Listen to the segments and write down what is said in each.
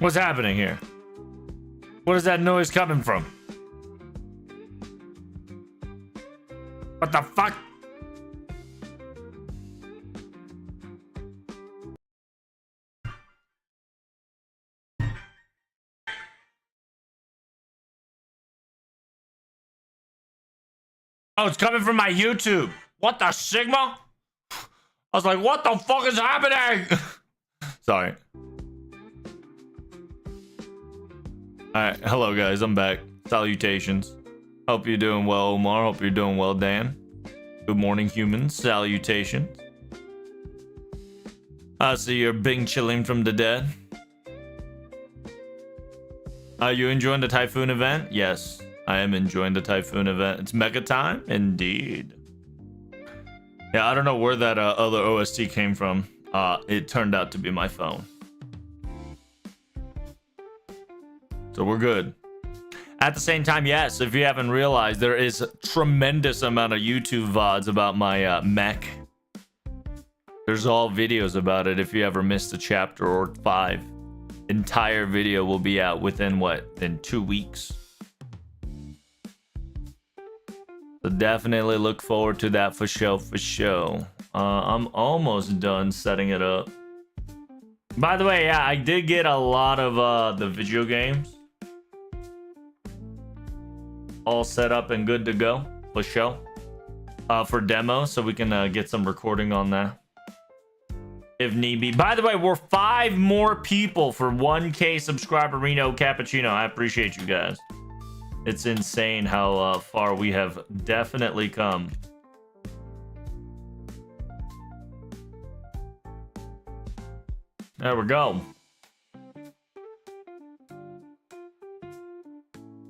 What's happening here? What is that noise coming from? What the fuck? Oh, it's coming from my YouTube. What the Sigma? I was like, what the fuck is happening? Sorry. Alright, hello guys, I'm back. Salutations. Hope you're doing well, Omar. Hope you're doing well, Dan. Good morning, humans. Salutations. I see you're Bing chilling from the dead. Are you enjoying the Typhoon event? Yes, I am enjoying the Typhoon event. It's mega time? Indeed. Yeah, I don't know where that other OST came from. It turned out to be my phone. So we're good. At the same time, yes, if you haven't realized, there is a tremendous amount of YouTube VODs about my mech. There's all videos about it if you ever missed a chapter or 5. Entire video will be out within what? In 2 weeks. So definitely look forward to that for show, for show. I'm almost done setting it up. By the way, yeah, I did get a lot of the video games all set up and good to go for show, for demo, so we can get some recording on that if need be. By the way, we're 5 more people for 1K subscriber. Reno Cappuccino, I appreciate you guys. It's insane how far we have definitely come. There we go.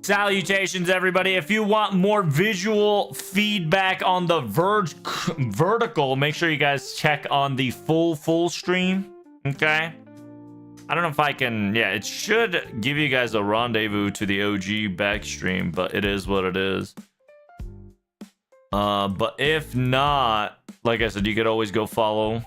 Salutations, everybody. If you want more visual feedback on the vertical, make sure you guys check on the full stream. Okay. I don't know if I can. Yeah, it should give you guys a rendezvous to the OG back stream, but it is what it is. But if not, like I said, you could always go follow.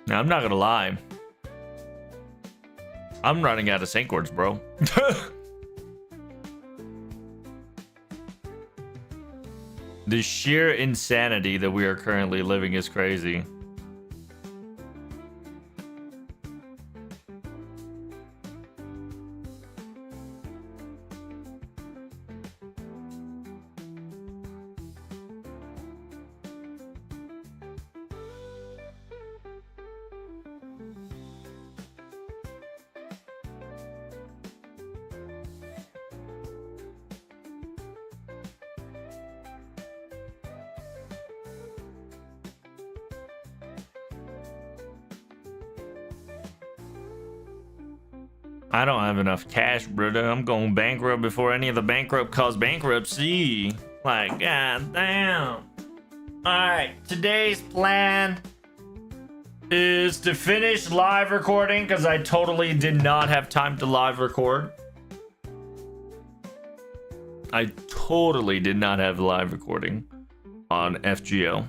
Now, I'm not gonna lie. I'm running out of sync words, bro. The sheer insanity that we are currently living is crazy. I don't have enough cash, brother. I'm going bankrupt before any of the bankrupt cause bankruptcy. Like, god damn. Alright, today's plan is to finish live recording because I totally did not have time to live record. I totally did not have live recording on FGO.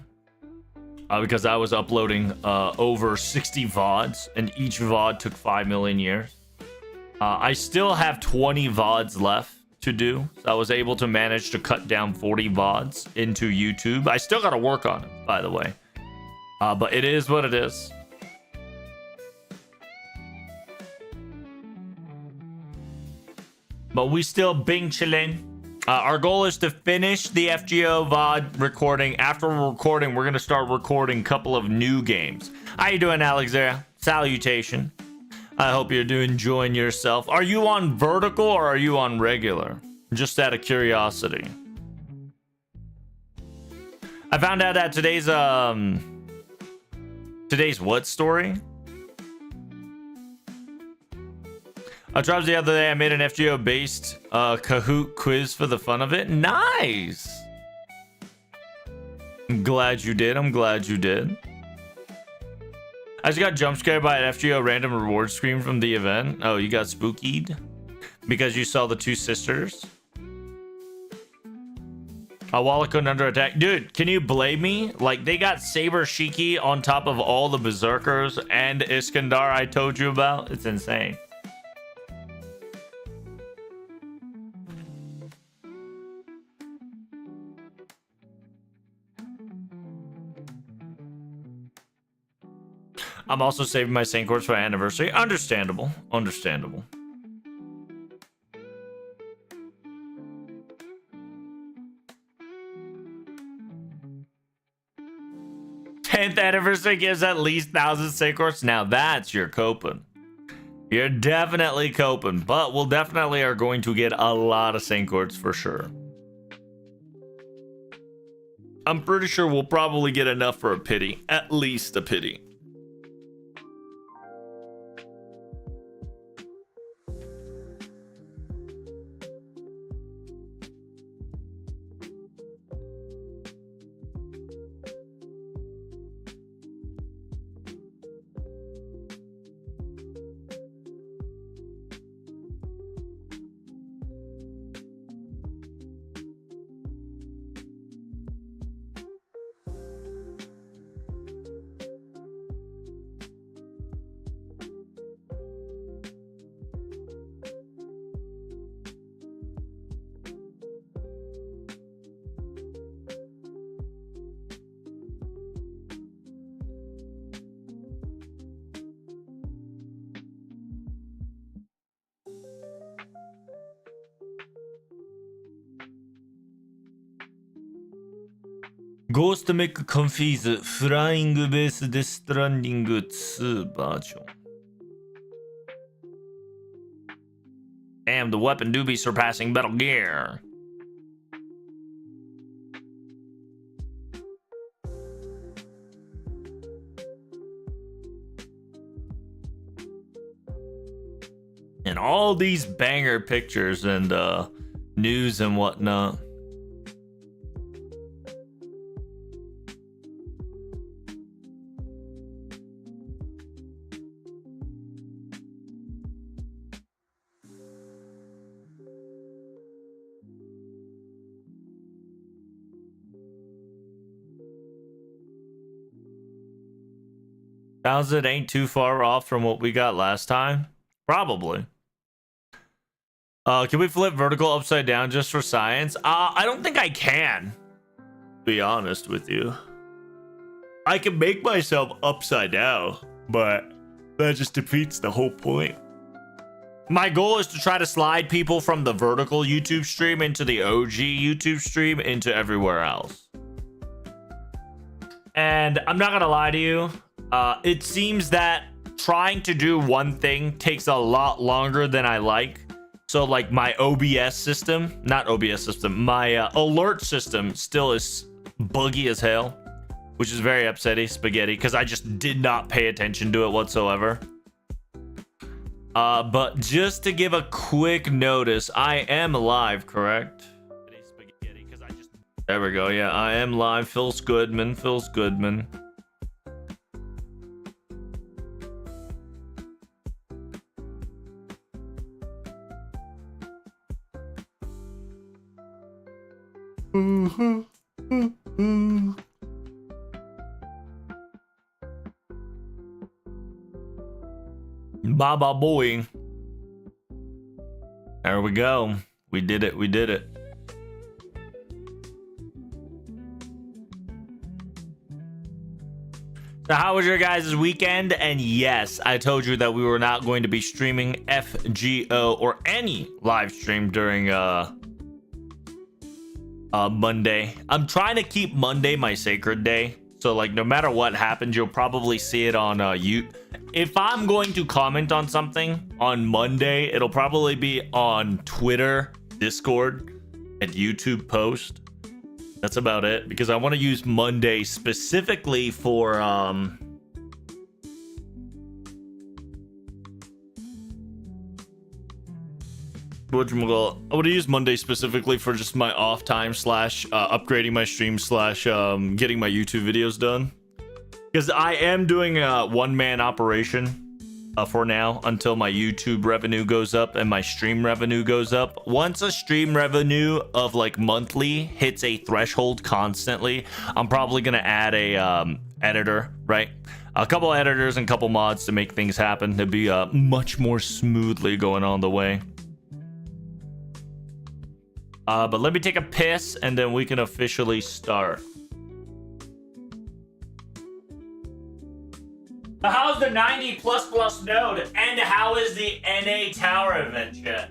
Because I was uploading over 60 VODs, and each VOD took 5 million years. I still have 20 VODs left to do. So I was able to manage to cut down 40 VODs into YouTube. I still got to work on it, by the way. But it is what it is. But we still bing chillin'. Our goal is to finish the FGO VOD recording. After recording, we're gonna start recording a couple of new games. How you doing, Alexandra? Salutation. I hope you're enjoying yourself. Are you on vertical or are you on regular? Just out of curiosity. I found out that today's what story? I tried the other day. I made an FGO based Kahoot quiz for the fun of it. Nice. I'm glad you did. I'm glad you did. I just got jump scared by an FGO random reward screen from the event. Oh, you got spookied because you saw the two sisters. A Walla couldn't under attack. Dude, can you blame me? Like, they got Saber Shiki on top of all the Berserkers and Iskandar I told you about. It's insane. I'm also saving my Saint Courts for anniversary. Understandable. Understandable. Tenth anniversary gives at least 1,000 Saint Courts. Now that's your coping. You're definitely coping, but we'll definitely are going to get a lot of Saint Courts for sure. I'm pretty sure we'll probably get enough for a pity. At least a pity. Ghost Mech Confuse Flying Base Death Stranding 2 version. Damn, the weapon do be surpassing Metal Gear. And all these banger pictures and news and whatnot. Sounds it ain't too far off from what we got last time. Probably. Can we flip vertical upside down just for science? I don't think I can. To be honest with you. I can make myself upside down, but that just defeats the whole point. My goal is to try to slide people from the vertical YouTube stream into the OG YouTube stream into everywhere else. And I'm not gonna lie to you. It seems that trying to do one thing takes a lot longer than I like. So like my OBS system, not OBS system, my alert system still is buggy as hell, which is very upsetting, spaghetti, because I just did not pay attention to it whatsoever. But just to give a quick notice, I am live, correct? There we go. Yeah, I am live. Phil's Goodman. Phil's Goodman. Baba boy. There we go. We did it. We did it. So how was your guys' weekend? And yes, I told you that we were not going to be streaming FGO or any live stream during Monday. I'm trying to keep Monday my sacred day. So like no matter what happens, you'll probably see it on you. If I'm going to comment on something on Monday, it'll probably be on Twitter, Discord, and YouTube post. That's about it, because I want to use Monday specifically for whatchamacallit? I want to use Monday specifically for just my off time slash upgrading my stream slash getting my YouTube videos done, because I am doing a one-man operation for now until my YouTube revenue goes up and my stream revenue goes up. Once a stream revenue of like monthly hits a threshold constantly, I'm probably gonna add a editor, right? A couple editors and a couple mods to make things happen to be much more smoothly going on the way. But let me take a piss and then we can officially start. How's the 90++ node? And how is the NA tower event yet?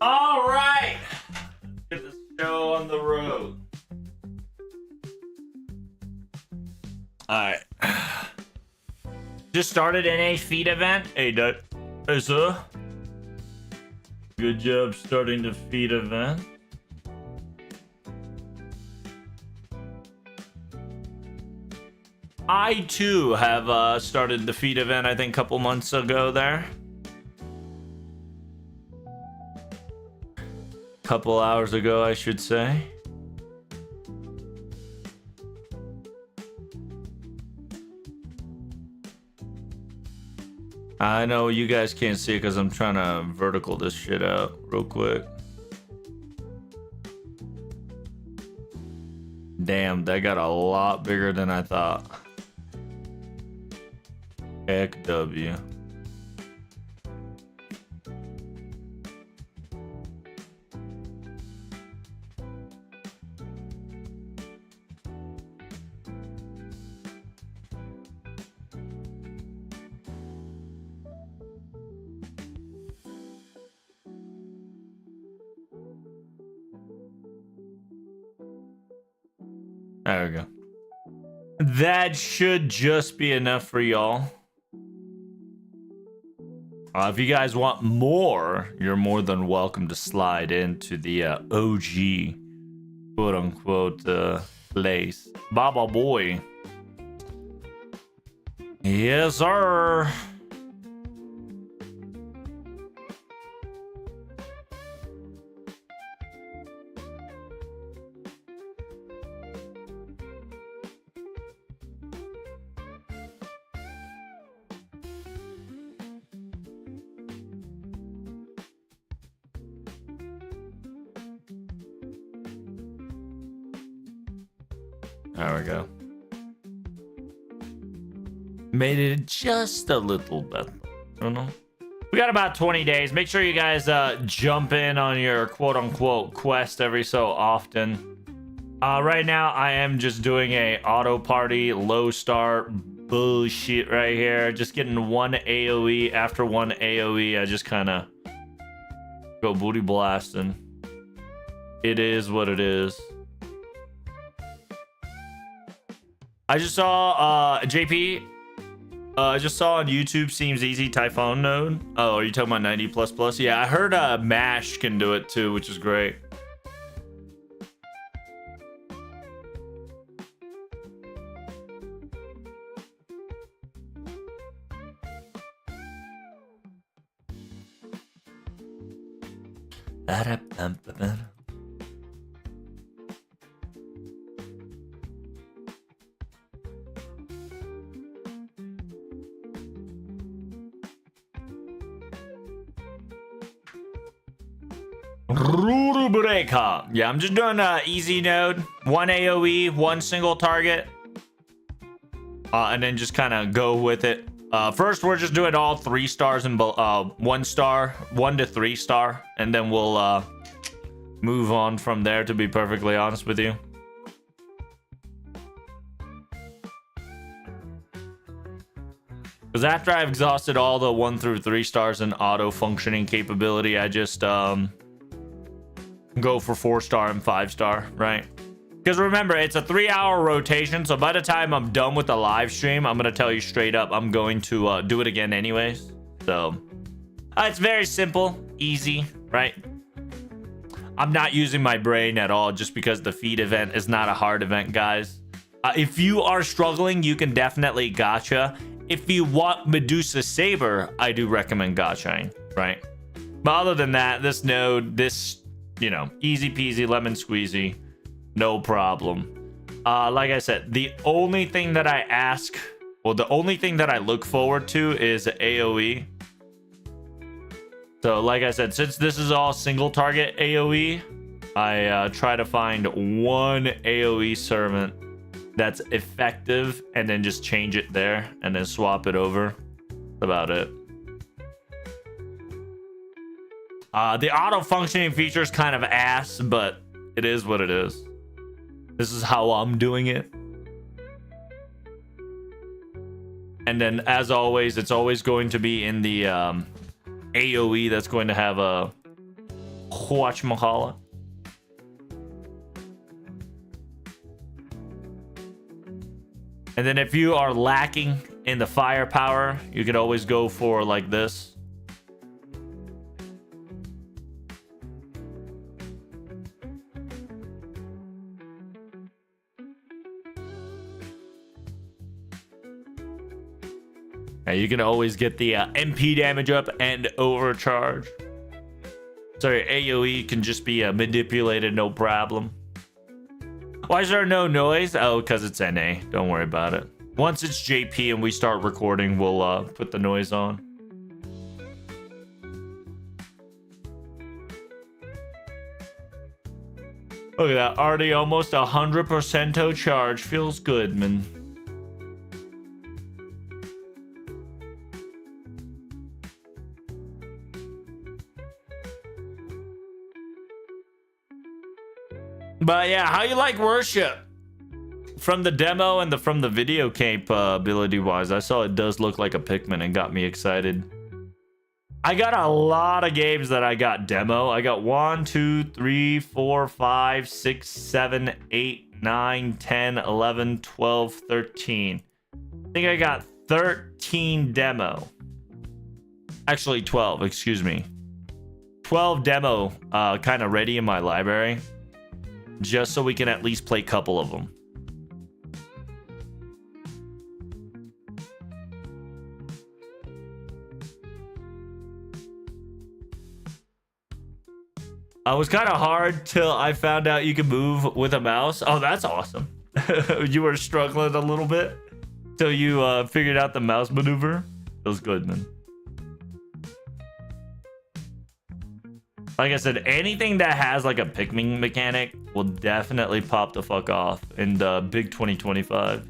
All right, get this show on the road. All right, just started NA feed event. Hey, Doug. Hey, sir. Good job starting the feed event. I too have started the feed event. I think a couple months ago there. Couple hours ago, I should say. I know you guys can't see it because I'm trying to vertical this shit out real quick. Damn, that got a lot bigger than I thought. Heck W. There we go. That should just be enough for y'all. If you guys want more, you're more than welcome to slide into the OG, quote unquote, place. Baba boy. Yes, sir. There we go. Made it just a little bit. I don't know. We got about 20 days. Make sure you guys jump in on your quote-unquote quest every so often. Right now, I am just doing a auto party low star bullshit right here. Just getting one AoE. After one AoE, I just kind of go booty blasting. It is what it is. I just saw JP. I just saw on YouTube seems easy Typhoon node. Oh, are you talking about 90++? Yeah, I heard Mash can do it too, which is great. Rubreka. Yeah, I'm just doing easy node, one AoE, one single target, and then just kind of go with it. First, we're just doing all 3 stars and 1 star, 1 to 3 star, and then we'll move on from there. To be perfectly honest with you, because after I've exhausted all the 1 through 3 stars in auto functioning capability, I just go for 4 star and 5 star, right? Because remember, it's a 3-hour rotation, so by the time I'm done with the live stream, I'm gonna tell you straight up, I'm going to do it again anyways. So it's very simple, easy, right? I'm not using my brain at all, just because the feed event is not a hard event, guys. If you are struggling, you can definitely gacha. If you want Medusa Saber, I do recommend gachaing, right? But other than that, this node, you know, easy peasy lemon squeezy, no problem. Like I said, the only thing that I ask, well, the only thing that I look forward to is AoE. So like I said, since this is all single target AoE, I try to find one AoE servant that's effective and then just change it there and then swap it over. That's about it. The auto functioning feature is kind of ass, but it is what it is. This is how I'm doing it. And then, as always, it's always going to be in the AoE that's going to have a whatchamacallit. And then if you are lacking in the firepower, you could always go for like this. You can always get the MP damage up and overcharge. Sorry, AoE can just be manipulated, no problem. Why is there no noise? Oh, because it's NA. Don't worry about it. Once it's JP and we start recording, we'll put the noise on. Look at that. Already almost 100% charge. Feels good, man. But yeah, how you like worship? From the demo and from the video capability wise, I saw it does look like a Pikmin and got me excited. I got a lot of games that I got demo. I got 1, 2, 3, 4, 5, 6, 7, 8, 9, 10, 11, 12, 13. I think I got 13 demo. Actually, 12, excuse me. 12 demo kind of ready in my library. Just so we can at least play a couple of them. It was kind of hard till I found out you could move with a mouse. Oh, that's awesome. You were struggling a little bit till you figured out the mouse maneuver. It was good, man. Like I said, anything that has like a picking mechanic will definitely pop the fuck off in the big 2025.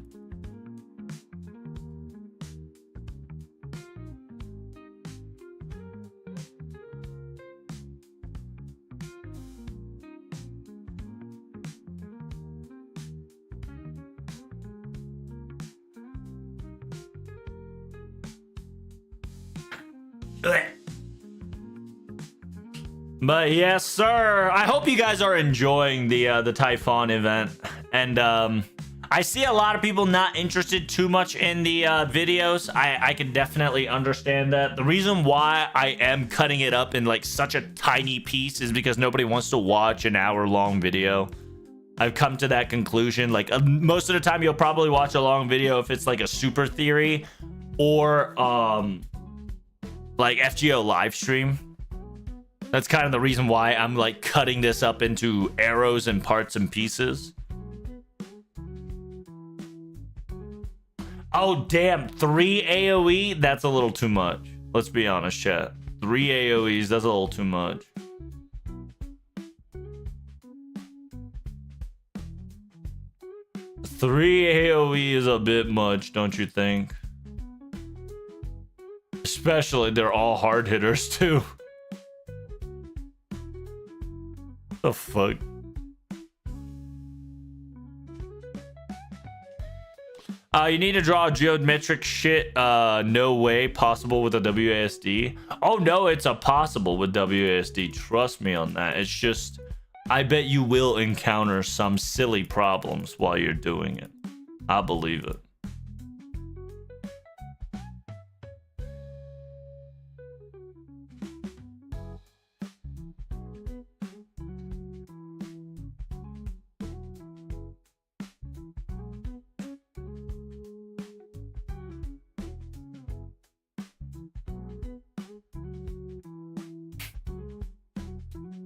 But yes, sir. I hope you guys are enjoying the Typhon event. And I see a lot of people not interested too much in the videos. I can definitely understand that. The reason why I am cutting it up in like such a tiny piece is because nobody wants to watch an hour-long video. I've come to that conclusion. Like most of the time, you'll probably watch a long video if it's like a super theory or like FGO live stream. That's kind of the reason why I'm like cutting this up into arrows and parts and pieces. Oh, damn. 3 AoE? That's a little too much. Let's be honest, chat. 3 AoEs, that's a little too much. Three AoE is a bit much, don't you think? Especially, they're all hard hitters, too. The fuck? You need to draw geometric shit. No way possible with a WASD. Oh no, it's a possible with WASD. Trust me on that. It's just, I bet you will encounter some silly problems while you're doing it. I believe it.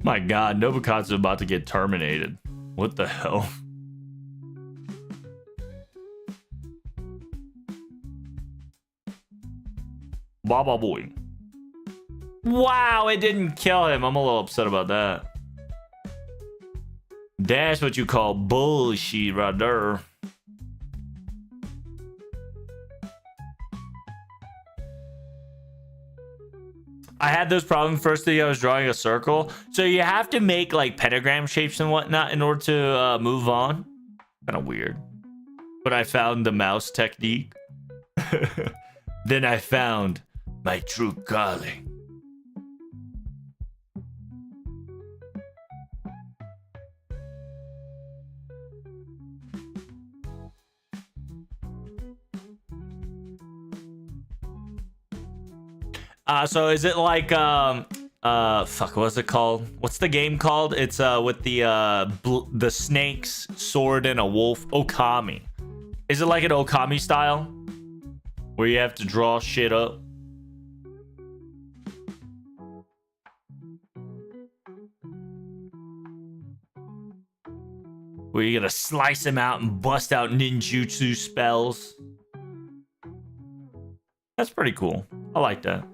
My god, Nobukatsu's about to get terminated. What the hell? Baba boy. Wow, it didn't kill him. I'm a little upset about that. That's what you call bullshit right there. I had those problems first thing I was drawing a circle. So you have to make like pentagram shapes and whatnot in order to move on. Kind of weird. But I found the mouse technique. Then I found my true calling. So is it like fuck, what's it called? What's the game called? It's with the snakes, sword, and a wolf. Okami. Is it like an Okami style? Where you have to draw shit up? Where you're gonna slice him out and bust out ninjutsu spells. That's pretty cool. I like that.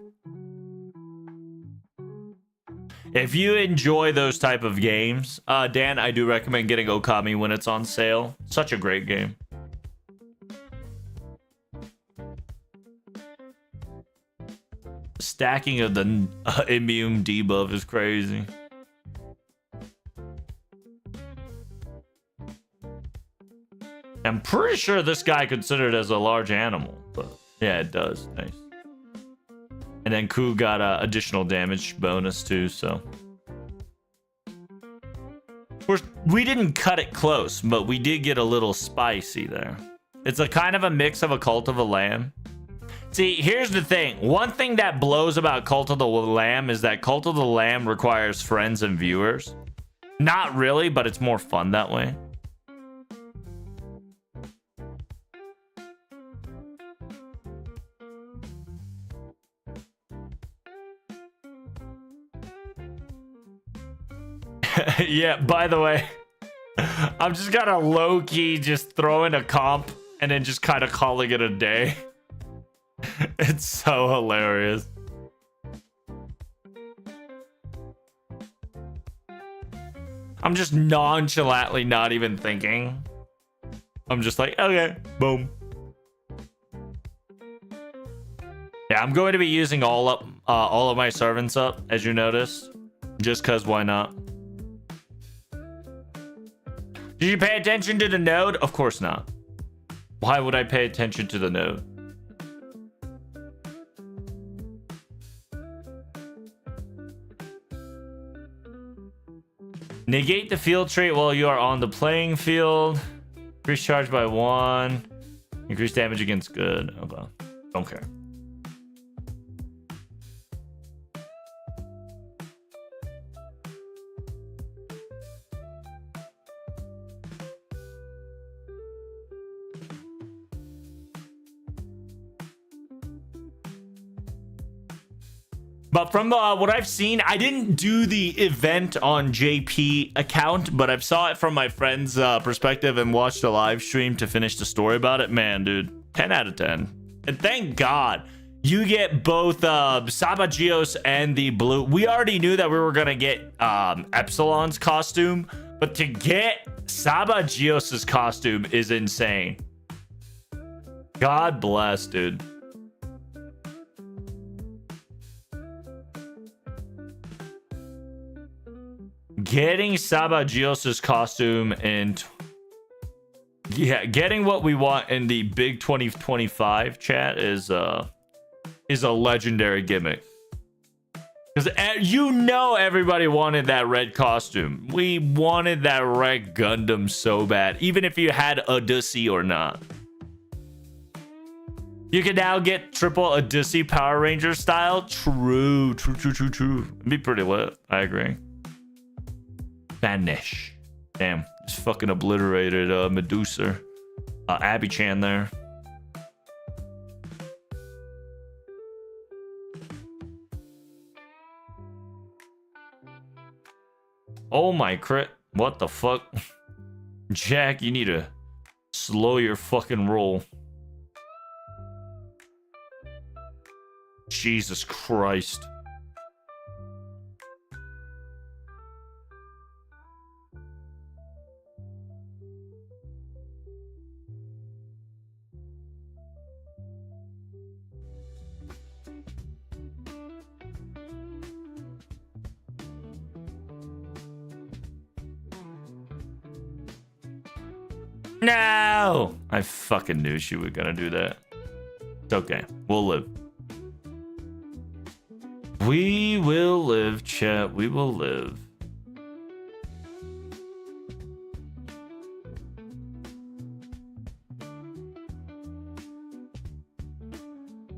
If you enjoy those type of games, Dan, I do recommend getting Okami when it's on sale. Such a great game. Stacking of the immune debuff is crazy. I'm pretty sure this guy considered as a large animal, but yeah, it does. Nice. And then Ku got additional damage bonus too, so. We didn't cut it close, but we did get a little spicy there. It's a kind of a mix of a Cult of the Lamb. See, here's the thing. One thing that blows about Cult of the Lamb is that Cult of the Lamb requires friends and viewers. Not really, but it's more fun that way. Yeah, by the way, I'm just kind of low-key just throwing a comp and then just kind of calling it a day. It's so hilarious. I'm just nonchalantly not even thinking. I'm just like, okay, boom. Yeah, I'm going to be using all of my servants up, as you noticed, just cause why not? Did you pay attention to the node? Of course not. Why would I pay attention to the node? Negate the field trait while you are on the playing field. Increase charge by 1. Increase damage against good. Okay. Don't care. But from what I've seen, I didn't do the event on JP account, but I saw it from my friend's perspective and watched a live stream to finish the story about it. Man, dude, 10 out of 10. And thank God you get both Sabagios and the blue. We already knew that we were going to get Epsilon's costume, but to get Sabagios' costume is insane. God bless, dude. Getting Sabagios' costume and getting what we want in the big 2025 chat is a legendary gimmick. Because you know everybody wanted that red costume. We wanted that red Gundam so bad, even if you had Odyssey or not. You can now get triple Odyssey Power Ranger style. True. It'd be pretty lit. I agree. Vanish. Damn, just fucking obliterated Medusa. Abby Chan there. Oh my crit. What the fuck? Jack, you need to slow your fucking roll. Jesus Christ. No! I fucking knew she was gonna do that. It's okay. We'll live. We will live, chat. We will live.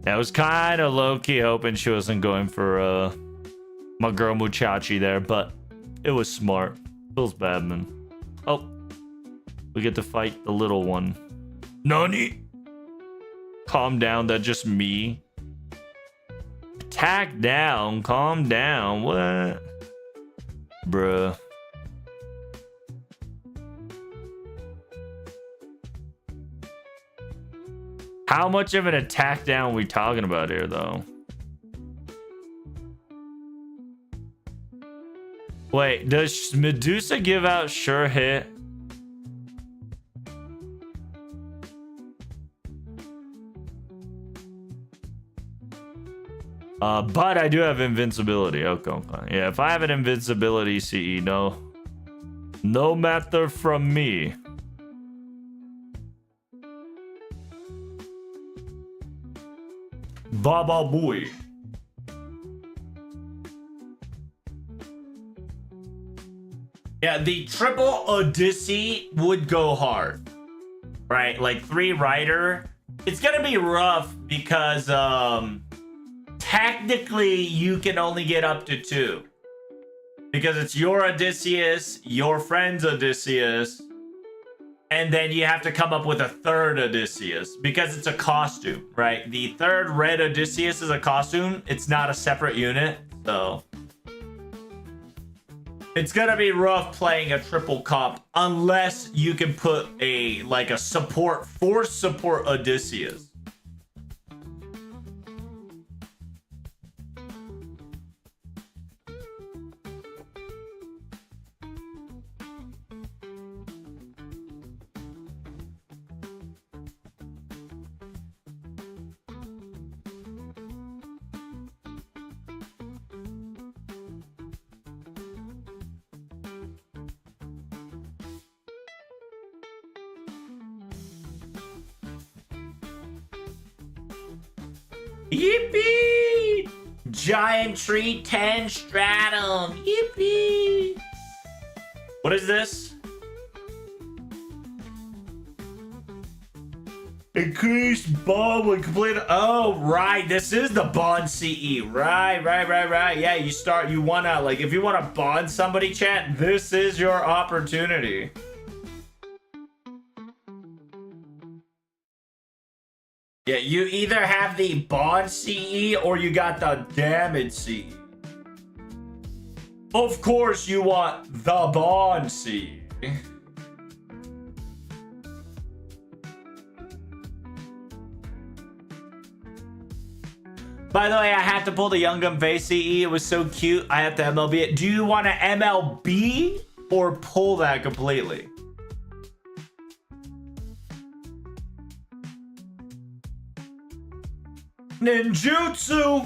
I was kind of low-key hoping she wasn't going for my girl Muchachi there, but it was smart. Feels bad, man. Oh. We get to fight the little one. Nani? Calm down, that's just me. Attack down, calm down. What? Bruh. How much of an attack down are we talking about here, though? Wait, does Medusa give out sure hit? But I do have invincibility. Okay. Yeah, if I have an invincibility CE, no matter from me. Baba boy. Yeah, the triple Odyssey would go hard. Right? Like 3 rider. It's gonna be rough because technically you can only get up to 2. Because it's your Odysseus, your friend's Odysseus, and then you have to come up with a 3rd Odysseus because it's a costume, right? The 3rd red Odysseus is a costume. It's not a separate unit, so it's gonna be rough playing a triple comp unless you can put a support, force support Odysseus. Yippee! Giant tree 10 stratum. Yippee! What is this? Increased bond when completed. Oh, right. This is the bond CE. Right. Yeah, you wanna, like, if you wanna bond somebody, chat, this is your opportunity. Yeah, you either have the bond CE or you got the damage CE. Of course you want the bond CE. By the way, I had to pull the Young Gun Face CE. It was so cute. I have to MLB it. Do you want to MLB or pull that completely? Ninjutsu!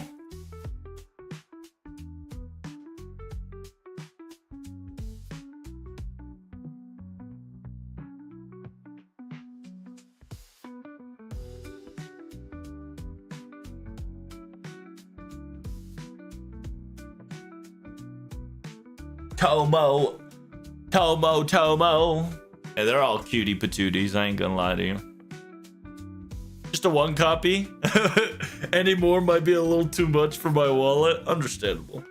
Tomo. Yeah, they're all cutie patooties. I ain't gonna lie to you. Just a 1 copy? Any more might be a little too much for my wallet. Understandable.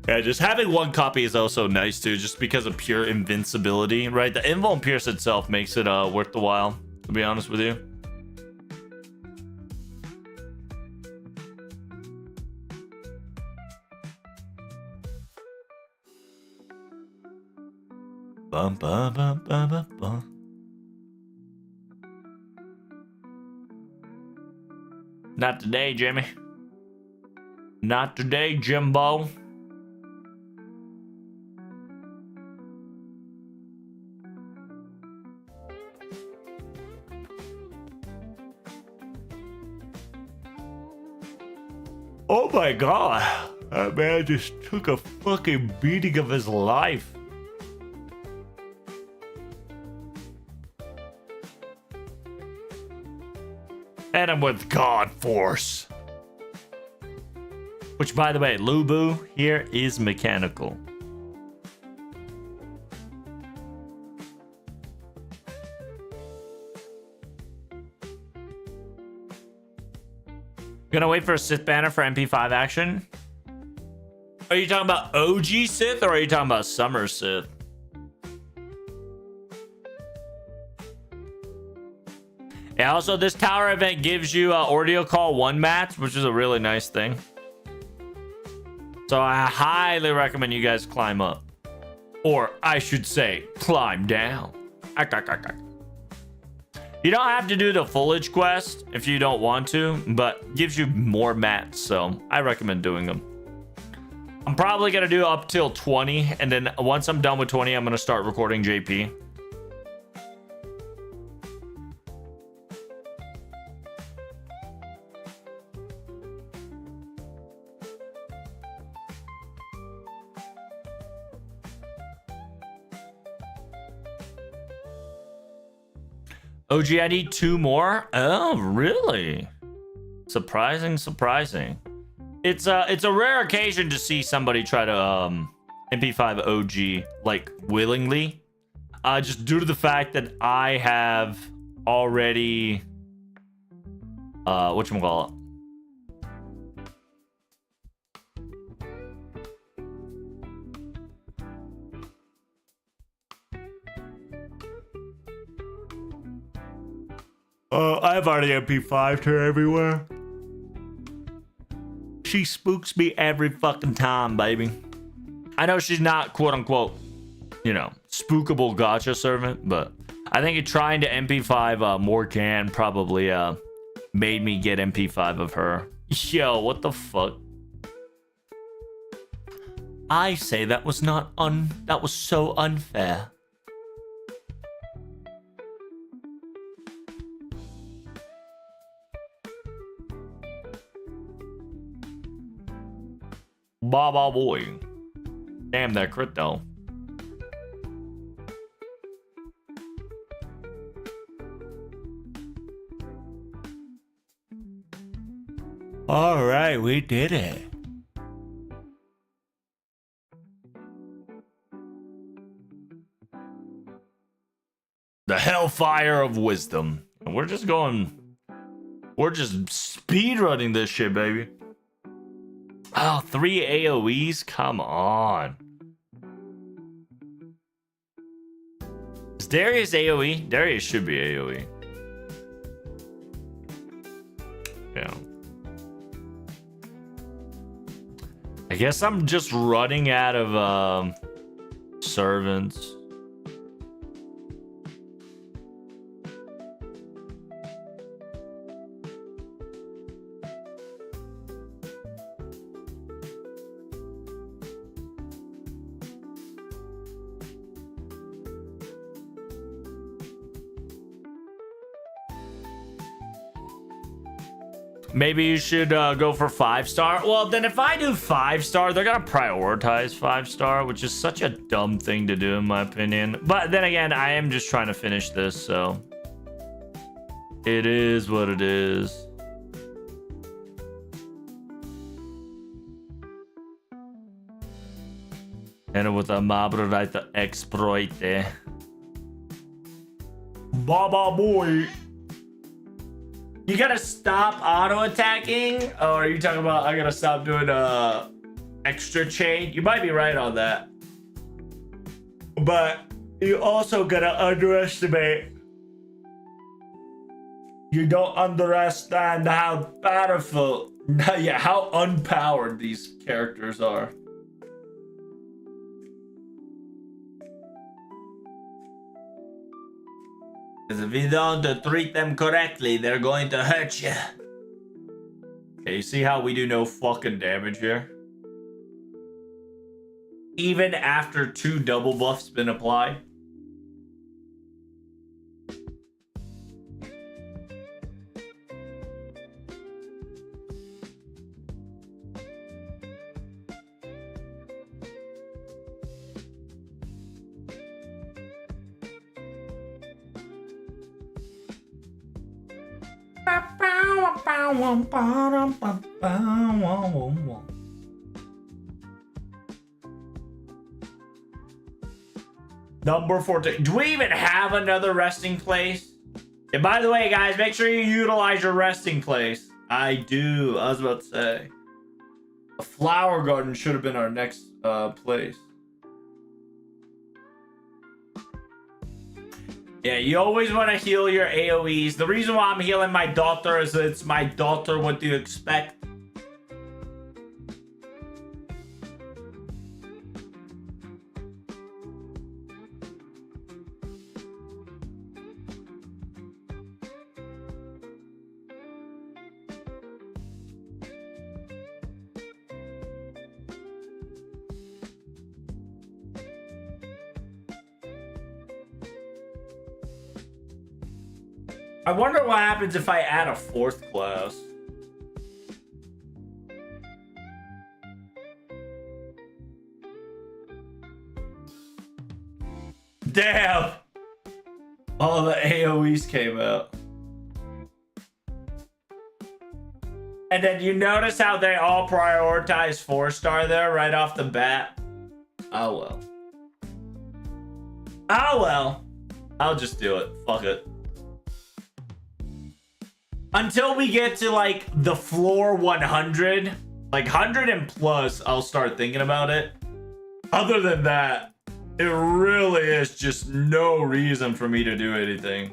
Yeah, just having 1 copy is also nice too, just because of pure invincibility, right? The Invul and Pierce itself makes it worth the while, to be honest with you. Bum, bum, bum, bum, bum, bum. Not today, Jimmy. Not today, Jimbo. Oh my god. That man just took a fucking beating of his life. And I'm with God Force. Which, by the way, Lubu here is mechanical. Gonna wait for a Sith banner for MP5 action. Are you talking about OG Sith or are you talking about Summer Sith? Yeah, also this tower event gives you Ordeal Call 1 mats, which is a really nice thing. So I highly recommend you guys climb up. Or I should say, climb down. You don't have to do the foliage quest if you don't want to, but gives you more mats, so I recommend doing them. I'm probably gonna do up till 20, and then once I'm done with 20, I'm gonna start recording JP. OG, I need 2 more. Oh, really? Surprising. it's a rare occasion to see somebody try to MP5 OG like willingly. Just due to the fact that I have already whatchamacallit? I've already MP5'd her everywhere. She spooks me every fucking time, baby. I know she's not quote unquote, you know, spookable gotcha servant, but I think trying to MP5 Morgan probably made me get MP5 of her. Yo, what the fuck? I say that was that was so unfair. Baba boy. Damn that crit though. All right, we did it. The Hellfire of Wisdom. And we're just speed running this shit, baby. Oh, 3 AoEs? Come on. Is Darius AoE? Darius should be AoE. Yeah. I guess I'm just running out of servants. Maybe you should go for 5-star. Well, then if I do 5-star, they're gonna prioritize 5-star, which is such a dumb thing to do in my opinion. But then again, I am just trying to finish this, so it is what it is. And with a Mabrita exploit. Baba boy. You gotta stop auto-attacking? Or are you talking about I gotta stop doing extra chain? You might be right on that. But you also gotta underestimate. You don't understand how powerful, yeah, how unpowered these characters are. Because if you don't treat them correctly, they're going to hurt you. Okay, you see how we do no fucking damage here? Even after 2 double buffs been applied. Number 14. Do we even have another resting place? And by the way, guys, make sure you utilize your resting place. I do. I was about to say. A flower garden should have been our next place. Yeah, you always want to heal your AoEs. The reason why I'm healing my daughter is it's my daughter. What do you expect? I wonder what happens if I add a 4th class. Damn! All the AoEs came out. And then you notice how they all prioritize 4-star there right off the bat? Oh well. Oh well. I'll just do it. Fuck it. Until we get to like the floor 100, like 100 and plus, I'll start thinking about it. Other than that, it really is just no reason for me to do anything.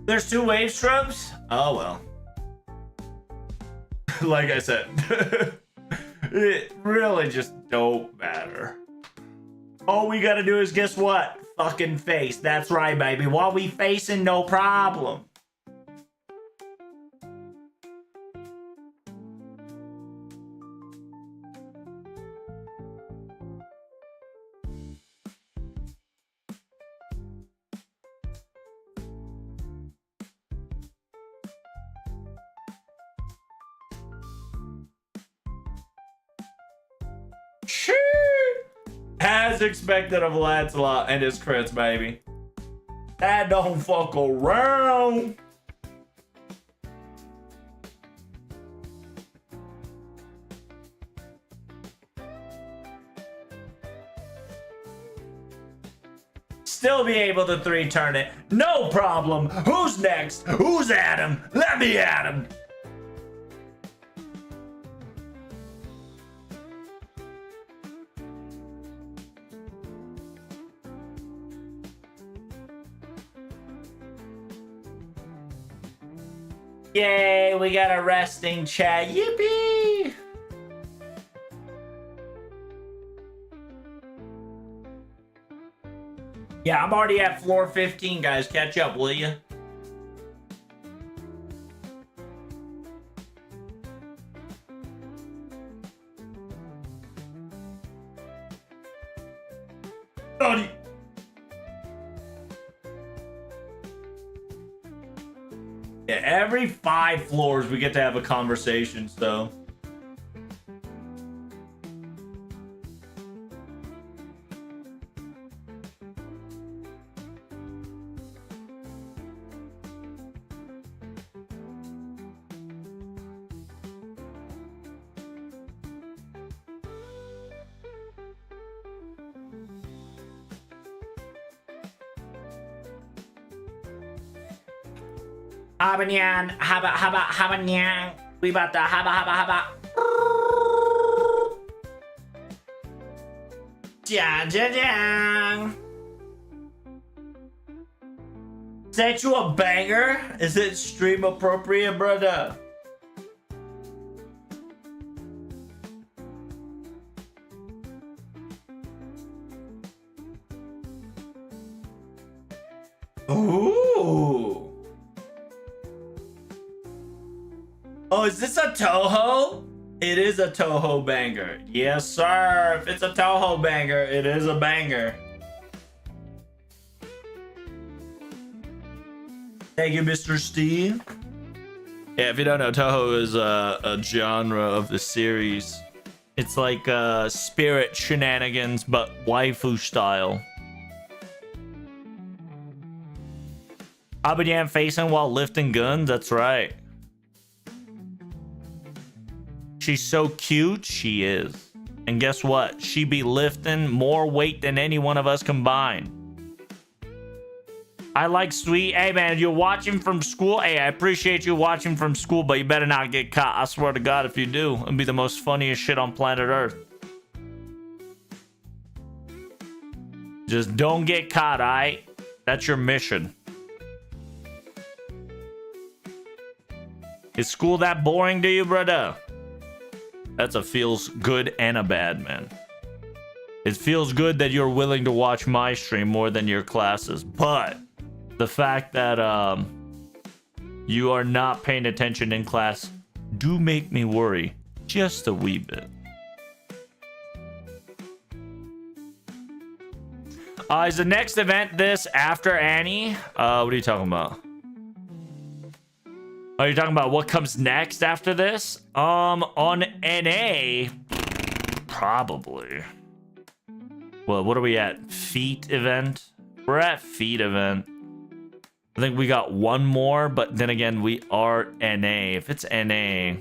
There's 2 wave strokes? Oh well. Like I said, it really just don't matter. All we gotta do is guess what? Fucking face. That's right, baby. While we facing, no problem. As expected of Lancelot and his crits, baby. That don't fuck around. Still be able to 3-turn it. No problem. Who's next? Who's at him? Let me at him. Yay, we got a resting chat. Yippee! Yeah, I'm already at floor 15, guys. Catch up, will you? Buddy. Yeah, every 5 floors we get to have a conversation, so. Habanyan, habanyan. We about to haba. Jang. Is that you a banger? Is it stream appropriate, brother? Ooh. Oh, is this a Toho? It is a Toho banger. Yes, sir. If it's a Toho banger, it is a banger. Thank you, Mr. Steve. Yeah, if you don't know, Toho is a genre of the series. It's like spirit shenanigans, but waifu style. Abadyan facing while lifting guns? That's right. She's so cute, she is. And guess what? She be lifting more weight than any one of us combined. I like sweet. Hey, man, you're watching from school? Hey, I appreciate you watching from school, but you better not get caught. I swear to God, if you do, it'll be the most funniest shit on planet Earth. Just don't get caught, alright? That's your mission. Is school that boring to you, brother? That's a feels good and a bad, man. It feels good that you're willing to watch my stream more than your classes, but the fact that you are not paying attention in class do make me worry just a wee bit. Is the next event this after Annie? What are you talking about? Are you talking about what comes next after this? On NA, probably. Well, what are we at? Feet event? We're at feet event. I think we got one more, but then again, we are NA. If it's NA,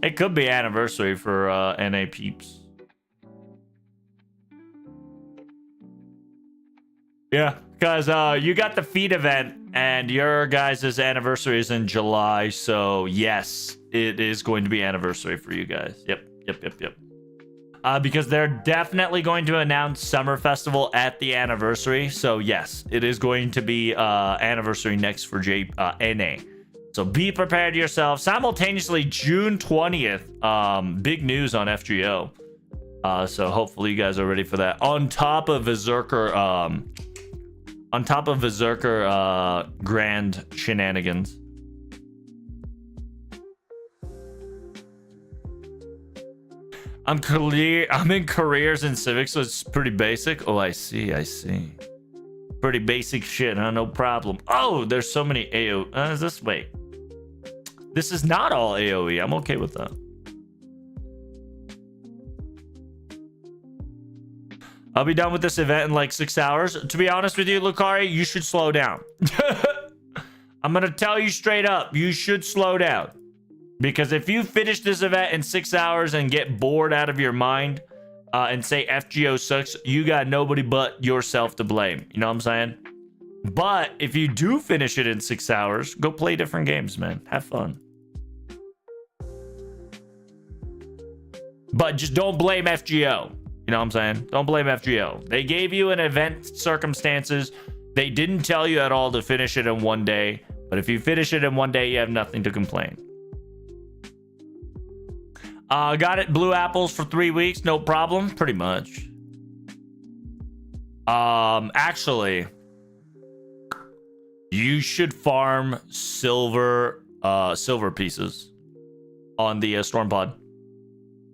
it could be anniversary for NA peeps. Yeah, because you got the feet event and your guys' anniversary is in July. So yes, it is going to be anniversary for you guys. Yep. Because they're definitely going to announce Summer Festival at the anniversary. So yes, it is going to be anniversary next for NA. So be prepared yourself. Simultaneously, June 20th, big news on FGO. So hopefully you guys are ready for that. On top of Berserker, grand shenanigans. I'm in careers and civics, so it's pretty basic. Oh, I see. Pretty basic shit, huh? No problem. Oh, there's so many AO. Is this? Wait. This is not all AOE. I'm okay with that. I'll be done with this event in like 6 hours. To be honest with you, Lucari, you should slow down. I'm gonna tell you straight up, you should slow down. Because if you finish this event in 6 hours and get bored out of your mind and say FGO sucks, you got nobody but yourself to blame. You know what I'm saying? But if you do finish it in 6 hours, go play different games, man. Have fun. But just don't blame FGO. You know what I'm saying? Don't blame FGO. They gave you an event circumstances. They didn't tell you at all to finish it in one day. But if you finish it in one day, you have nothing to complain. Got it. Blue apples for 3 weeks. No problem. Pretty much. Actually, you should farm silver pieces on the storm pod.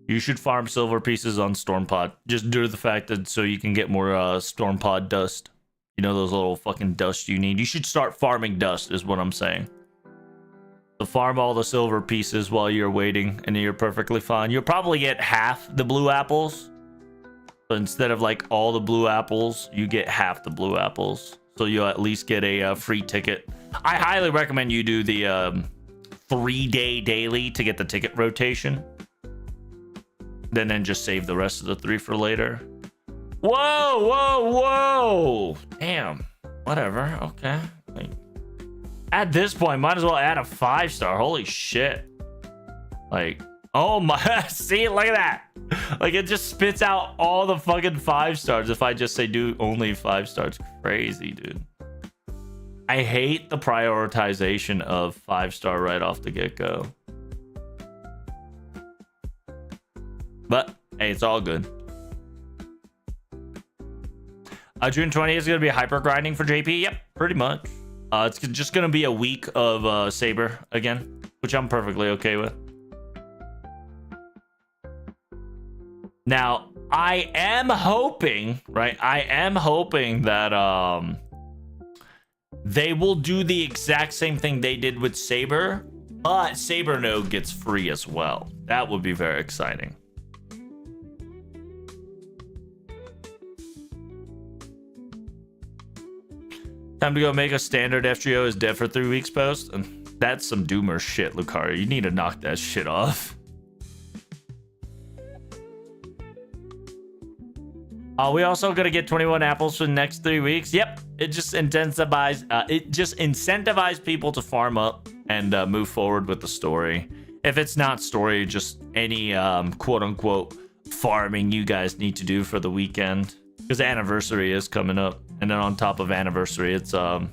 You should farm silver pieces on storm pod just due to the fact that so you can get more storm pod dust. You know those little fucking dust you need. You should start farming dust is what I'm saying. So farm all the silver pieces while you're waiting and you're perfectly fine. You'll probably get half the blue apples. But instead of like all the blue apples, you get half the blue apples. So you'll at least get a free ticket. I highly recommend you do the 3-day daily to get the ticket rotation. Then just save the rest of the 3 for later. Whoa. Damn. Whatever. Okay. At this point, might as well add a 5-star. Holy shit. Like, oh my. See, look at that. Like, it just spits out all the fucking 5 stars if I just say do only 5 stars. Crazy, dude. I hate the prioritization of 5-star right off the get-go. But, hey, it's all good. June 20th is going to be hyper grinding for JP. Yep, pretty much. It's just going to be a week of Saber again, which I'm perfectly okay with. Now, I am hoping, right? I am hoping that they will do the exact same thing they did with Saber, but Saber node gets free as well. That would be very exciting. Time to go make a standard FGO is dead for 3 weeks post. And that's some doomer shit, Lucario. You need to knock that shit off. We also gonna get 21 apples for the next 3 weeks. Yep, it just incentivizes people to farm up and move forward with the story. If it's not story, just any quote unquote farming you guys need to do for the weekend. Because anniversary is coming up. And then on top of anniversary, it's what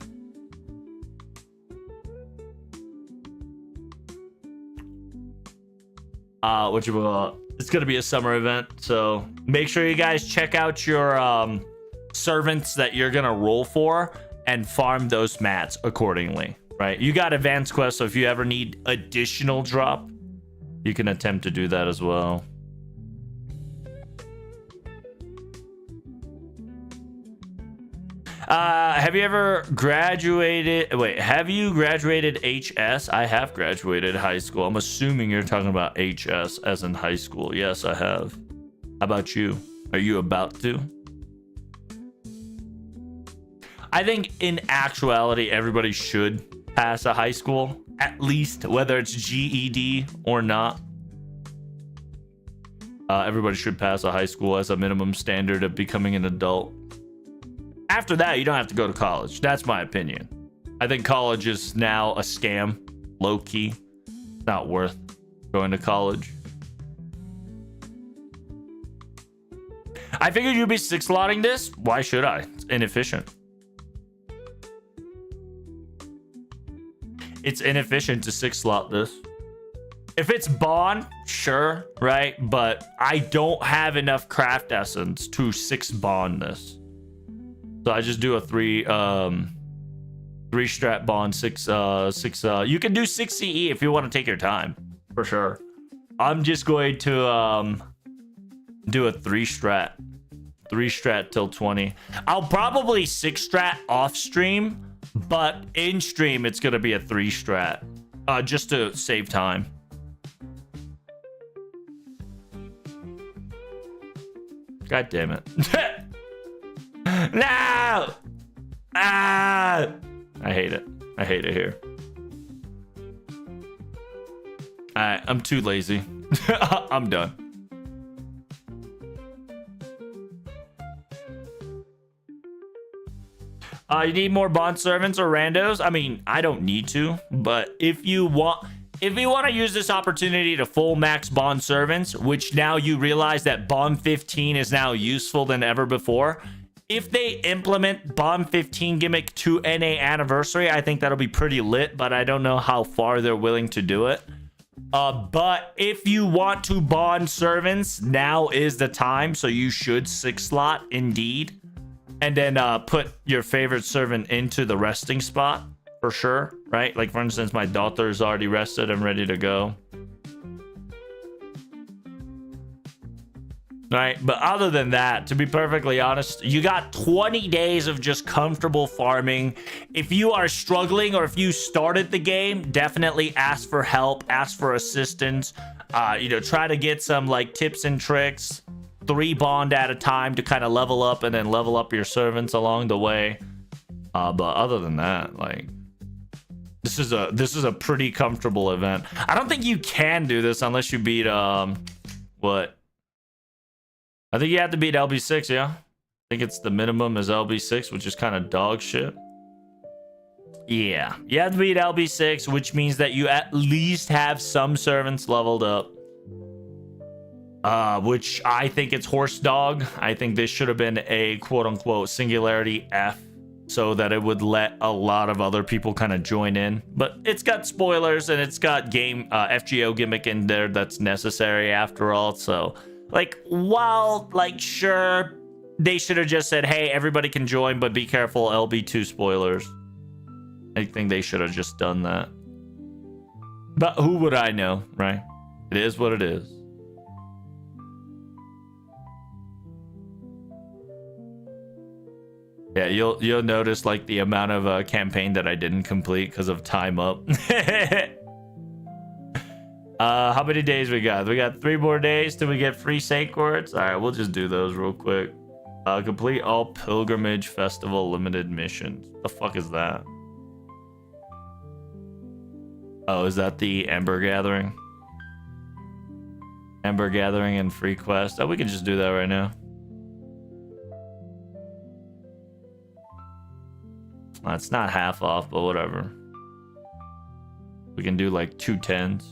you call it? It's gonna be a summer event, so make sure you guys check out your servants that you're gonna roll for and farm those mats accordingly. Right? You got advanced quests, so if you ever need additional drop, you can attempt to do that as well. Have you ever graduated? Wait, have you graduated HS? I have graduated high school. I'm assuming you're talking about HS as in high school. Yes, I have. How about you? Are you about to? I think in actuality, everybody should pass a high school, at least, whether it's GED or not. Everybody should pass a high school as a minimum standard of becoming an adult. After that, you don't have to go to college. That's my opinion. I think college is now a scam, low key. It's not worth going to college. I figured you'd be 6-slotting this. Why should I? It's inefficient. It's inefficient to 6-slot this. If it's Bond, sure, right? But I don't have enough craft essence to 6-bond this. So I just do a 3-strat bond, 6 you can do 6 CE if you want to take your time, for sure. I'm just going to do a 3-strat till 20. I'll probably 6-strat off stream, but in stream it's gonna be a 3-strat, just to save time. God damn it. No! Ah! I hate it. I hate it here. Alright, I'm too lazy. I'm done. You need more bond servants or randos? I mean, I don't need to, but if you want to use this opportunity to full max bond servants, which now you realize that bond 15 is now useful than ever before, if they implement bond 15 gimmick to NA anniversary, I think that'll be pretty lit, but I don't know how far they're willing to do it. But if you want to bond servants, now is the time, so you should 6-slot indeed. And then put your favorite servant into the resting spot for sure, right? Like, for instance, my daughter is already rested and ready to go. Right, but other than that, to be perfectly honest, you got 20 days of just comfortable farming. If you are struggling or if you started the game, definitely ask for help, ask for assistance. Try to get some like tips and tricks. 3 bond at a time to kind of level up and then level up your servants along the way. But other than that, like, this is a pretty comfortable event. I don't think you can do this unless you beat what? I think you have to beat LB6, yeah. I think it's the minimum is LB6, which is kind of dog shit. Yeah, you have to beat LB6, which means that you at least have some servants leveled up. Which I think it's horse dog. I think this should have been a quote-unquote singularity F, so that it would let a lot of other people kind of join in. But it's got spoilers and it's got game FGO gimmick in there that's necessary after all. So, like, while, like, sure, they should have just said, hey, everybody can join, but be careful, LB2 spoilers. I think they should have just done that. But who would I know, right? It is what it is. Yeah, you'll notice, like, the amount of campaign that I didn't complete because of time up. How many days we got? We got 3 more days till we get free Saint Courts. All right, we'll just do those real quick. Complete all pilgrimage festival limited missions. The fuck is that? Oh, is that the Ember Gathering? Ember Gathering and free quest. Oh, we can just do that right now. It's not half off, but whatever. We can do like 2 10s.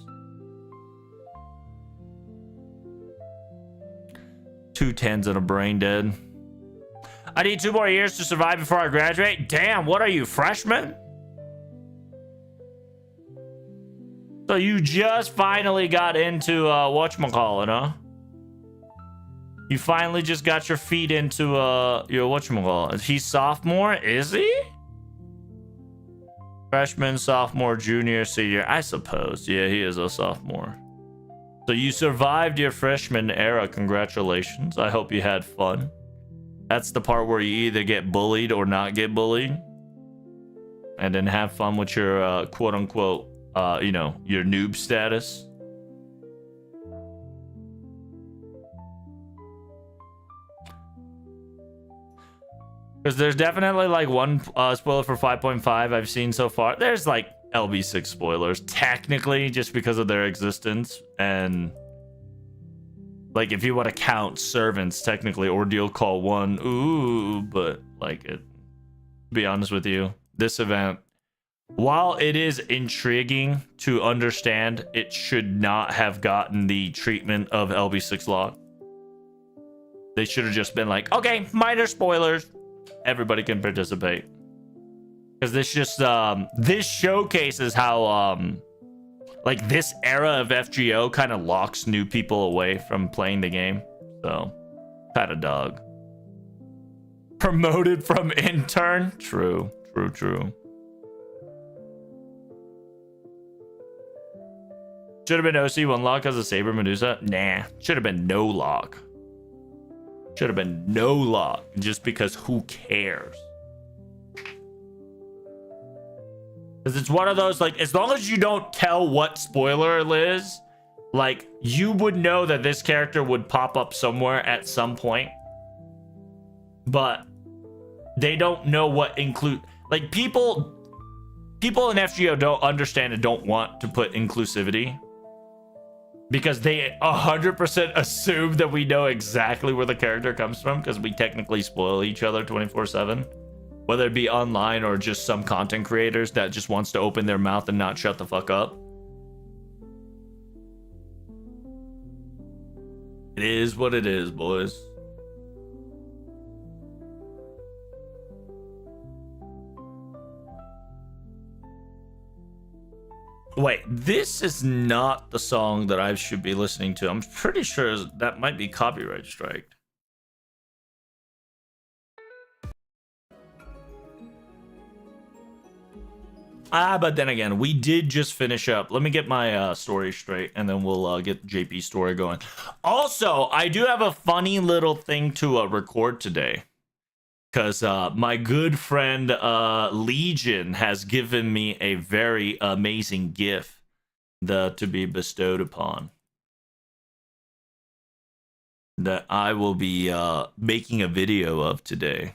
2 10s and a brain dead. I need 2 more years to survive before I graduate. Damn, what are you, freshman? So you just finally got into whatchamacallit, huh? You finally just got your feet into your whatchamacallit. He's sophomore, is he? Freshman, sophomore, junior, senior. I suppose. Yeah, he is a sophomore. So you survived your freshman era. Congratulations. I hope you had fun. That's the part where you either get bullied or not get bullied. And then have fun with your quote unquote, you know, your noob status. Because there's definitely like one spoiler for 5.5 I've seen so far. There's like LB6 spoilers, technically, just because of their existence. And like, if you want to count servants, technically, Ordeal Call 1, ooh, but like, to be honest with you, this event, while it is intriguing to understand, it should not have gotten the treatment of LB6 log. They should have just been like, okay, minor spoilers, everybody can participate. Because this just this showcases how like this era of FGO kind of locks new people away from playing the game. So, pat a dog. Promoted from intern? True. Should have been OC one lock because of Saber Medusa? Nah. Should have been no lock. Should have been no lock. Just because who cares? Because it's one of those, like, as long as you don't tell what spoiler it is, like, you would know that this character would pop up somewhere at some point. But they don't know what include. Like, people in FGO don't understand and don't want to put inclusivity. Because they 100% assume that we know exactly where the character comes from, because we technically spoil each other 24/7. Whether it be online or just some content creators that just wants to open their mouth and not shut the fuck up. It is what it is, boys. Wait, this is not the song that I should be listening to. I'm pretty sure that might be copyright strike. But then again, we did just finish up. Let me get my story straight, and then we'll get JP's story going. Also, I do have a funny little thing to record today. Because my good friend Legion has given me a very amazing gift to be bestowed upon. That I will be making a video of today.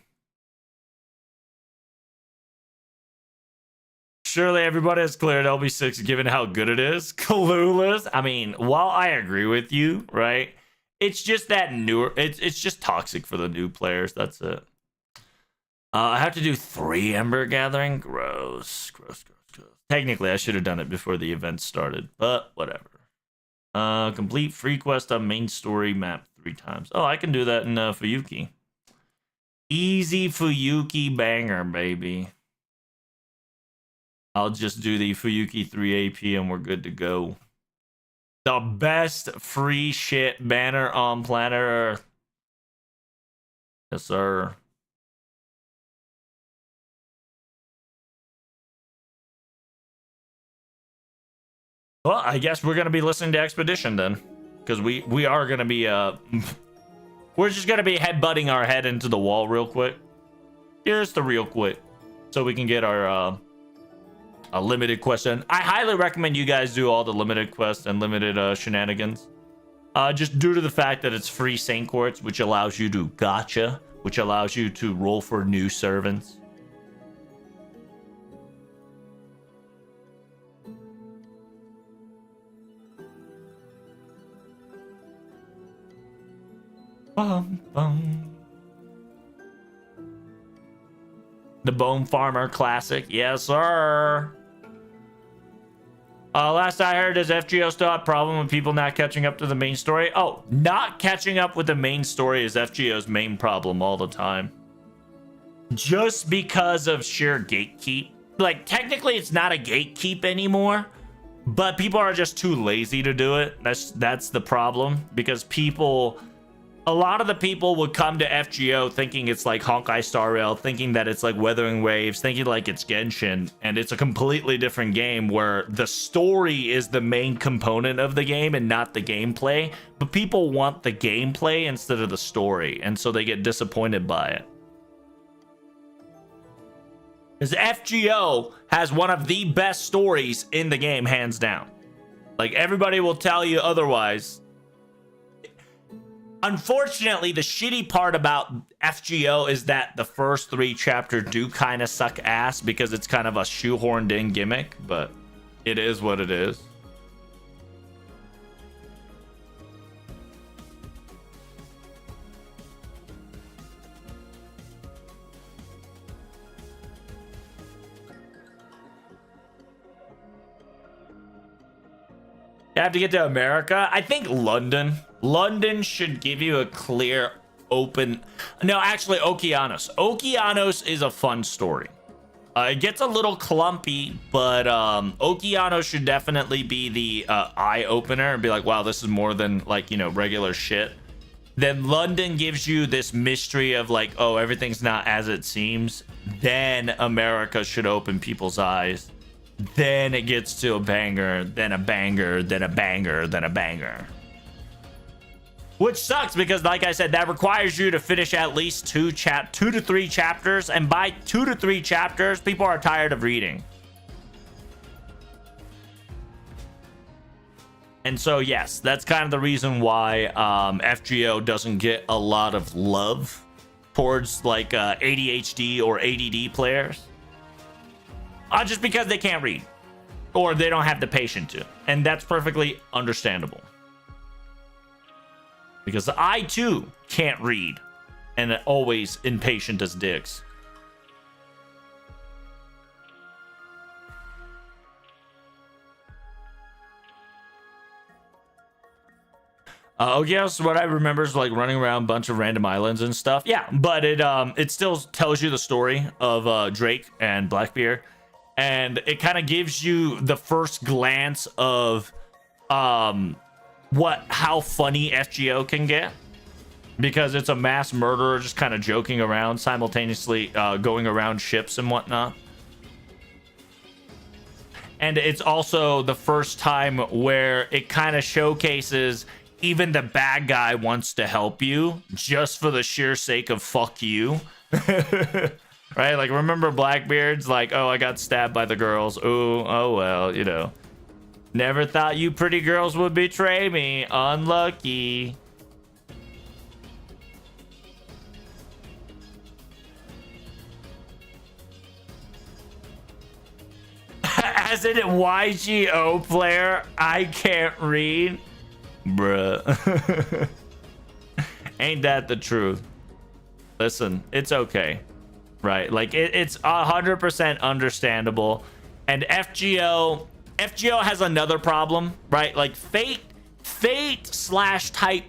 Surely everybody has cleared LB6 given how good it is. Clueless. I mean, while I agree with you, right? It's just that newer. It's just toxic for the new players. That's it. I have to do 3 Ember Gathering. Gross. Technically, I should have done it before the event started, but whatever. Complete free quest on main story map 3 times. Oh, I can do that in Fuyuki. Easy Fuyuki banger, baby. I'll just do the Fuyuki 3 AP and we're good to go. The best free shit banner on planet Earth. Yes, sir. Well, I guess we're going to be listening to Expedition then. Because we are going to be, we're just going to be headbutting our head into the wall real quick. Just the real quick. So we can get our, a limited question. I highly recommend you guys do all the limited quests and limited shenanigans. Just due to the fact that it's free Saint Quartz, which allows you to gacha, which allows you to roll for new servants. The Bone Farmer Classic. Yes, sir. Last I heard, does FGO still have a problem with people not catching up to the main story? Oh, not catching up with the main story is FGO's main problem all the time. Just because of sheer gatekeep. Like, technically, it's not a gatekeep anymore, but people are just too lazy to do it. That's the problem, because people a lot of the people would come to FGO thinking it's like Honkai Star Rail, thinking that it's like Weathering Waves, thinking like it's Genshin, and it's a completely different game where the story is the main component of the game and not the gameplay. But people want the gameplay instead of the story, and so they get disappointed by it. Because FGO has one of the best stories in the game, hands down. Like, everybody will tell you otherwise. Unfortunately, the shitty part about FGO is that the first 3 chapters do kind of suck ass because it's kind of a shoehorned in gimmick, but it is what it is. You have to get to America. I think London. London should give you a clear, open... No, actually, Okeanos. Okeanos is a fun story. It gets a little clumpy, but Okeanos should definitely be the eye-opener and be like, wow, this is more than, like, you know, regular shit. Then London gives you this mystery of, like, oh, everything's not as it seems. Then America should open people's eyes. Then it gets to a banger, then a banger, then a banger, then a banger. Which sucks because, like I said, that requires you to finish at least 2 to 3 chapters. And by 2 to 3 chapters, people are tired of reading. And so, yes, that's kind of the reason why FGO doesn't get a lot of love towards, like, ADHD or ADD players. Just because they can't read. Or they don't have the patience to. And that's perfectly understandable. Because I, too, can't read. And always impatient as dicks. Yes, what I remember is like running around a bunch of random islands and stuff. Yeah, but it still tells you the story of Drake and Blackbeard. And it kind of gives you the first glance of how funny FGO can get, because it's a mass murderer just kind of joking around, simultaneously going around ships and whatnot. And it's also the first time where it kind of showcases even the bad guy wants to help you just for the sheer sake of fuck you. Right? Like, remember Blackbeard's like, oh, I got stabbed by the girls. Ooh, oh well, you know. Never thought you pretty girls would betray me. Unlucky. As in a YGO player, I can't read. Bruh. Ain't that the truth? Listen, it's okay. Right? Like, it's 100% understandable. And FGO has another problem, right? Like, Fate/Type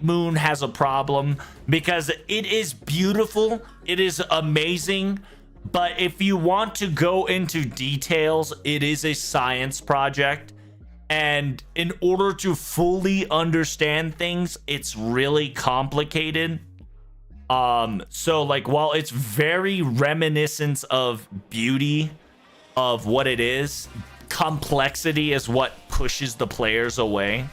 Moon has a problem because it is beautiful, it is amazing, but if you want to go into details, it is a science project, and in order to fully understand things, it's really complicated. So like, while it's very reminiscent of beauty of what it is, complexity is what pushes the players away.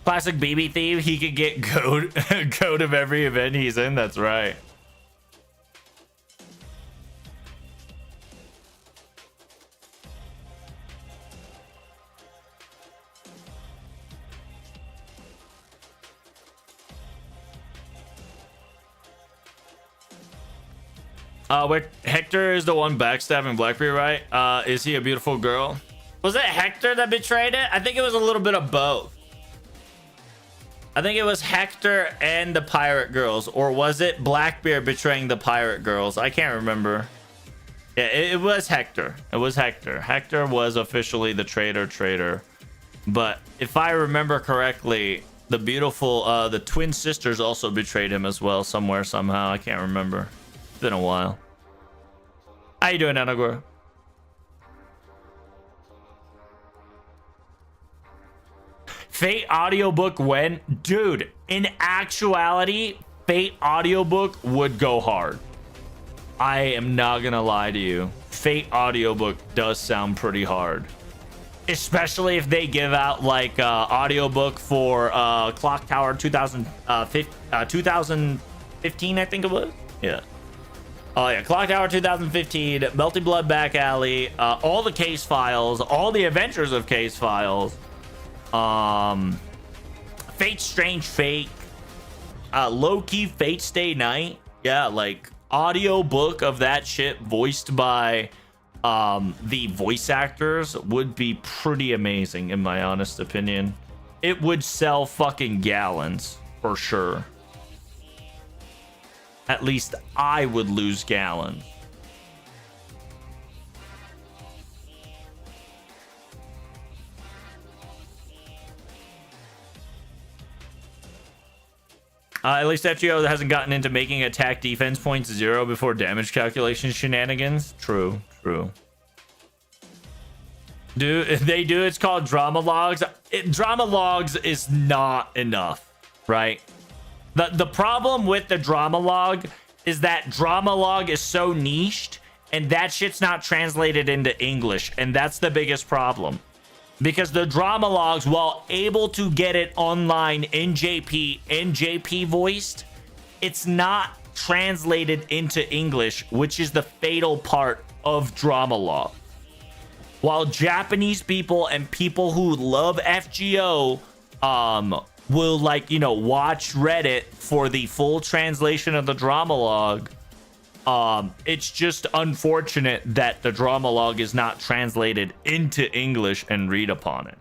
Classic BB Thief, he could get goat of every event he's in. That's right. Wait, Hector is the one backstabbing Blackbeard, right? Is he a beautiful girl? Was it Hector that betrayed it? I think it was a little bit of both. I think it was Hector and the pirate girls, or was it Blackbeard betraying the pirate girls? I can't remember. Yeah, it was Hector. It was Hector. Hector was officially the traitor. But if I remember correctly, the twin sisters also betrayed him as well, somewhere, somehow. I can't remember. It's been a while. How you doing, Anagora? Fate audiobook when? Dude, in actuality, Fate audiobook would go hard. I am not gonna lie to you. Fate audiobook does sound pretty hard. Especially if they give out like audiobook for Clock Tower 2015, I think it was. Yeah. Oh yeah, Clock Tower 2015, Melting Blood Back Alley, all the case files, all the adventures of case files, Fate Strange Fake, low-key Fate Stay Night. Yeah, like audio book of that shit voiced by the voice actors would be pretty amazing, in my honest opinion. It would sell fucking gallons for sure. At least I would lose gallons. At least FGO hasn't gotten into making attack defense points 0 before damage calculation shenanigans. True, true. They do. It's called drama logs. Drama logs is not enough, right? The problem with the drama log is that drama log is so niched and that shit's not translated into English. And that's the biggest problem. Because the drama logs, while able to get it online in JP voiced, it's not translated into English, which is the fatal part of drama log. While Japanese people and people who love FGO will, like, you know, watch Reddit for the full translation of the drama log, it's just unfortunate that the drama log is not translated into English and read upon it.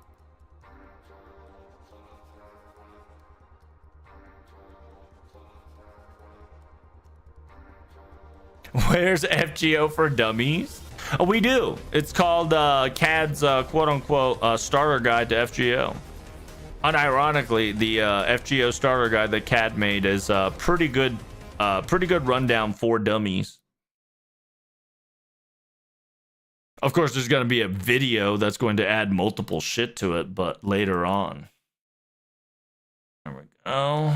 Where's FGO for Dummies? Oh, we do. It's called CAD's quote-unquote starter guide to FGO. Unironically, the FGO starter guide that CAD made is pretty good rundown for dummies. Of course, there's going to be a video that's going to add multiple shit to it, but later on. There we go.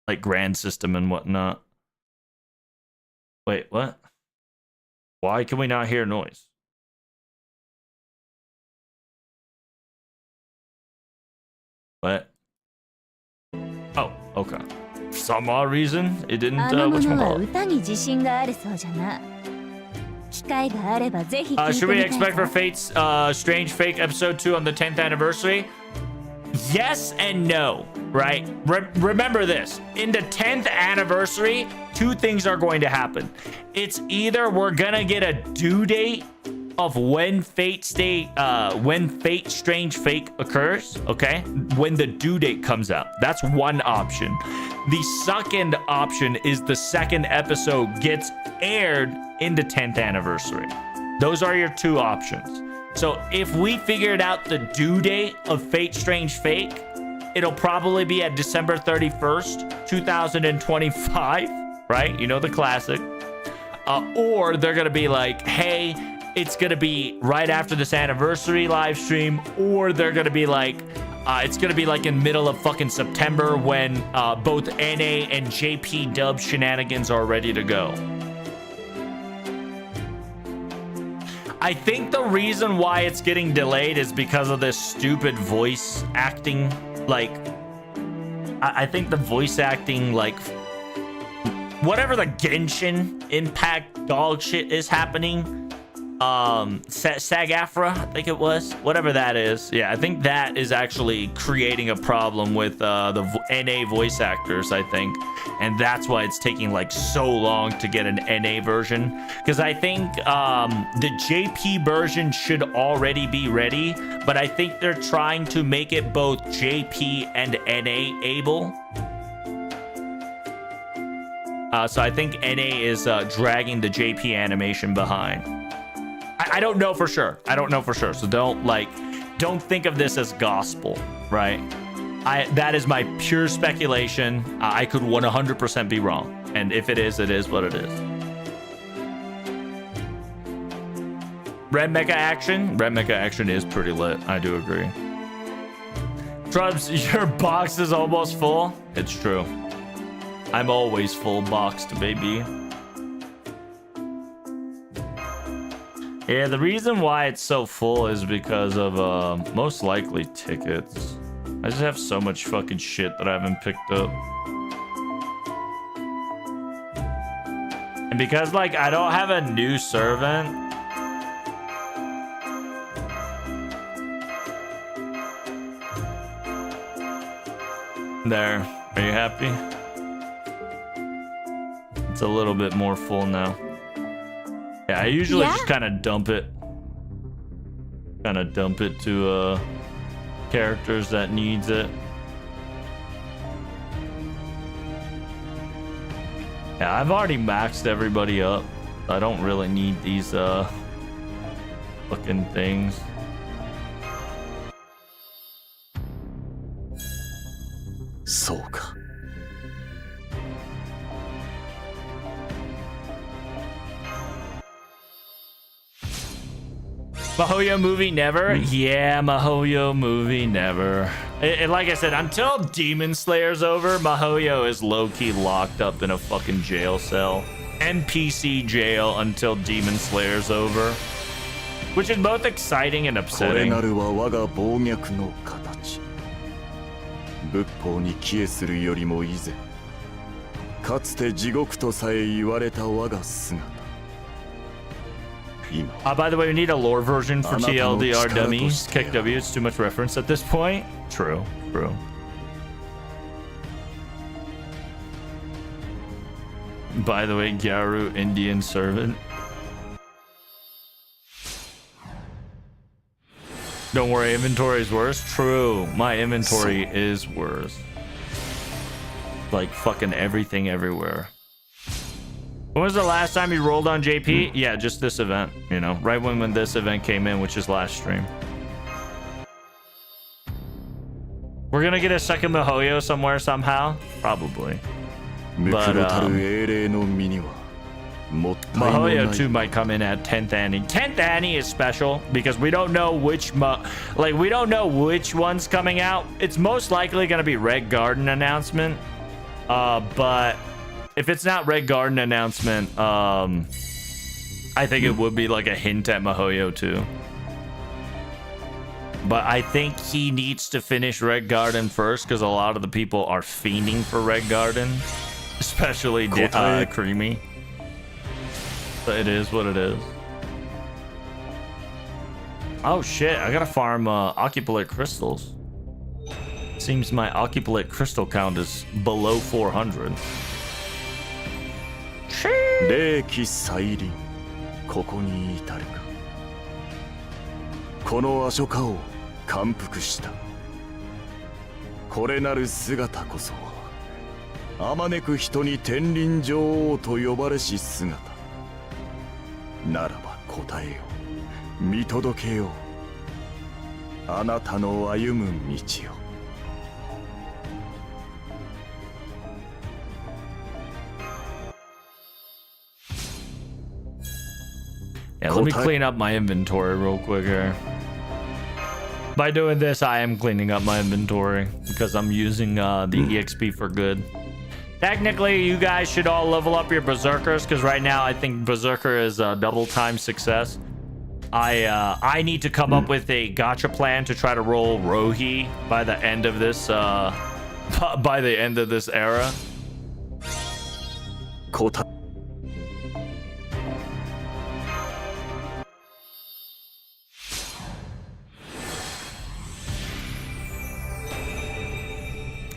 Like grand system and whatnot. Wait, what? Why can we not hear noise? What? Oh, okay. For some odd reason, it didn't. Should we expect for Fate's Strange Fake episode 2 on the 10th anniversary? Yes and no, right? Remember this. In the 10th anniversary, two things are going to happen. It's either we're gonna get a due date of when Fate Strange Fake occurs, okay? When the due date comes out. That's one option. The second option is the second episode gets aired in the 10th anniversary. Those are your two options. So if we figured out the due date of Fate Strange Fake, it'll probably be at December 31st, 2025, right? You know, the classic. Or they're gonna be like, hey, it's gonna be right after this anniversary live stream, or they're gonna be like, it's gonna be like in middle of fucking September when both NA and JP dub shenanigans are ready to go. I think the reason why it's getting delayed is because of this stupid voice acting. Like, I think the voice acting, like, whatever the Genshin Impact dog shit is happening. SAG-AFTRA, I think it was. Whatever that is. Yeah, I think that is actually creating a problem with the NA voice actors, I think. And that's why it's taking, like, so long to get an NA version. Because I think the JP version should already be ready. But I think they're trying to make it both JP and NA able. So I think NA is dragging the JP animation behind. I don't know for sure. I don't know for sure. So don't think of this as gospel, right? That is my pure speculation. I could 100% be wrong. And if it is what it is. Red Mecha Action? Red Mecha Action is pretty lit. I do agree. Trubs, your box is almost full. It's true. I'm always full boxed, baby. Yeah, the reason why it's so full is because of most likely tickets. I just have so much fucking shit that I haven't picked up. And because like I don't have a new servant. There. Are you happy? It's a little bit more full now. Yeah, I usually just kind of dump it. Kind of dump it to characters that needs it. Yeah, I've already maxed everybody up. I don't really need these fucking things. So ka. Mahoyo movie never? Yeah, Mahoyo movie never. Like I said, until Demon Slayer's over, Mahoyo is low-key locked up in a fucking jail cell. NPC jail until Demon Slayer's over. Which is both exciting and upsetting. 仏法に帰依するよりも以前かつて地獄とさえ言われた我が姿 by the way, we need a lore version for TLDR dummies. Kick W, it's too much reference at this point. True. By the way, Gyaru, Indian servant. Don't worry, inventory is worse. True, my inventory is worse. Like fucking everything everywhere. When was the last time you rolled on JP? Yeah, just this event, you know, right when this event came in, which is last stream. We're gonna get a second Mihoyo somewhere somehow, probably. But Mihoyo 2 might come in at 10th Annie. 10th Annie is special because we don't know which we don't know which one's coming out. It's most likely gonna be Red Garden announcement. But if it's not Red Garden announcement, I think it would be like a hint at Mihoyo 2. But I think he needs to finish Red Garden first because a lot of the people are fiending for Red Garden, especially Creamy. But it is what it is. Oh shit, I gotta farm Ocupulate crystals. Seems my Ocupulate crystal count is below 400. 霊気再臨ここに至るかこのアショカを感服したこれなる姿こそはあまねく人に天輪女王と呼ばれし姿ならば答えよ見届けよあなたの歩む道よ Yeah, let me clean up my inventory real quick here. By doing this, I am cleaning up my inventory because I'm using the EXP for good. Technically, you guys should all level up your Berserkers because right now I think Berserker is a double time success. I need to come up with a gacha plan to try to roll Rohi by the end of this era.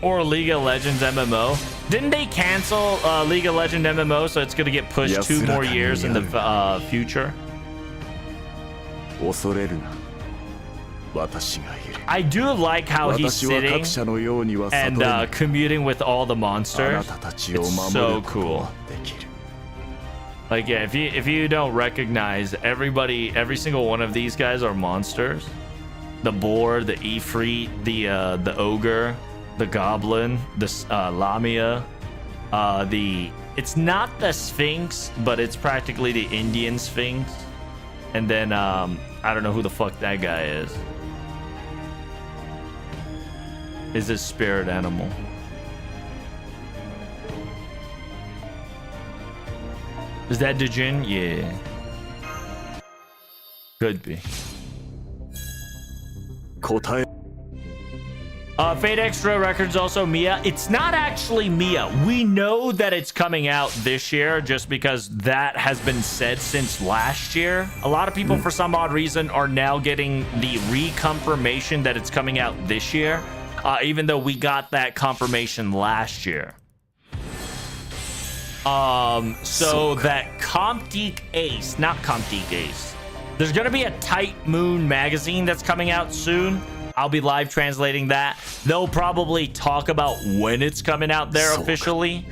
Or League of Legends MMO. Didn't they cancel League of Legends MMO, so it's going to get pushed 2 more years in the future? I do like how he's sitting and commuting with all the monsters. It's so cool. Like, yeah, if you don't recognize every single one of these guys are monsters. The boar, the Ifrit, the ogre, the goblin, the Lamia, it's not the Sphinx, but it's practically the Indian Sphinx. And then I don't know who the fuck that guy is. Is his spirit animal? Is that Dejin? Yeah. Could be. 答え Fate Extra Records also Mia. It's not actually Mia. We know that it's coming out this year just because that has been said since last year. A lot of people, for some odd reason, are now getting the reconfirmation that it's coming out this year, even though we got that confirmation last year. So that Comptique Ace, not Comptique Ace. There's gonna be a Tight Moon magazine that's coming out soon. I'll be live translating that. They'll probably talk about when it's coming out there officially.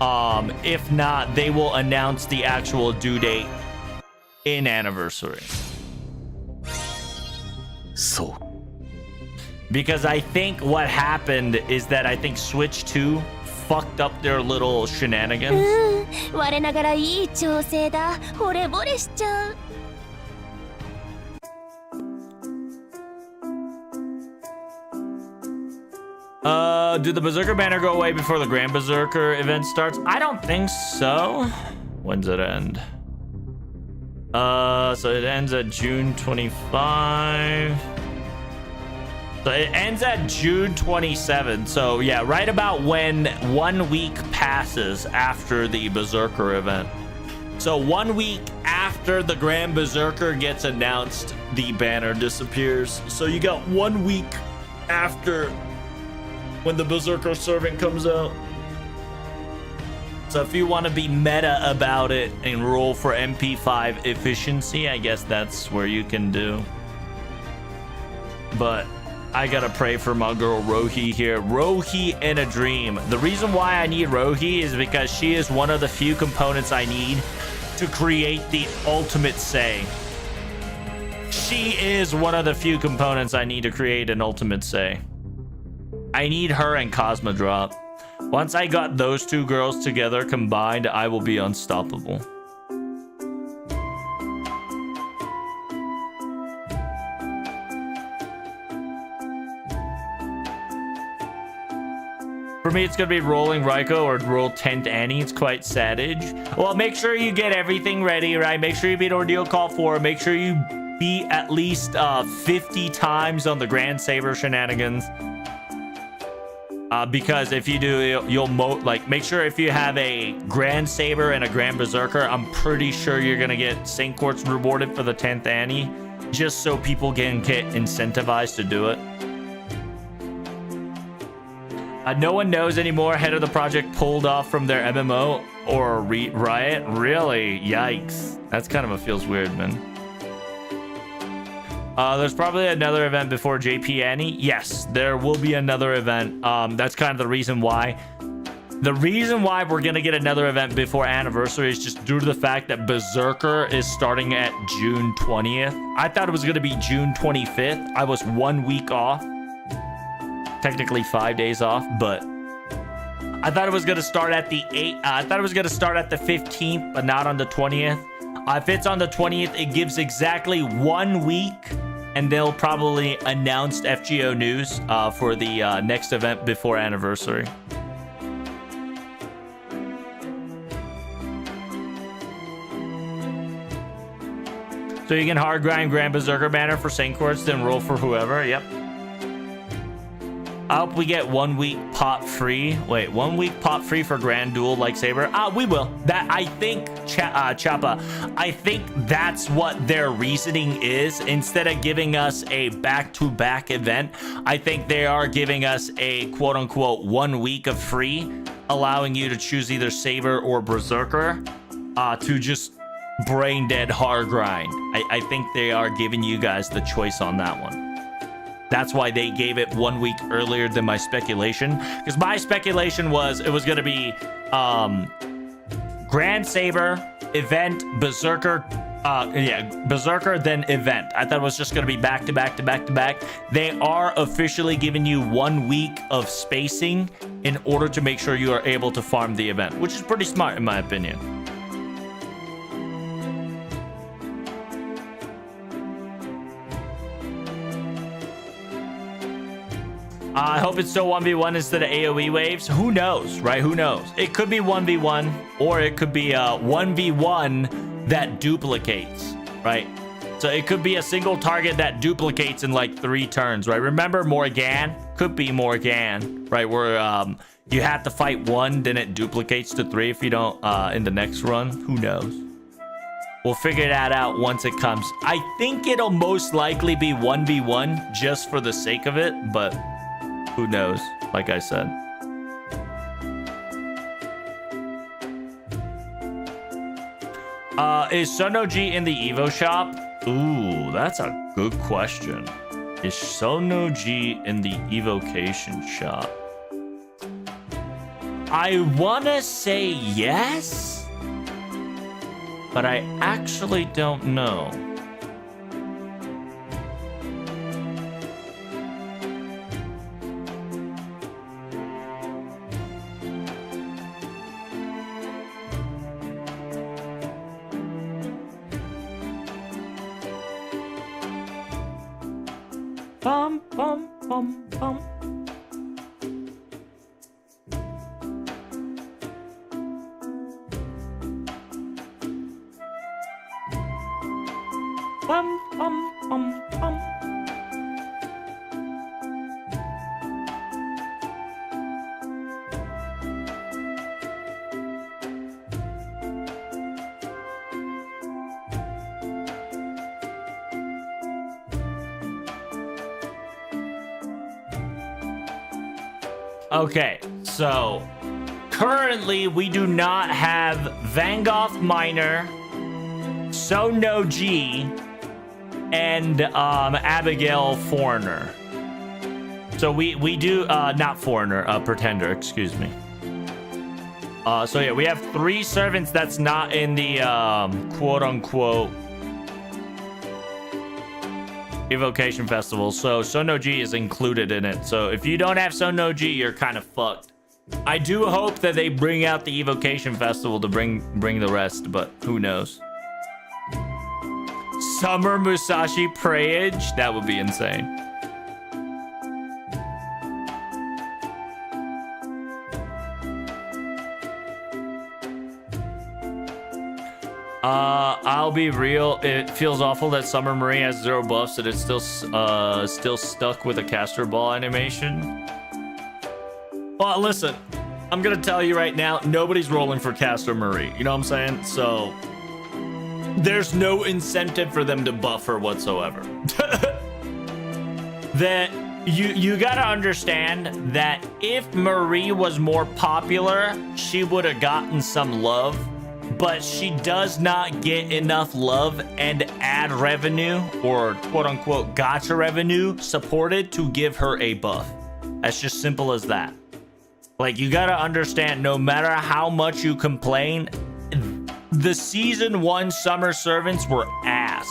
If not, they will announce the actual due date in Anniversary. So. Because I think what happened is that I think Switch 2 fucked up their little shenanigans. 我ながらいい調整だ。惚れ惚れしちゃう。Do the Berserker banner go away before the Grand Berserker event starts? I don't think so. When's it end? So it ends at June 25. So it ends at June 27. So yeah, right about when 1 week passes after the Berserker event. So 1 week after the Grand Berserker gets announced, the banner disappears. So you got 1 week after when the Berserker Servant comes out. So if you want to be meta about it and roll for MP5 efficiency, I guess that's where you can do. But I gotta pray for my girl Rohi here. Rohi in a dream. The reason why I need Rohi is because she is one of the few components I need to create the ultimate say. She is one of the few components I need to create an ultimate say. I need her and Cosmodrop. Once I got those two girls together combined, I will be unstoppable. For me, it's going to be rolling Raiko or roll 10th Annie. It's quite savage. Well, make sure you get everything ready, right? Make sure you beat Ordeal Call 4. Make sure you beat at least 50 times on the Grand Saber shenanigans. Because if you do, you'll make sure if you have a Grand Saber and a Grand Berserker, I'm pretty sure you're gonna get Saint Quartz rewarded for the 10th Annie, just so people can get incentivized to do it. No one knows anymore. Head of the project pulled off from their MMO or Riot. Really? Yikes. That's kind of feels weird, man. There's probably another event before JP Annie. Yes, there will be another event. That's kind of the reason why. The reason why we're going to get another event before Anniversary is just due to the fact that Berserker is starting at June 20th. I thought it was going to be June 25th. I was 1 week off. Technically 5 days off, but I thought it was going to start at the 8th. I thought it was going to start at the 15th, but not on the 20th. If it's on the 20th, it gives exactly 1 week. And they'll probably announce FGO news for the next event before Anniversary. So you can hard grind Grand Berserker banner for Saint Quartz, then roll for whoever. Yep. I hope we get 1 week pot free. Wait, 1 week pot free for Grand Duel like Saber. We will. That I think, Chappa. I think that's what their reasoning is. Instead of giving us a back-to-back event, I think they are giving us a quote-unquote 1 week of free, allowing you to choose either Saber or Berserker to just brain dead hard grind. I think they are giving you guys the choice on that one. That's why they gave it 1 week earlier than my speculation. Because my speculation was it was going to be Grand Saber, event, Berserker, Berserker, then event. I thought it was just going to be back to back to back to back. They are officially giving you 1 week of spacing in order to make sure you are able to farm the event, which is pretty smart in my opinion. I hope it's still 1v1 instead of AoE waves. Who knows, right? Who knows? It could be 1v1, or it could be 1v1 that duplicates, right? So it could be a single target that duplicates in like 3 turns, right? Remember Morgan? Could be Morgan, right? Where you have to fight 1, then it duplicates to 3 if you don't in the next run. Who knows? We'll figure that out once it comes. I think it'll most likely be 1v1 just for the sake of it, but who knows, like I said. Is Sonoji in the Evo shop? Ooh, that's a good question. Is Sonoji in the evocation shop? I wanna say yes, but I actually don't know. Bum, bum, bum, bum. Bum, bum, bum, bum. Okay, so currently we do not have Vangoth Minor, Sonoji, and Abigail Foreigner. So we do not Foreigner, Pretender, excuse me. So yeah, we have 3 servants that's not in the quote unquote Evocation Festival. So Sonoji is included in it. So if you don't have Sonoji, you're kind of fucked. I do hope that they bring out the Evocation Festival to bring the rest, but who knows. Summer Musashi Prayage? That would be insane. I'll be real. It feels awful that Summer Marie has 0 buffs and it's still stuck with a caster ball animation. Well, listen, I'm gonna tell you right now, nobody's rolling for Caster Marie. You know what I'm saying? So there's no incentive for them to buff her whatsoever. That you gotta understand that if Marie was more popular, she would have gotten some love. But she does not get enough love and ad revenue or quote unquote gacha revenue supported to give her a buff. That's just simple as that. Like, you gotta understand, no matter how much you complain, the season 1 summer servants were ass.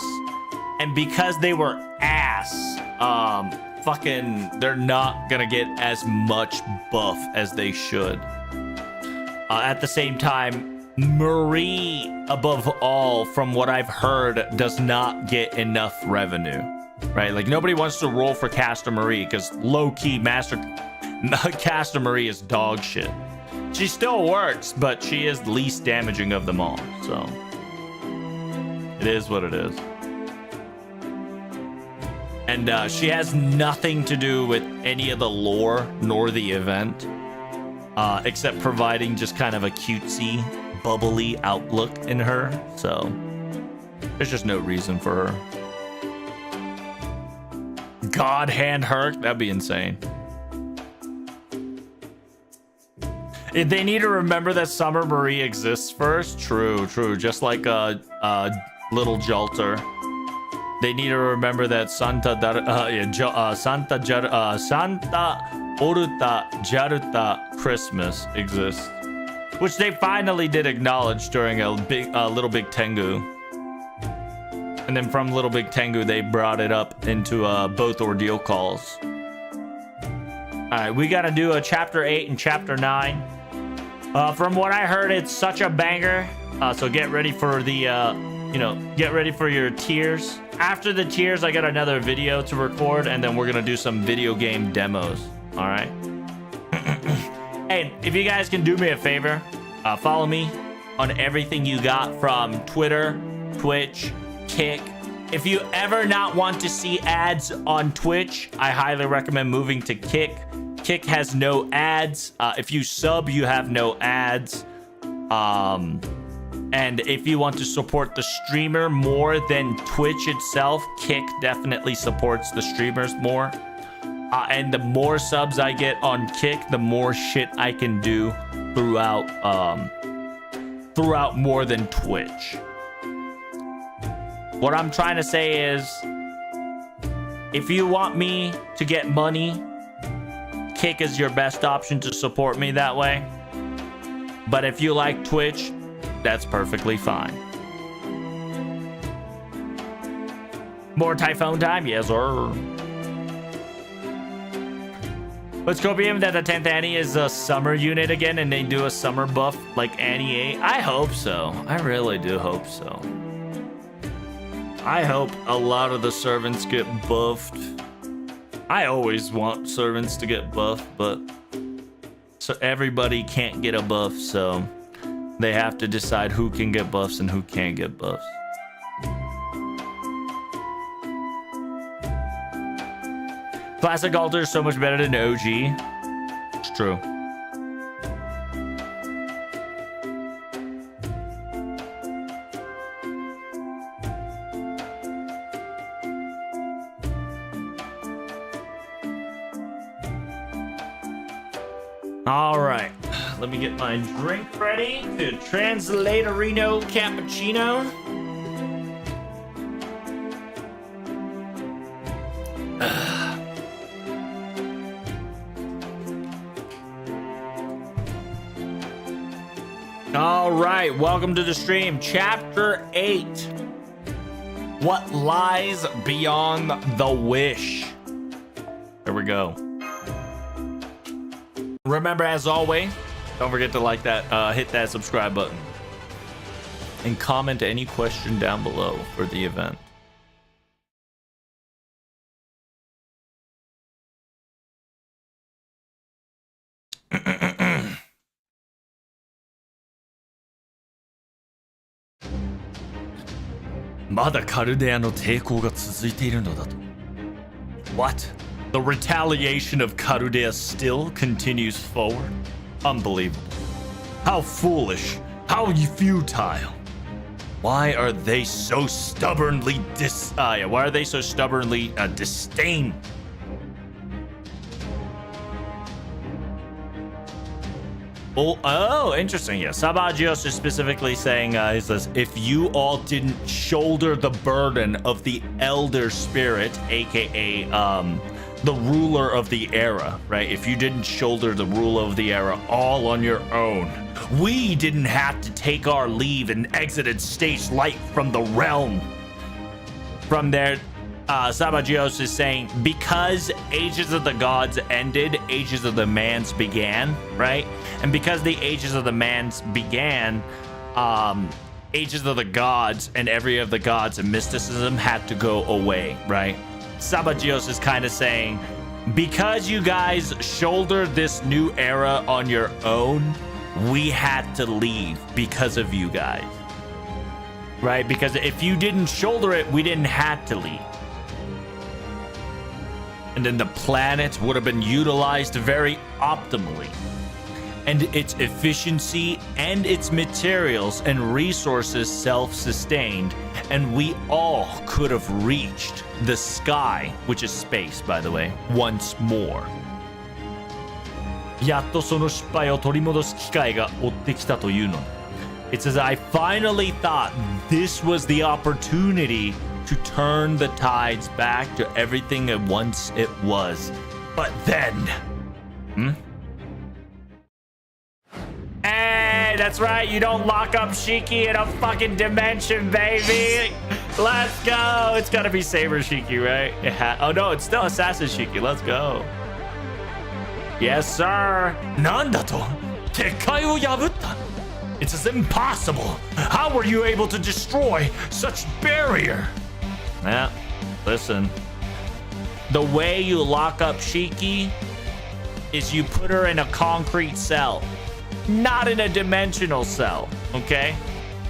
And because they were ass, they're not gonna get as much buff as they should. At the same time, Marie, above all, from what I've heard, does not get enough revenue, right? Like, nobody wants to roll for Caster Marie because low-key Caster Marie is dog shit. She still works, but she is least damaging of them all, so it is what it is. And she has nothing to do with any of the lore nor the event, except providing just kind of a cutesy, bubbly outlook in her, so there's just no reason for her. God hand Herc, that'd be insane. If they need to remember that Summer Marie exists first. True, just like Little Jolter. They need to remember that Santa Oruta Jaruta Christmas exists, which they finally did acknowledge during a Little Big Tengu. And then from Little Big Tengu, they brought it up into both ordeal calls. All right, we got to do a chapter 8 and chapter 9. From what I heard, it's such a banger. So get ready for the, get ready for your tears. After the tears, I got another video to record, and then we're going to do some video game demos. All right. Hey, if you guys can do me a favor, follow me on everything you got from Twitter, Twitch, Kick. If you ever not want to see ads on Twitch, I highly recommend moving to Kick. Kick has no ads. If you sub, you have no ads. And if you want to support the streamer more than Twitch itself, Kick definitely supports the streamers more. And the more subs I get on Kick, the more shit I can do throughout more than Twitch. What I'm trying to say is, if you want me to get money, Kick is your best option to support me that way. But if you like Twitch, that's perfectly fine. More Typhoon time? Yes, sir. Let's go beam that the 10th Annie is a summer unit again and they do a summer buff like Annie 8. I hope so. I really do hope so. I hope a lot of the servants get buffed. I always want servants to get buffed, but so everybody can't get a buff, so they have to decide who can get buffs and who can't get buffs. Classic altar is so much better than OG. It's true. All right, let me get my drink ready to translate a Reno cappuccino. All right, welcome to the stream. Chapter 8. What lies beyond the wish? There we go. Remember, as always, don't forget to like that, hit that subscribe button, and comment any question down below for the event. What? The retaliation of Karudea still continues forward? Unbelievable. How foolish. How futile. Why are they so stubbornly disdain? Oh, interesting. Yeah, Sabagios is specifically saying, he says, if you all didn't shoulder the burden of the Elder Spirit, aka the ruler of the era, right? If you didn't shoulder the rule of the era all on your own, we didn't have to take our leave and exited stage light from the realm. From there, Sabagios is saying, because Ages of the Gods ended, Ages of the Mans began, right? And because the Ages of the Mans began, Ages of the Gods and every of the gods and mysticism had to go away, right? Sabagios is kind of saying, because you guys shouldered this new era on your own, we had to leave because of you guys, right? Because if you didn't shoulder it, we didn't have to leave. And then the planet would have been utilized very optimally. And its efficiency and its materials and resources self-sustained, and we all could have reached the sky, which is space, by the way, once more. やっとその失敗を取り戻す機会が追ってきたというの。It says, I finally thought this was the opportunity to turn the tides back to everything that once it was. But then... Hey, that's right, you don't lock up Shiki in a fucking dimension, baby! Let's go! It's gotta be Saber Shiki, right? Oh no, it's still Assassin Shiki, let's go. Yes, sir! Nandato? Tekkai o yabutta? It is impossible! How were you able to destroy such barrier? Yeah, listen. The way you lock up Shiki is you put her in a concrete cell, not in a dimensional cell, okay?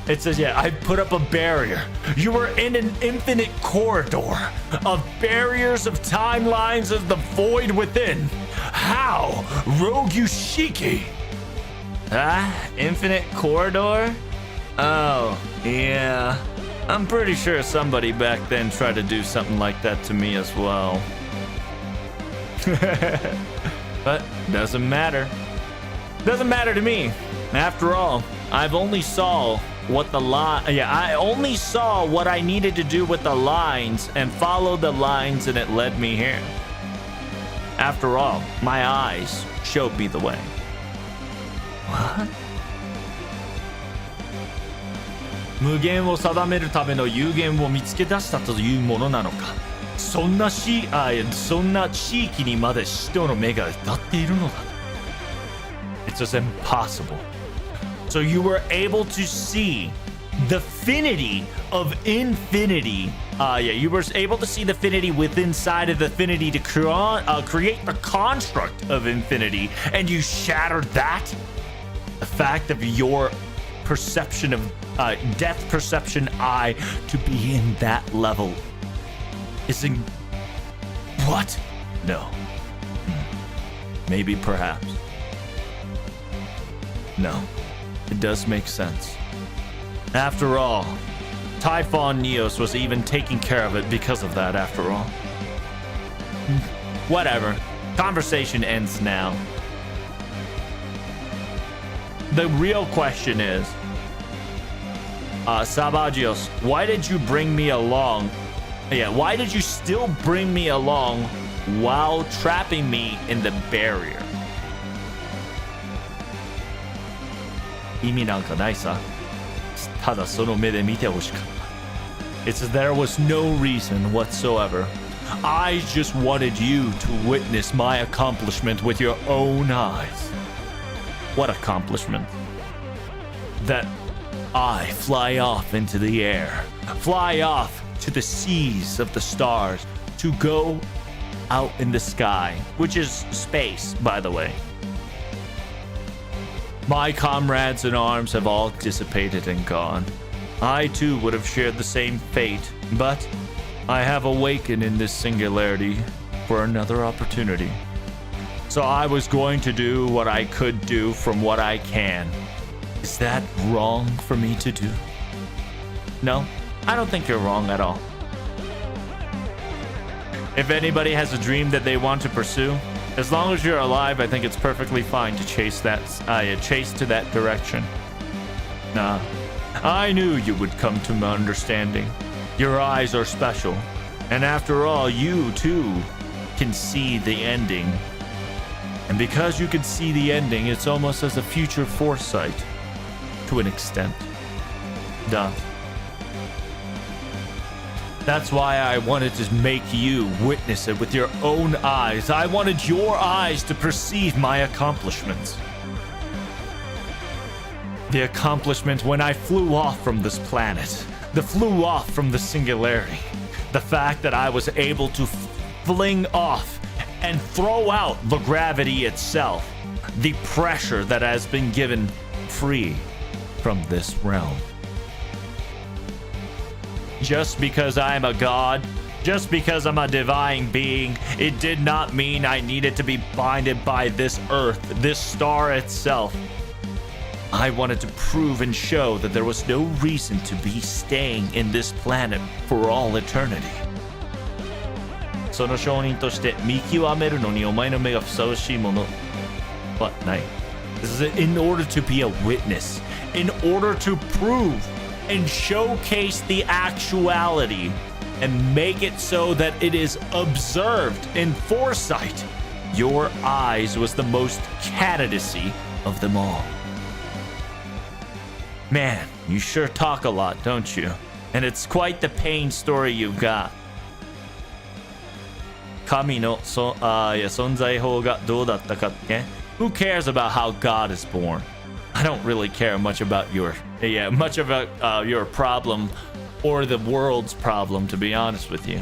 It says, yeah, I put up a barrier. You were in an infinite corridor of barriers of timelines of the void within. How? Rogue Yushiki. Infinite corridor? Oh, yeah. I'm pretty sure somebody back then tried to do something like that to me as well. But doesn't matter. Doesn't matter to me. After all, I've only saw what the I only saw what I needed to do with the lines and followed the lines, and it led me here. After all, my eyes showed me the way. What? 無限を定めるための有限を見つけ出したというものなのか。そんな地域にまで人の目が立っているのだ。It's just impossible. So you were able to see the finity of infinity. You were able to see the finity within inside of the finity to create the construct of infinity, and you shattered that. The fact of your perception of death perception eye to be in that level is in what? No. Maybe, perhaps. No. It does make sense. After all, Typhon Neos was even taking care of it because of that, after all. Whatever. Conversation ends now. The real question is, Sabagios, why did you bring me along? Yeah, why did you still bring me along while trapping me in the barrier? 意味なんかないさ。ただその目で見てほしかった。It's there was no reason whatsoever. I just wanted you to witness my accomplishment with your own eyes. What accomplishment? That I fly off into the air, fly off to the seas of the stars, to go out in the sky, which is space, by the way. My comrades in arms have all dissipated and gone. I too would have shared the same fate, but I have awakened in this singularity for another opportunity. So I was going to do what I could do from what I can. Is that wrong for me to do? No, I don't think you're wrong at all. If anybody has a dream that they want to pursue, as long as you're alive, I think it's perfectly fine to chase that, chase to that direction. Nah, I knew you would come to my understanding. Your eyes are special, and after all, you too can see the ending. And because you can see the ending, it's almost as a future foresight, to an extent. Duh. That's why I wanted to make you witness it with your own eyes. I wanted your eyes to perceive my accomplishments. The accomplishment when I flew off from this planet. Flew off from the singularity. The fact that I was able to fling off and throw out the gravity itself. The pressure that has been given free from this realm. Just because I'm a god, just because I'm a divine being, it did not mean I needed to be binded by this earth, this star itself. I wanted to prove and show that there was no reason to be staying in this planet for all eternity. その証人として見極めるのにお前の目がふさわしいものはない。This is in order to be a witness, in order to prove and showcase the actuality and make it so that it is observed in foresight. Your eyes was the most candidacy of them all. Man, you sure talk a lot, don't you? And it's quite the pain story you've got. 神の存在法がどうだったかって? Who cares about how God is born? I don't really care much about your problem or the world's problem, to be honest with you.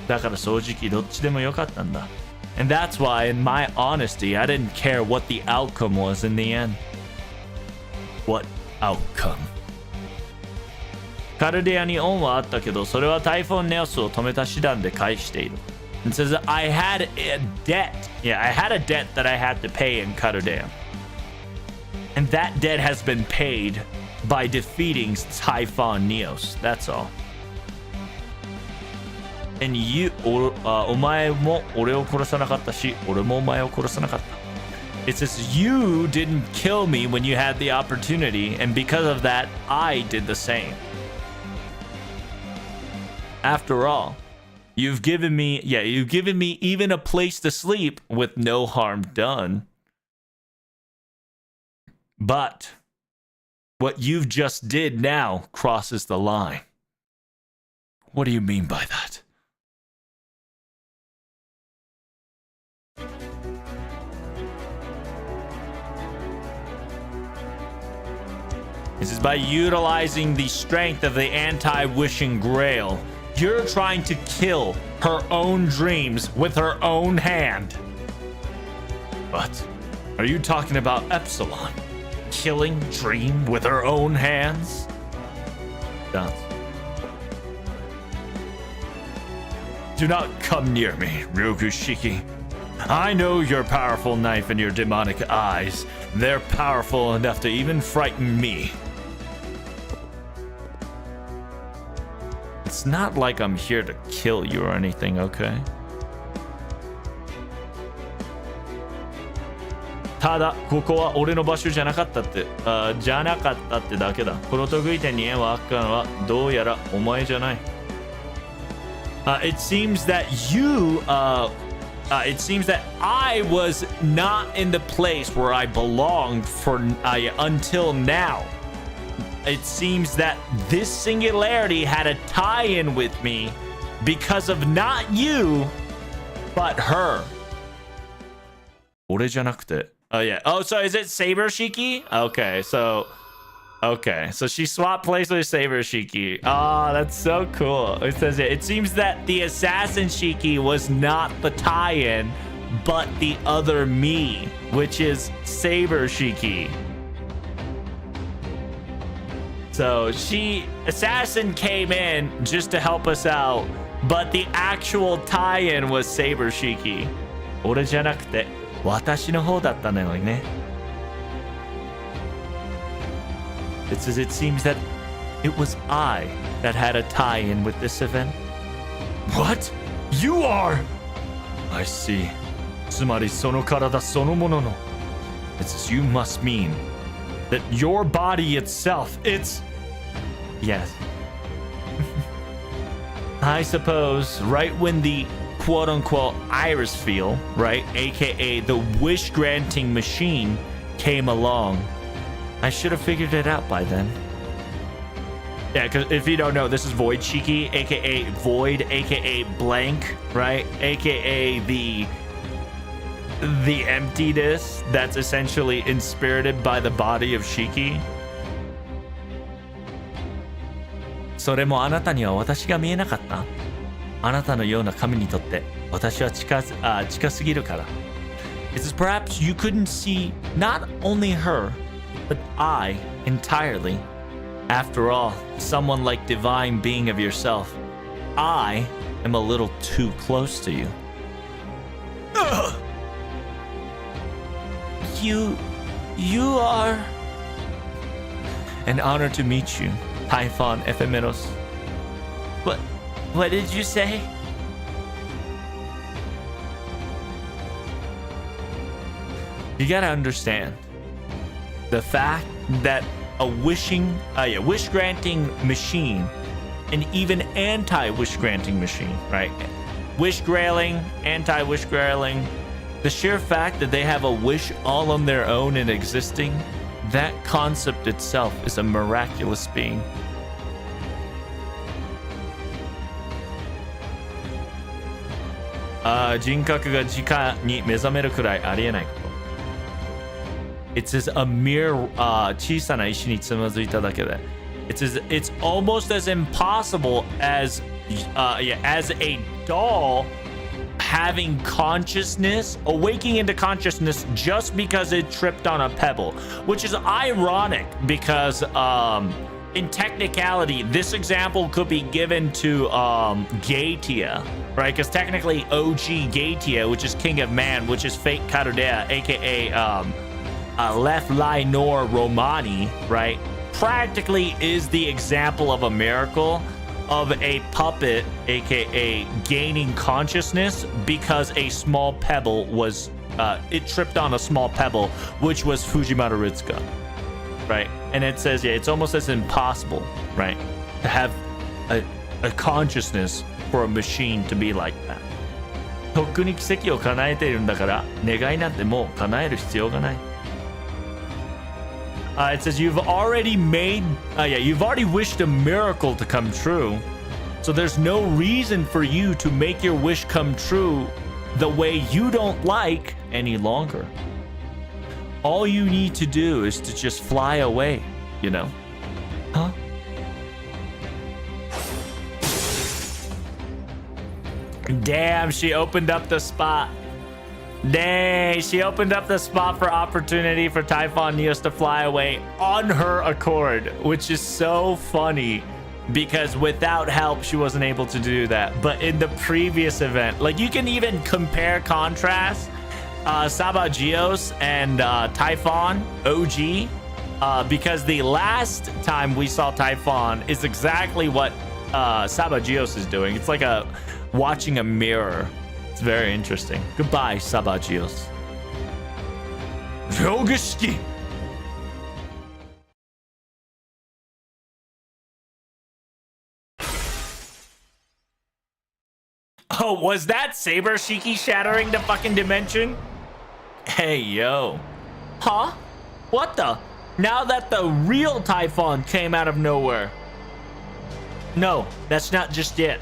だから正直どっちでもよかったんだ。And that's why, in my honesty, I didn't care what the outcome was in the end. What outcome? カルデアに恩はあったけど、それはタイフォンネオスを止めた手段で返している。It says, I had a debt. Yeah, I had a debt that I had to pay in Caldea. And that debt has been paid by defeating Typhon Neos. That's all. And you, お前も俺を殺さなかったし、俺もお前を殺さなかった。It says, you didn't kill me when you had the opportunity, and because of that, I did the same. After all, you've given me even a place to sleep with no harm done. But what you've just did now crosses the line. What do you mean by that? This is by utilizing the strength of the anti-wishing grail. You're trying to kill her own dreams with her own hand. What? Are you talking about Epsilon? Killing Dream with her own hands? Dance. Do not come near me, Ryokushiki. I know your powerful knife and your demonic eyes. They're powerful enough to even frighten me. It's not like I'm here to kill you or anything, okay? ただここは俺の場所じゃなかったってだけだ。この得意点に縁はあったのはどうやらお前じゃない。It seems that it seems that I was not in the place where I belonged until now. It seems that this singularity had a tie-in with me because of not you, but her. 俺じゃなくて。Oh yeah. Oh, so is it Saber Shiki? Okay, so she swapped places with Saber Shiki. Oh, that's so cool. It says it seems that the assassin Shiki was not the tie-in, but the other me, which is Saber Shiki. So assassin came in just to help us out, but the actual tie-in was Saber Shiki. 俺じゃなくて私の方だったのよね。It says it seems that it was I that had a tie-in with this event. What? You are? I see. つまりその体そのものの。It says you must mean that your body itself, yes. I suppose right when the quote-unquote iris field, right, aka the wish-granting machine, came along, I should have figured it out by then. Yeah, because if you don't know, this is Void Shiki, aka Void, aka Blank, right, aka the emptiness that's essentially inspirited by the body of Shiki. それもあなたには私が見えなかった。あなたのような神にとって私は近すぎるから。It says perhaps you couldn't see not only her, but I entirely. After all, someone like divine being of yourself, I am a little too close to you. Ugh. You are an honor to meet you, Typhon Ephemeros. What did you say? You gotta understand the fact that a wish granting machine, and even anti-wish granting machine, right? Wish grailing, anti-wish grailing, the sheer fact that they have a wish all on their own and existing, that concept itself is a miraculous being. It says a mere 小さな石につまずいただけで It says it's almost as impossible as a doll having consciousness, awaking into consciousness just because it tripped on a pebble, which is ironic because in technicality, this example could be given to Gatia, right? Because technically OG Gatia, which is King of Man, which is Fate Karudea, aka Left Linor Romani, right? Practically is the example of a miracle of a puppet, aka gaining consciousness because a small pebble was it tripped on a small pebble, which was Fujimaru Ritsuka, right? And it says, yeah, it's almost as impossible, right, to have a consciousness for a machine to be like that. とっくに奇跡を叶えているんだから願いなんてもう叶える必要がない。It says you've already wished a miracle to come true. So there's no reason for you to make your wish come true the way you don't like any longer. All you need to do is to just fly away, you know? Huh? Damn, she opened up the spot. Dang, she opened up the spot for opportunity for Typhon Neos to fly away on her accord, which is so funny because without help, she wasn't able to do that. But in the previous event, like you can even compare contrast Sabagios and Typhon OG because the last time we saw Typhon is exactly what Sabagios is doing. It's like watching a mirror. It's very interesting. Goodbye, Sabagios. Ryogushiki! Oh, was that Saber Shiki shattering the fucking dimension? Hey, yo. Huh? What the? Now that the real Typhon came out of nowhere. No, that's not just it.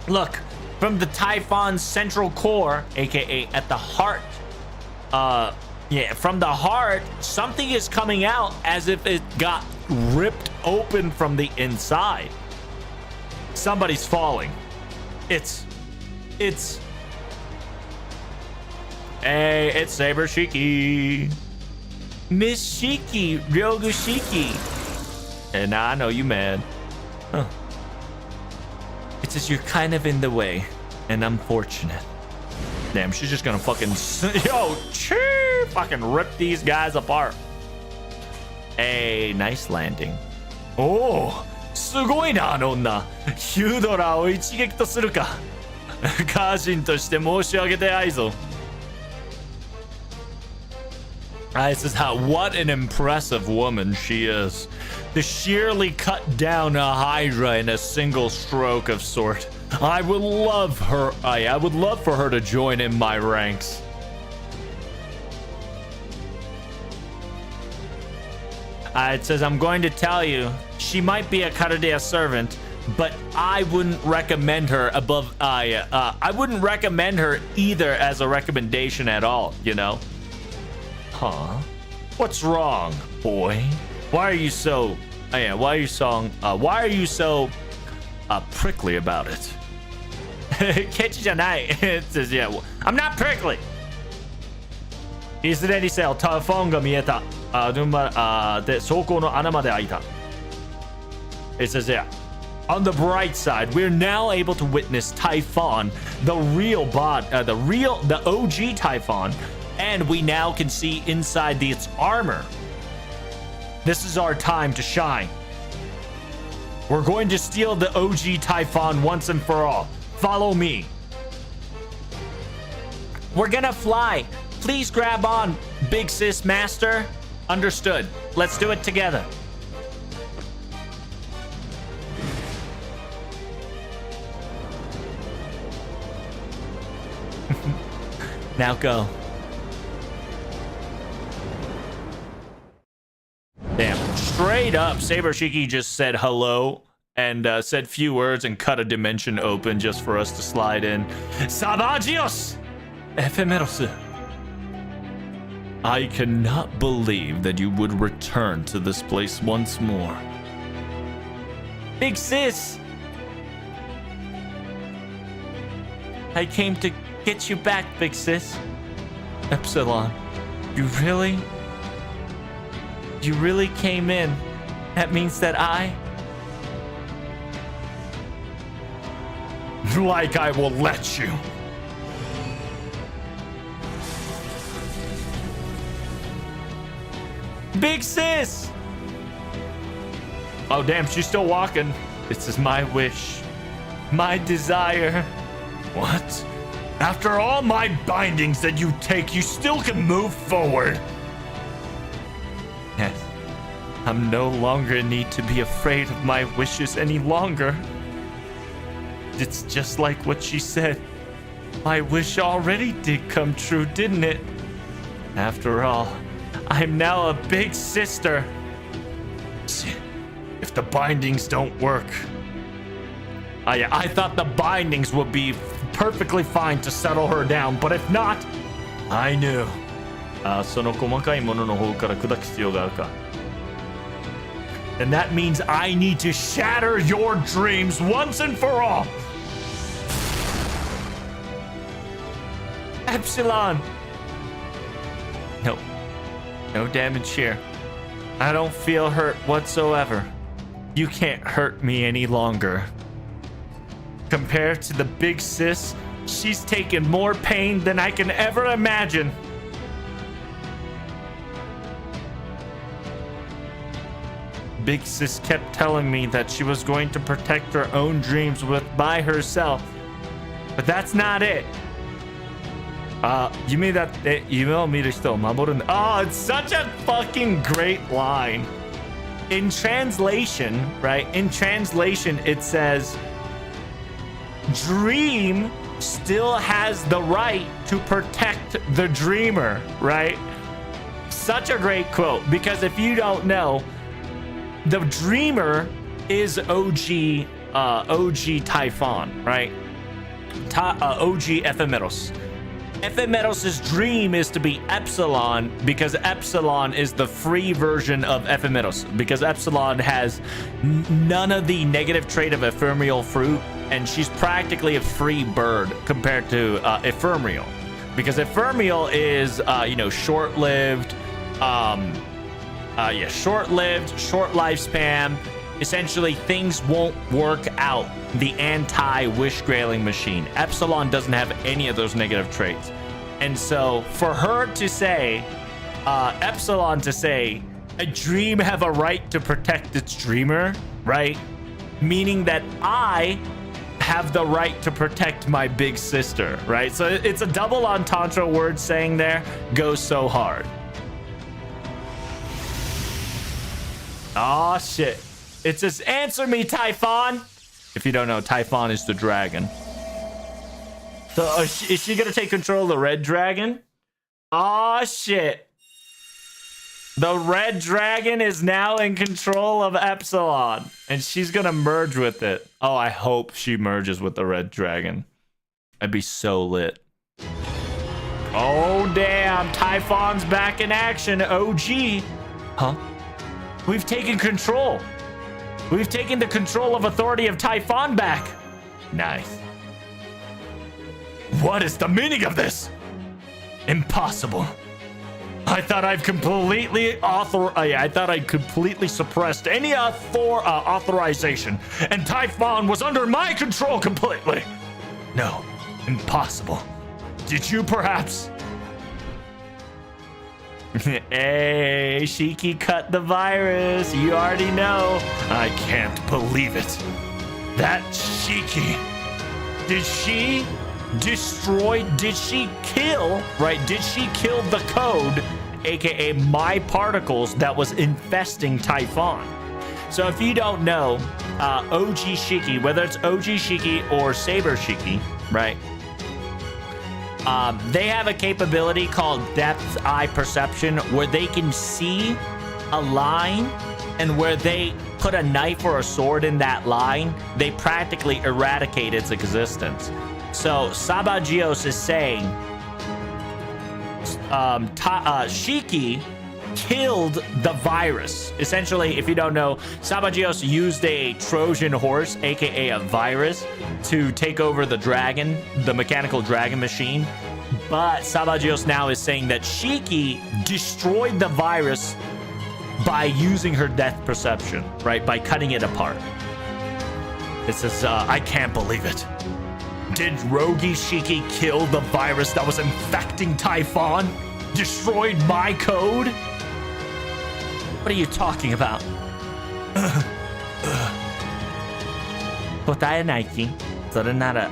Look. From the Typhon's central core, aka at the heart, from the heart, something is coming out as if it got ripped open from the inside. Somebody's falling. It's Saber Shiki. Miss Shiki, Ryogu Shiki. And I know you mad. Huh. It says you're kind of in the way, and I'm fortunate. Damn, she's just gonna fucking fucking rip these guys apart. Hey, nice landing. Oh, すごいなあの女。ヒュードラーを一撃とするか。家人として申し上げてないぞ。It says what an impressive woman she is. To sheerly cut down a Hydra in a single stroke of sort. I would love her. I would love for her to join in my ranks. It says I'm going to tell you, she might be a Karudea servant, but I wouldn't recommend her above. I wouldn't recommend her either as a recommendation at all. You know. Huh? What's wrong, boy? Why are you so? Why are you so prickly about it? Kechi じゃない。It says, yeah, I'm not prickly. いずれにせよ、タフォンが見えた。で、走行の穴まで開いた。It says, yeah. On the bright side, we're now able to witness Typhon, the OG Typhon. And we now can see inside its armor. This is our time to shine. We're going to steal the OG Typhon once and for all. Follow me. We're gonna fly. Please grab on, big sis master. Understood. Let's do it together. Now go. Damn. Straight up, Saber Shiki just said hello and said few words and cut a dimension open just for us to slide in. Sabagios! Ephemeros. I cannot believe that you would return to this place once more. Big sis! I came to get you back, big sis. Epsilon, you really came in. That means that like I will let you. Big sis! Oh, damn, she's still walking. This is my wish. My desire. What? After all my bindings that you take, you still can move forward. Yes. I'm no longer need to be afraid of my wishes any longer. It's just like what she said. My wish already did come true, didn't it? After all, I'm now a big sister. If the bindings don't work. Yeah, I thought the bindings would be perfectly fine to settle her down, but if not, I knew. その細かいものの方から砕く必要があるか。And that means I need to shatter your dreams once and for all. Epsilon. No damage here. I don't feel hurt whatsoever. You can't hurt me any longer. Compared to the big sis, she's taken more pain than I can ever imagine. Big sis kept telling me that she was going to protect her own dreams by herself. But that's not it. You mean that oh, it's such a fucking great line. In translation, right? In translation, it says, Dream still has the right to protect the dreamer, right? Such a great quote, because if you don't know, the dreamer is OG Typhon, right? OG Ephemeros. Ephemeros' dream is to be Epsilon because Epsilon is the free version of Ephemeros, because Epsilon has none of the negative trait of ephemeral fruit, and she's practically a free bird compared to ephemeral, because ephemeral is short-lived, short-lived, short lifespan. Essentially, things won't work out. The anti-wish grailing machine. Epsilon doesn't have any of those negative traits. And so for her to say, Epsilon to say, a dream have a right to protect its dreamer, right? Meaning that I have the right to protect my big sister, right? So it's a double entendre word saying there, goes so hard. Oh shit. It says, answer me, Typhon. If you don't know, Typhon is the dragon. So is she gonna take control of the red dragon? Oh shit. The red dragon is now in control of Epsilon, and she's gonna merge with it. Oh, I hope she merges with the red dragon. I'd be so lit. Oh damn, Typhon's back in action. OG. Huh? We've taken control. We've taken the control of authority of Typhon back. Nice. What is the meaning of this? Impossible. I thought I'd completely suppressed any authorization, and Typhon was under my control completely. No, impossible. Did you perhaps? Hey, Shiki cut the virus. You already know. I can't believe it. That Shiki. Did she destroy? Did she kill? Right? Did she kill the code, aka my particles, that was infesting Typhon? So if you don't know, OG Shiki, whether it's OG Shiki or Saber Shiki, right? They have a capability called depth eye perception, where they can see a line, and where they put a knife or a sword in that line, they practically eradicate its existence. So Sabagios is saying Shiki killed the virus. Essentially, if you don't know, Sabagios used a Trojan horse, aka a virus, to take over the dragon, the mechanical dragon machine. But Sabagios now is saying that Shiki destroyed the virus by using her death perception, right? By cutting it apart. It says, I can't believe it. Did Rogi Shiki kill the virus that was infecting Typhon? Destroyed my code? What are you talking about? 答えないき。それなら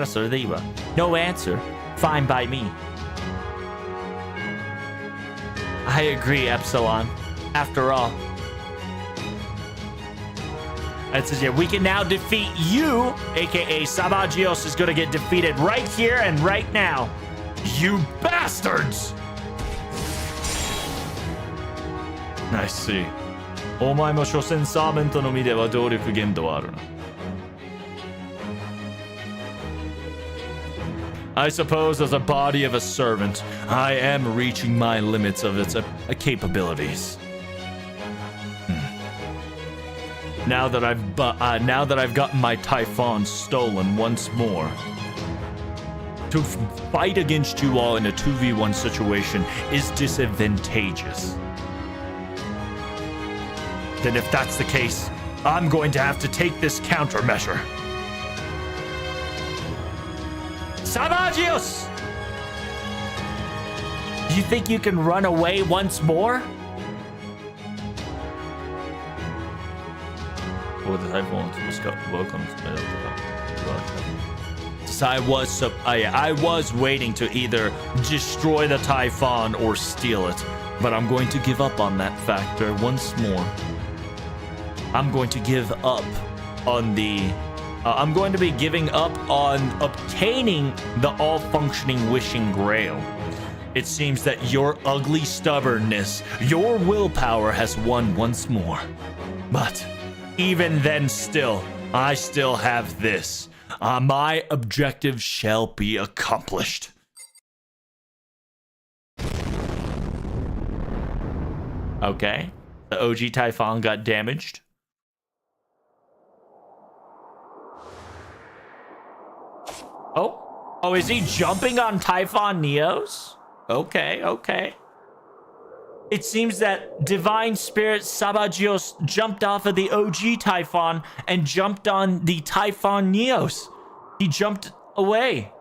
それでいいわ。No answer. Fine by me. I agree, Epsilon. After all. It says, yeah, we can now defeat you, aka Sabagios is gonna get defeated right here and right now. You bastards! I see. お前も所詮サーメントの身では動力限度はあるな。I suppose as a body of a servant, I am reaching my limits of its capabilities. Now that I've gotten my Typhon stolen once more, to fight against you all in a 2v1 situation is disadvantageous. Then if that's the case, I'm going to have to take this countermeasure. Sabagios! You think you can run away once more? I was waiting to either destroy the Typhon or steal it, but I'm going to give up on that factor once more. I'm going to give up on the I'm going to be giving up on obtaining the all-functioning wishing grail. It seems that your ugly stubbornness, your willpower has won once more. But even then still, I still have this. My objective shall be accomplished. Okay. The OG Typhon got damaged. Oh, is he jumping on Typhon Neos? Okay. It seems that Divine Spirit Sabagios jumped off of the OG Typhon and jumped on the Typhon Neos. He jumped away.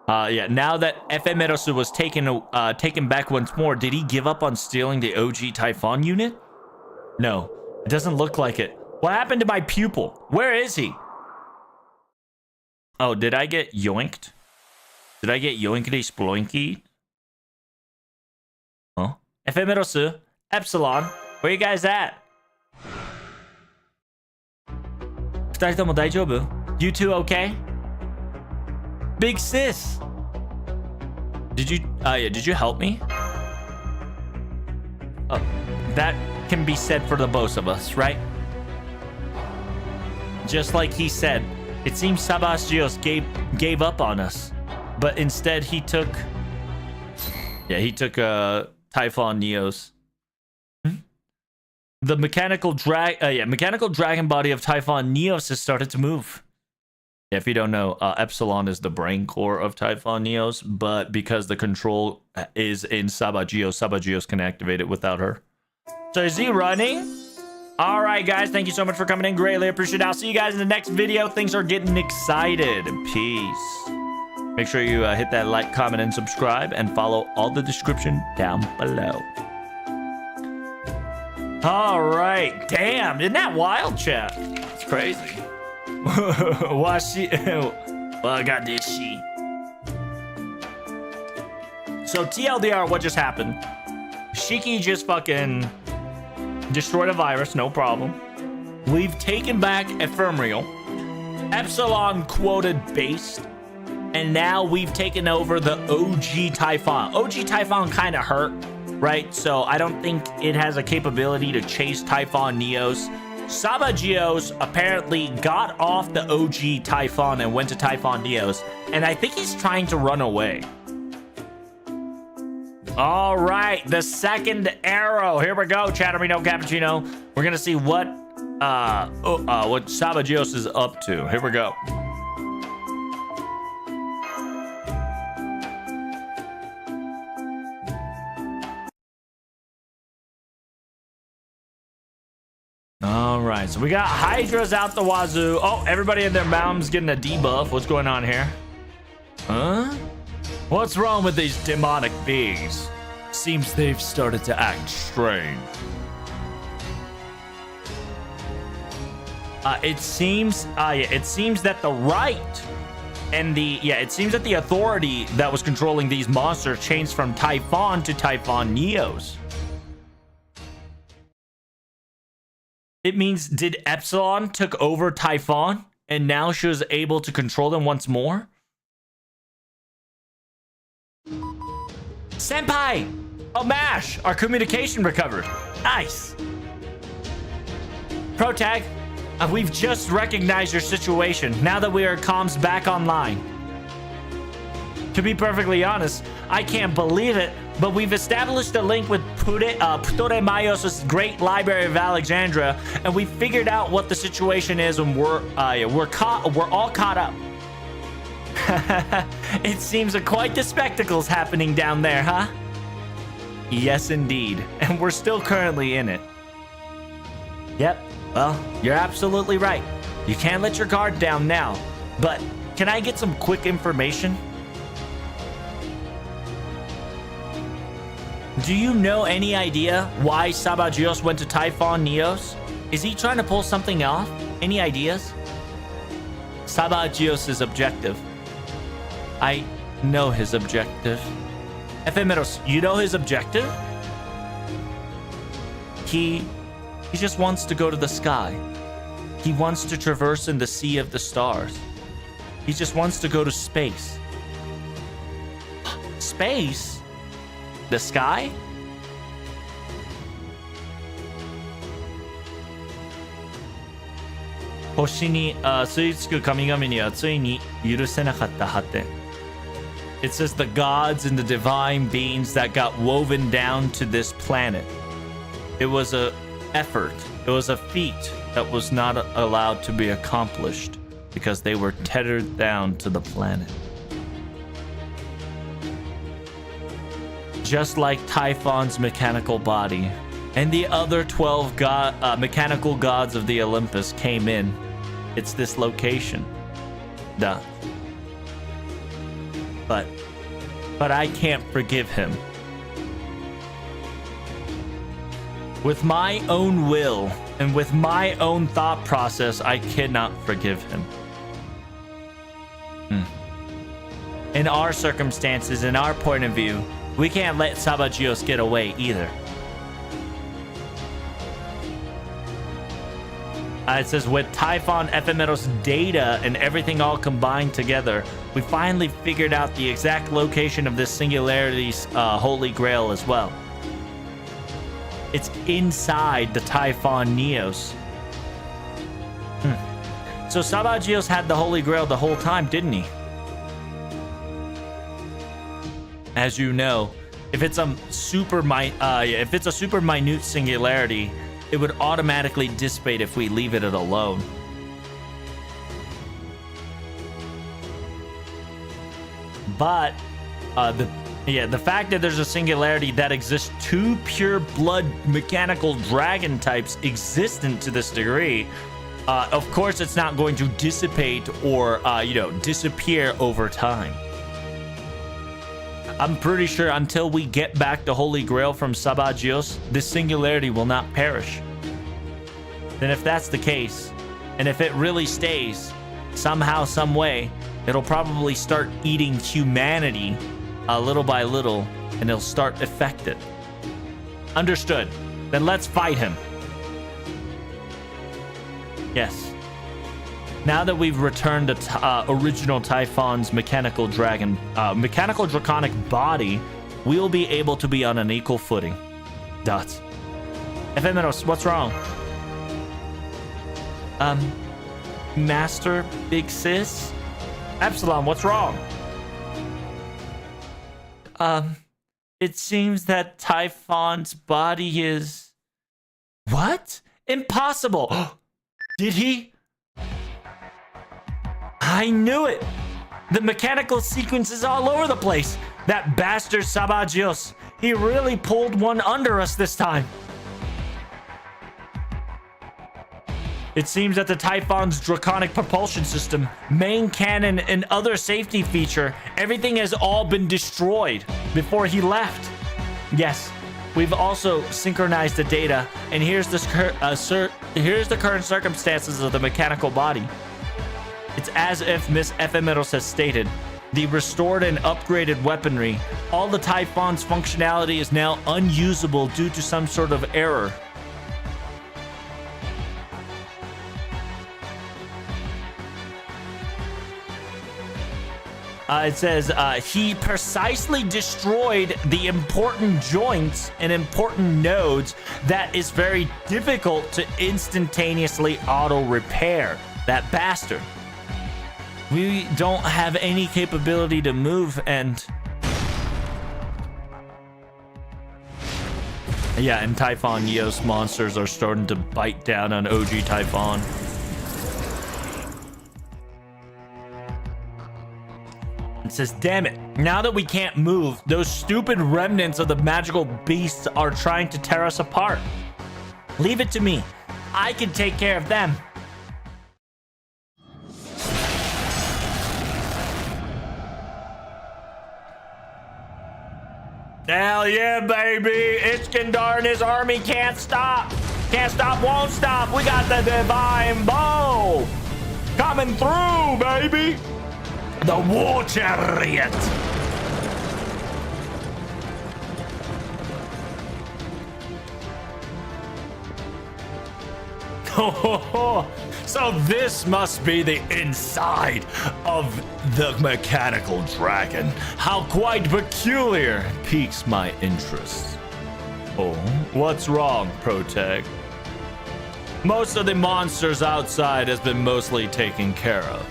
Yeah, now that Ephemerosu was taken back once more, did he give up on stealing the OG Typhon unit? No, it doesn't look like it. What happened to my pupil? Where is he? Oh, did I get yoinked? Did I get yoinkity sploinky? Huh? Ephemerosu, Epsilon, where you guys at? 二人とも大丈夫? You two okay? Big sis! Did you help me? Oh, that can be said for the both of us, right? Just like he said, it seems Sabagios gave up on us, but instead he took Typhon Neos. The mechanical dragon body of Typhon Neos has started to move. Yeah, if you don't know, Epsilon is the brain core of Typhon Neos, but because the control is in Sabagios, Sabagios can activate it without her. So is he running? All right, guys, thank you so much for coming in. Greatly appreciate it. I'll see you guys in the next video. Things are getting excited. Peace. Make sure you hit that like, comment, and subscribe, and follow all the description down below. All right. Damn, isn't that wild, chat? It's crazy. Why she? Well, I got this she. So TLDR, what just happened? Shiki just fucking destroyed a virus, no problem. We've taken back Ephemeral. Epsilon quoted based. And now we've taken over the OG Typhon. OG Typhon kind of hurt, right? So I don't think it has a capability to chase Typhon Neos. Sabagios apparently got off the OG Typhon and went to Typhon Neos. And I think he's trying to run away. All right, the second arrow. Here we go, Chatterino Cappuccino. We're gonna see what Sabagios is up to. Here we go. All right, so we got Hydras out the wazoo. Oh, everybody in their mountains getting a debuff. What's going on here? Huh? What's wrong with these demonic beings? Seems they've started to act strange. It seems that the right and it seems that the authority that was controlling these monsters changed from Typhon to Typhon Neos. It means did Epsilon took over Typhon and now she was able to control them once more? Senpai! Oh, MASH! Our communication recovered. Nice. Protag, we've just recognized your situation now that we are comms back online. To be perfectly honest, I can't believe it, but we've established a link with Ptolemaios' Great Library of Alexandria, and we figured out what the situation is, and we're all caught up. It seems that quite the spectacle's happening down there, huh? Yes, indeed. And we're still currently in it. Yep. Well, you're absolutely right. You can't let your guard down now. But can I get some quick information? Do you know any idea why Sabagios went to Typhon Neos? Is he trying to pull something off? Any ideas? Sabagios' objective. I know his objective. Ephemeros, you know his objective? He just wants to go to the sky. He wants to traverse in the sea of the stars. He just wants to go to space. Space? The sky? Hoshi ni suitsuku kamigami ni wa tsui ni yurusenakatta hatte. It says the gods and the divine beings that got woven down to this planet. It was a effort. It was a feat that was not allowed to be accomplished because they were tethered down to the planet. Just like Typhon's mechanical body and the other 12 mechanical gods of the Olympus came in, it's this location. Duh. But I can't forgive him. With my own will and with my own thought process, I cannot forgive him. In our circumstances, in our point of view, we can't let Sabagios get away either. It says, with Typhon Ephemeros data and everything all combined together, we finally figured out the exact location of this singularity's holy grail as well. It's inside the Typhon Neos. So Sabagios had the holy grail the whole time, didn't he? As you know, if it's a super minute singularity, it would automatically dissipate if we leave it alone. But the fact that there's a singularity that exists two pure blood mechanical dragon types existent to this degree, of course it's not going to dissipate or disappear over time. I'm pretty sure until we get back the Holy Grail from Sabagios, this singularity will not perish. Then if that's the case, and if it really stays, somehow, some way, it'll probably start eating humanity little by little, and it'll start affected. Understood. Then let's fight him. Yes. Now that we've returned to original Typhon's mechanical draconic body, we'll be able to be on an equal footing. Dots. Ephemeros, what's wrong? Master Big Sis? Epsilon, what's wrong? It seems that Typhon's body is... What? Impossible! Did he? I knew it! The mechanical sequence is all over the place! That bastard Sabagios, he really pulled one under us this time. It seems that the Typhon's draconic propulsion system, main cannon, and other safety feature, everything has all been destroyed before he left. Yes, we've also synchronized the data, and here's the current circumstances of the mechanical body. It's as if Miss Ephemeros has stated. The restored and upgraded weaponry, all the Typhon's functionality is now unusable due to some sort of error. It says, he precisely destroyed the important joints and important nodes that is very difficult to instantaneously auto-repair. That bastard. We don't have any capability to move and... Yeah, and Typhon Eos monsters are starting to bite down on OG Typhon. It says, damn it, now that we can't move, those stupid remnants of the magical beasts are trying to tear us apart. Leave it to me. I can take care of them. Hell yeah, baby. Iskandar and his army can't stop. Can't stop, won't stop. We got the divine bow coming through, baby. The war chariot. So this must be the inside of the mechanical dragon. How quite peculiar. Piques my interest. Oh, what's wrong, Protag? Most of the monsters outside has been mostly taken care of.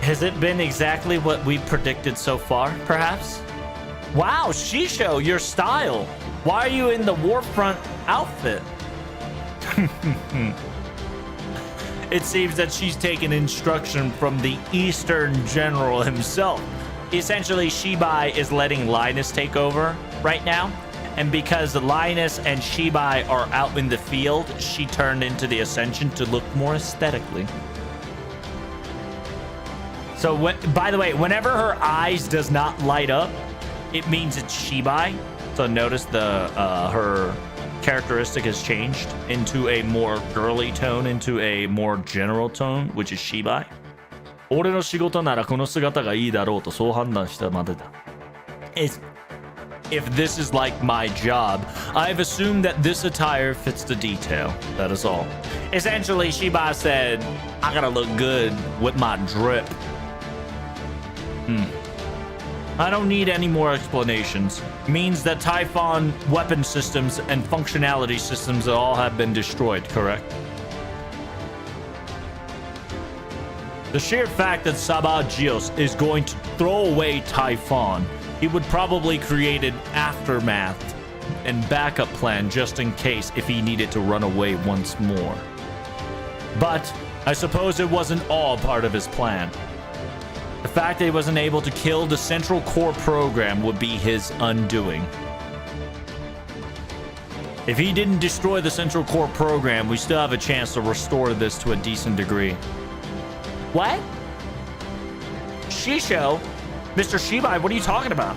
Has it been exactly what we predicted so far, perhaps? Wow, Shisho, your style. Why are you in the Warfront outfit? It seems that she's taken instruction from the Eastern General himself. Essentially, Shibai is letting Linus take over right now. And because Linus and Shibai are out in the field, she turned into the Ascension to look more aesthetically. So, by the way, whenever her eyes does not light up, it means it's Shibai. So notice her characteristic has changed into a more girly tone, into a more general tone, which is Shibai. 俺の仕事ならこの姿がいいだろうとそう判断したまでだ。If this is like my job, I've assumed that this attire fits the detail. That is all. Essentially, Shibai said, I gotta look good with my drip. I don't need any more explanations. Means that Typhon weapon systems and functionality systems all have been destroyed, correct? The sheer fact that Sabagios is going to throw away Typhon, he would probably create an aftermath and backup plan just in case if he needed to run away once more. But I suppose it wasn't all part of his plan. The fact that he wasn't able to kill the central core program would be his undoing. If he didn't destroy the central core program, we still have a chance to restore this to a decent degree. What? Shisho? Mr. Shibai, what are you talking about?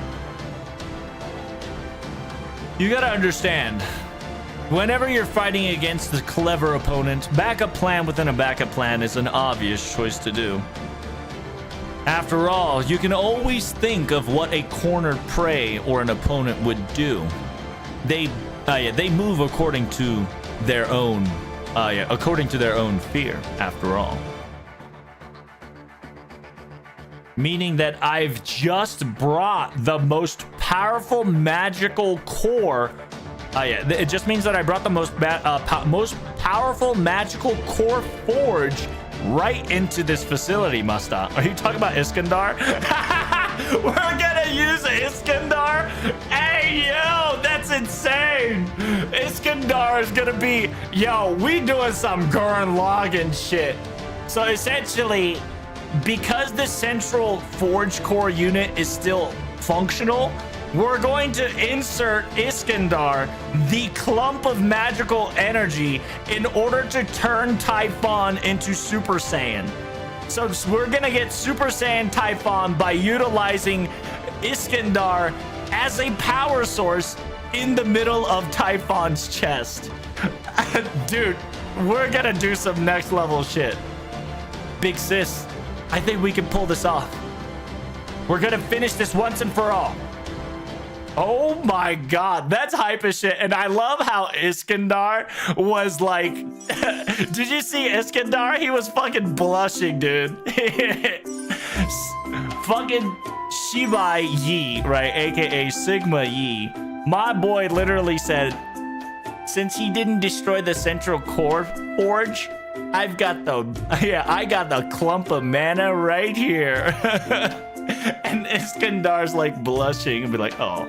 You gotta understand, whenever you're fighting against a clever opponent, backup plan within a backup plan is an obvious choice to do. After all, you can always think of what a cornered prey or an opponent would do. They move according to their own, according to their own fear. After all, meaning that I've just brought the most powerful magical core. It just means that I brought the most powerful magical core forge right into this facility, Musta. Are you talking about Iskandar? We're gonna use Iskandar? Hey, yo, that's insane. Iskandar is gonna be, yo, we doing some Gurren Lagann shit. So essentially, because the central Forge Core unit is still functional, we're going to insert Iskandar, the clump of magical energy, in order to turn Typhon into Super Saiyan. So we're gonna get Super Saiyan Typhon by utilizing Iskandar as a power source in the middle of Typhon's chest. Dude, we're gonna do some next level shit. Big sis, I think we can pull this off. We're gonna finish this once and for all. Oh my god, that's hype as shit. And I love how Iskandar was like, did you see Iskandar? He was fucking blushing, dude. Fucking Shibai Yi, right? AKA Sigma Yi. My boy literally said, since he didn't destroy the central core forge, I got the clump of mana right here. And Iskandar's like blushing and be like, oh.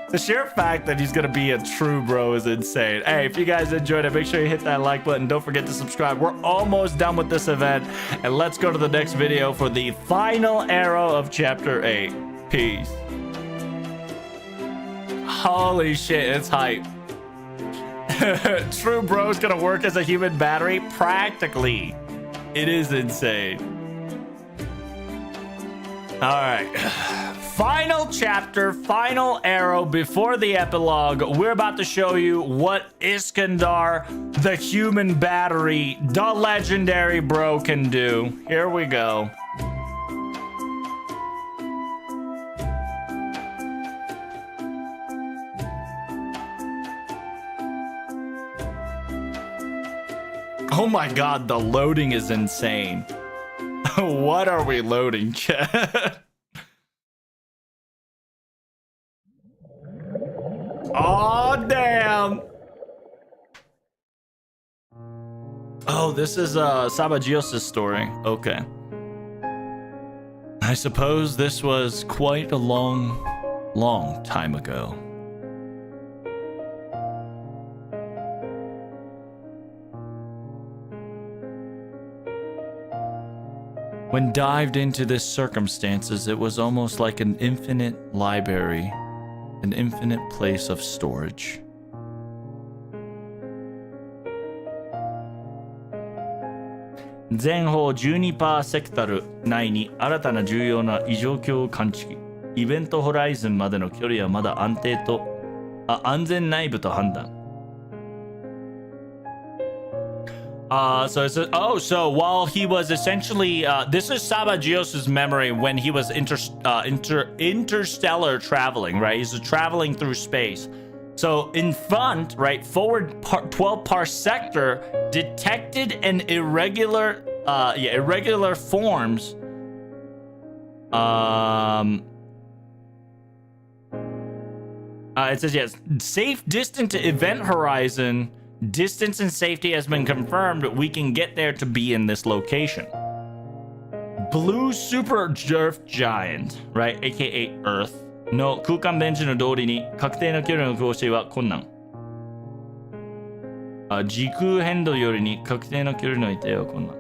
The sheer fact that he's gonna be a true bro is insane. Hey, if you guys enjoyed it, make sure you hit that like button. Don't forget to subscribe. We're almost done with this event, and let's go to the next video for the final arrow of chapter 8. Peace. Holy shit, it's hype. True bro's gonna work as a human battery? Practically. It is insane. All right. Final chapter, final arrow before the epilogue. We're about to show you what Iskandar, the human battery, the legendary bro, can do. Here we go. Oh my god, the loading is insane. What are we loading, chat? Oh, damn. Oh, this is Sabagios' story. Okay. I suppose this was quite a long time ago. When dived into this circumstances, it was almost like an infinite library, an infinite place of storage. Zen 12% セクタル内に新たな重要な異状況を感知。イベントホライズンまでの距離はまだ安全内部と判断。So it's so while he was essentially this is Sabagios' memory when he was interstellar traveling, right? He's traveling through space. So in front, right, forward 12 parsector detected an irregular forms. It says yes, safe distant to event horizon. Distance and safety has been confirmed. We can get there to be in this location. Blue super Earth giant, right? AKA Earth. の空間電池の通りに確定の距離の更新は困難。時空変動よりに確定の距離の一定は困難。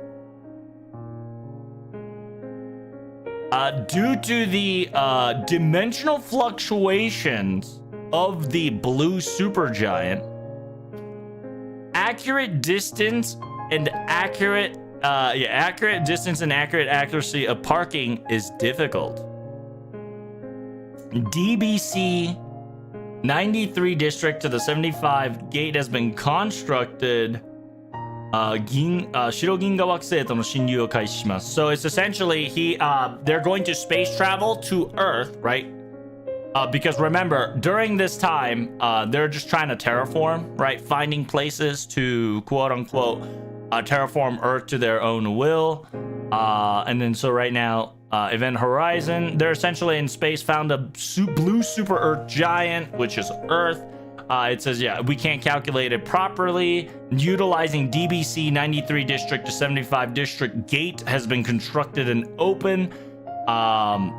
Due to the dimensional fluctuations of the blue supergiant, accurate distance and accurate distance and accurate accuracy of parking is difficult. DBC 93 district to the 75 gate has been constructed. 白銀河惑星との侵入を開始します. So it's essentially they're going to space travel to Earth, right? Because remember, during this time, they're just trying to terraform, right? Finding places to quote unquote terraform Earth to their own will. And then so right now, Event Horizon, they're essentially in space, found a blue super Earth giant, which is Earth. It says, yeah, we can't calculate it properly. Utilizing DBC 93 district to 75 district gate has been constructed and open.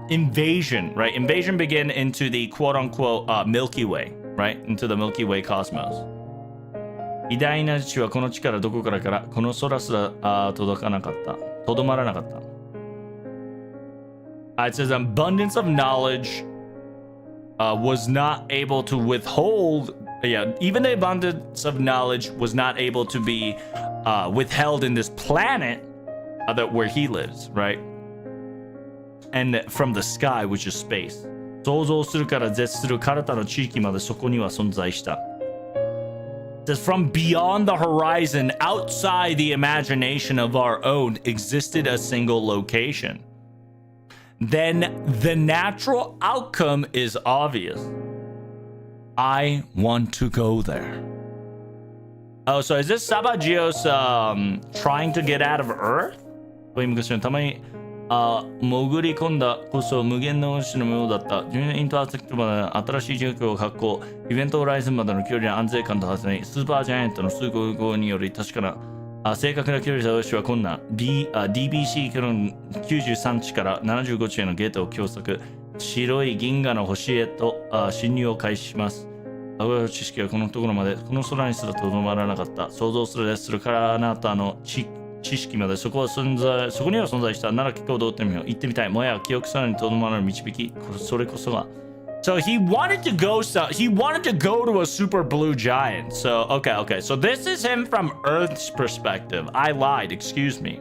invasion, right? Invasion began into the quote-unquote Milky Way, right? Into the Milky Way cosmos. 偉大な地はこの地からどこからこの空すら届かなかった。とどまらなかった。It says abundance of knowledge was not able to withhold. Yeah, even the abundance of knowledge was not able to be withheld in this planet that where he lives, right? And from the sky, which is space. 想像するから絶する彼方の地域までそこには存在した。It says from beyond the horizon, outside the imagination of our own, existed a single location. Then the natural outcome is obvious. I want to go there. Oh, so is this Sabagios trying to get out of Earth? たまに潜り込んだこそ無限の星のようだった。12インターセクトまで新しい状況を確保。イベントホライズンまでの距離の安全感とはずに、スーパージャイアントの数号により確かな正確な距離探しは困難。DBC キロン93地から75地へのゲートを狭窄。白い銀河の星へと侵入を開始します。知識はこのところまで、この空にすらとどまらなかった。想像するでするからあなたの知識までそこには存在したなら聞こうとってみよう。行ってみたい。もや記憶さらにとどまらぬ導き。それこそが。So he wanted to go to a super blue giant. So okay. So this is him from Earth's perspective. I lied, excuse me.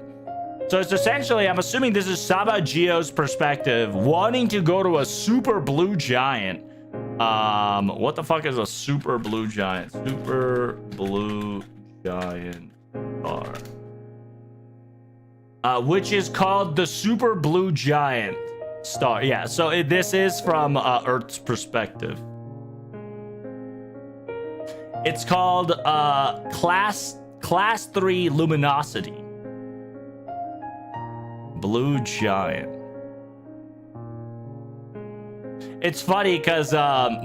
So it's essentially, I'm assuming this is Sabagio's perspective, wanting to go to a super blue giant. What the fuck is a super blue giant? Super blue giant star. Which is called the super blue giant star. Yeah, so this is from Earth's perspective. It's called class 3 luminosity. Blue giant. It's funny because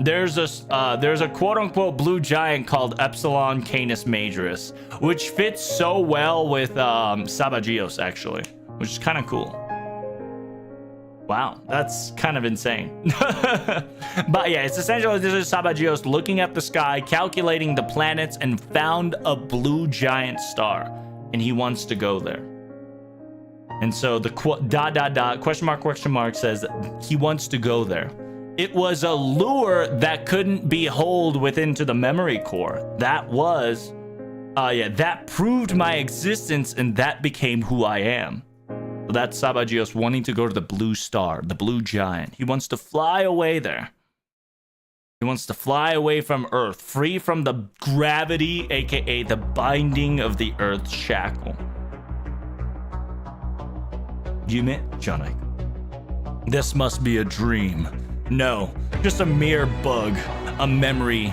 there's a quote-unquote blue giant called Epsilon Canis Majoris, which fits so well with Sabagios, actually, which is kind of cool. Wow, that's kind of insane. But yeah, it's essentially this is Sabagios looking at the sky, calculating the planets, and found a blue giant star, and he wants to go there. And so the question mark says he wants to go there. It was a lure that couldn't be holed within to the memory core. That was, that proved my existence, and that became who I am. So that's Sabagios wanting to go to the blue star, the blue giant. He wants to fly away there. He wants to fly away from Earth, free from the gravity, aka the binding of the Earth's shackle. Yume Janai. This must be a dream. No, just a mere bug, a memory.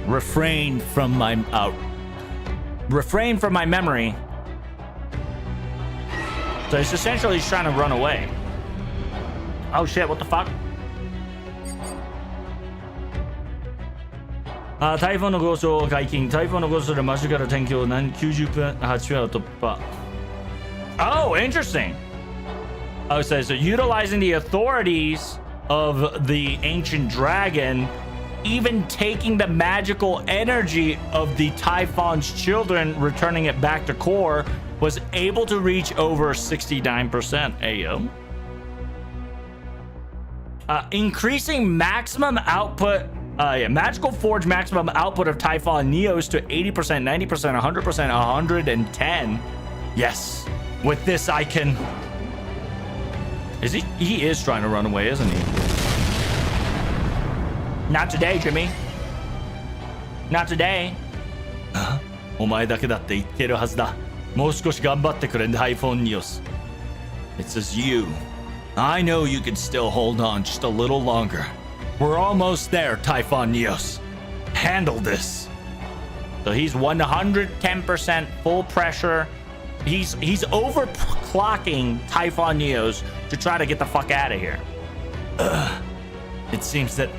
Refrain from my memory. So it's essentially he's trying to run away. Oh shit, what the fuck? 台風のゴースト解禁。台風のゴーストで間近な天気を98%突破。Oh, interesting. Oh, so utilizing the authorities of the ancient dragon, even taking the magical energy of the Typhon's children, returning it back to core, was able to reach over 69%. Ayo. Increasing maximum output. Magical Forge maximum output of Typhon Neos to 80%, 90%, 100%, 110. Yes. With this, I can... He is trying to run away, isn't he? Not today, Jimmy. Not today. お前だけだって言ってるはずだ。もう少し頑張ってくれ、Typhon Neos. It says you. I know you can still hold on just a little longer. We're almost there, Typhon Neos. Handle this. So he's 110% full pressure. He's overclocking Typhon Neos to try to get the fuck out of here. It seems that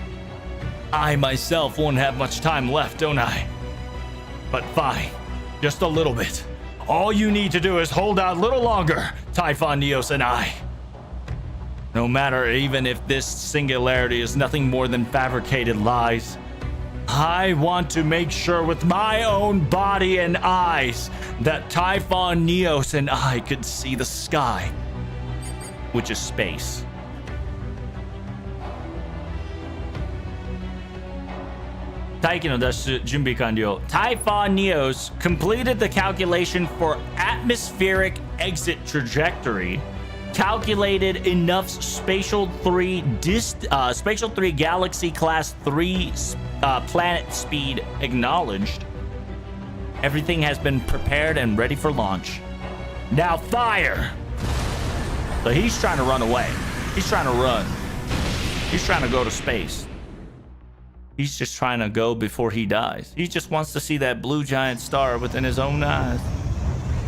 I myself won't have much time left, don't I? But fine. Just a little bit. All you need to do is hold out a little longer, Typhon, Neos, and I. No matter even if this singularity is nothing more than fabricated lies, I want to make sure with my own body and eyes that Typhon, Neos, and I could see the sky, which is space. Taiki no dashu junbi kanryou. Typhon Neos completed the calculation for atmospheric exit trajectory, calculated enough spatial 3 galaxy class 3 planet speed acknowledged. Everything has been prepared and ready for launch. Now fire! So he's trying to run away. He's trying to run. He's trying to go to space. He's just trying to go before he dies. He just wants to see that blue giant star within his own eyes.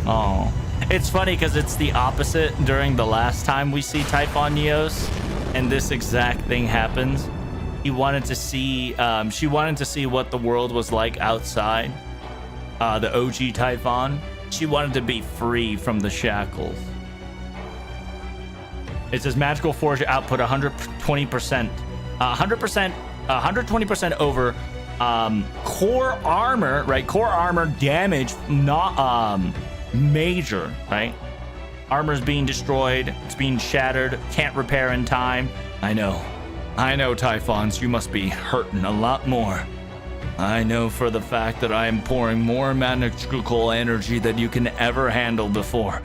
Oh, it's funny because it's the opposite during the last time we see Typhon Neos, and this exact thing happens. He wanted to see, she wanted to see what the world was like outside. The OG Typhon. She wanted to be free from the shackles. It says magical forge output 120%, 120% over core armor, right? Core armor damage, not major, right? Armor's being destroyed, it's being shattered, can't repair in time. I know, Typhons, you must be hurting a lot more. I know for the fact that I am pouring more magical energy than you can ever handle before,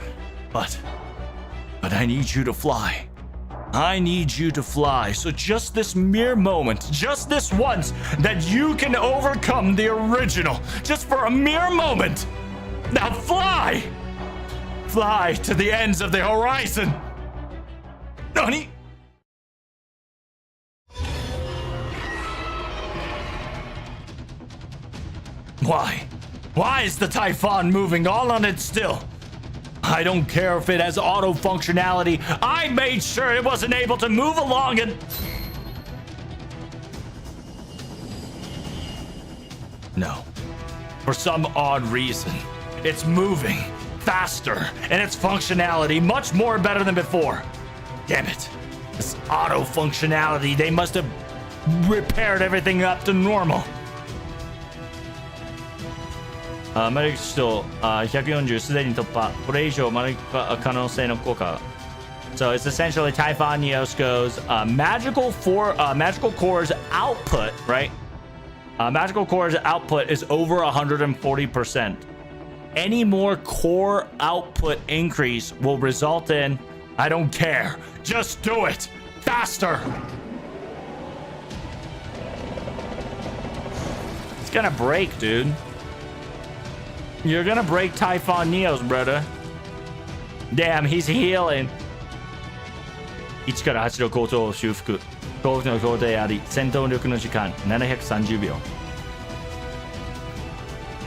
but I need you to fly. I need you to fly. So just this mere moment, just this once, that you can overcome the original, just for a mere moment. Now fly! Fly to the ends of the horizon. Nani? Why? Why is the Typhon moving all on it still? I don't care if it has auto functionality. I made sure it wasn't able to move along and... No. For some odd reason, it's moving faster and its functionality much more better than before. Damn it. This auto functionality, they must have repaired everything up to normal. マルキシと140すでに突破。これ以上マルキ可能性の効果。So it's essentially Typhon Neos goes magical core's output, right? Magical core's output is over 140%. Any more core output increase will result in, I don't care, just do it faster. It's gonna break, dude. You're gonna break Typhon Neos, brother. Damn, he's healing. 1から8の高等修復。幸福の工程あり、戦闘力の時間730秒。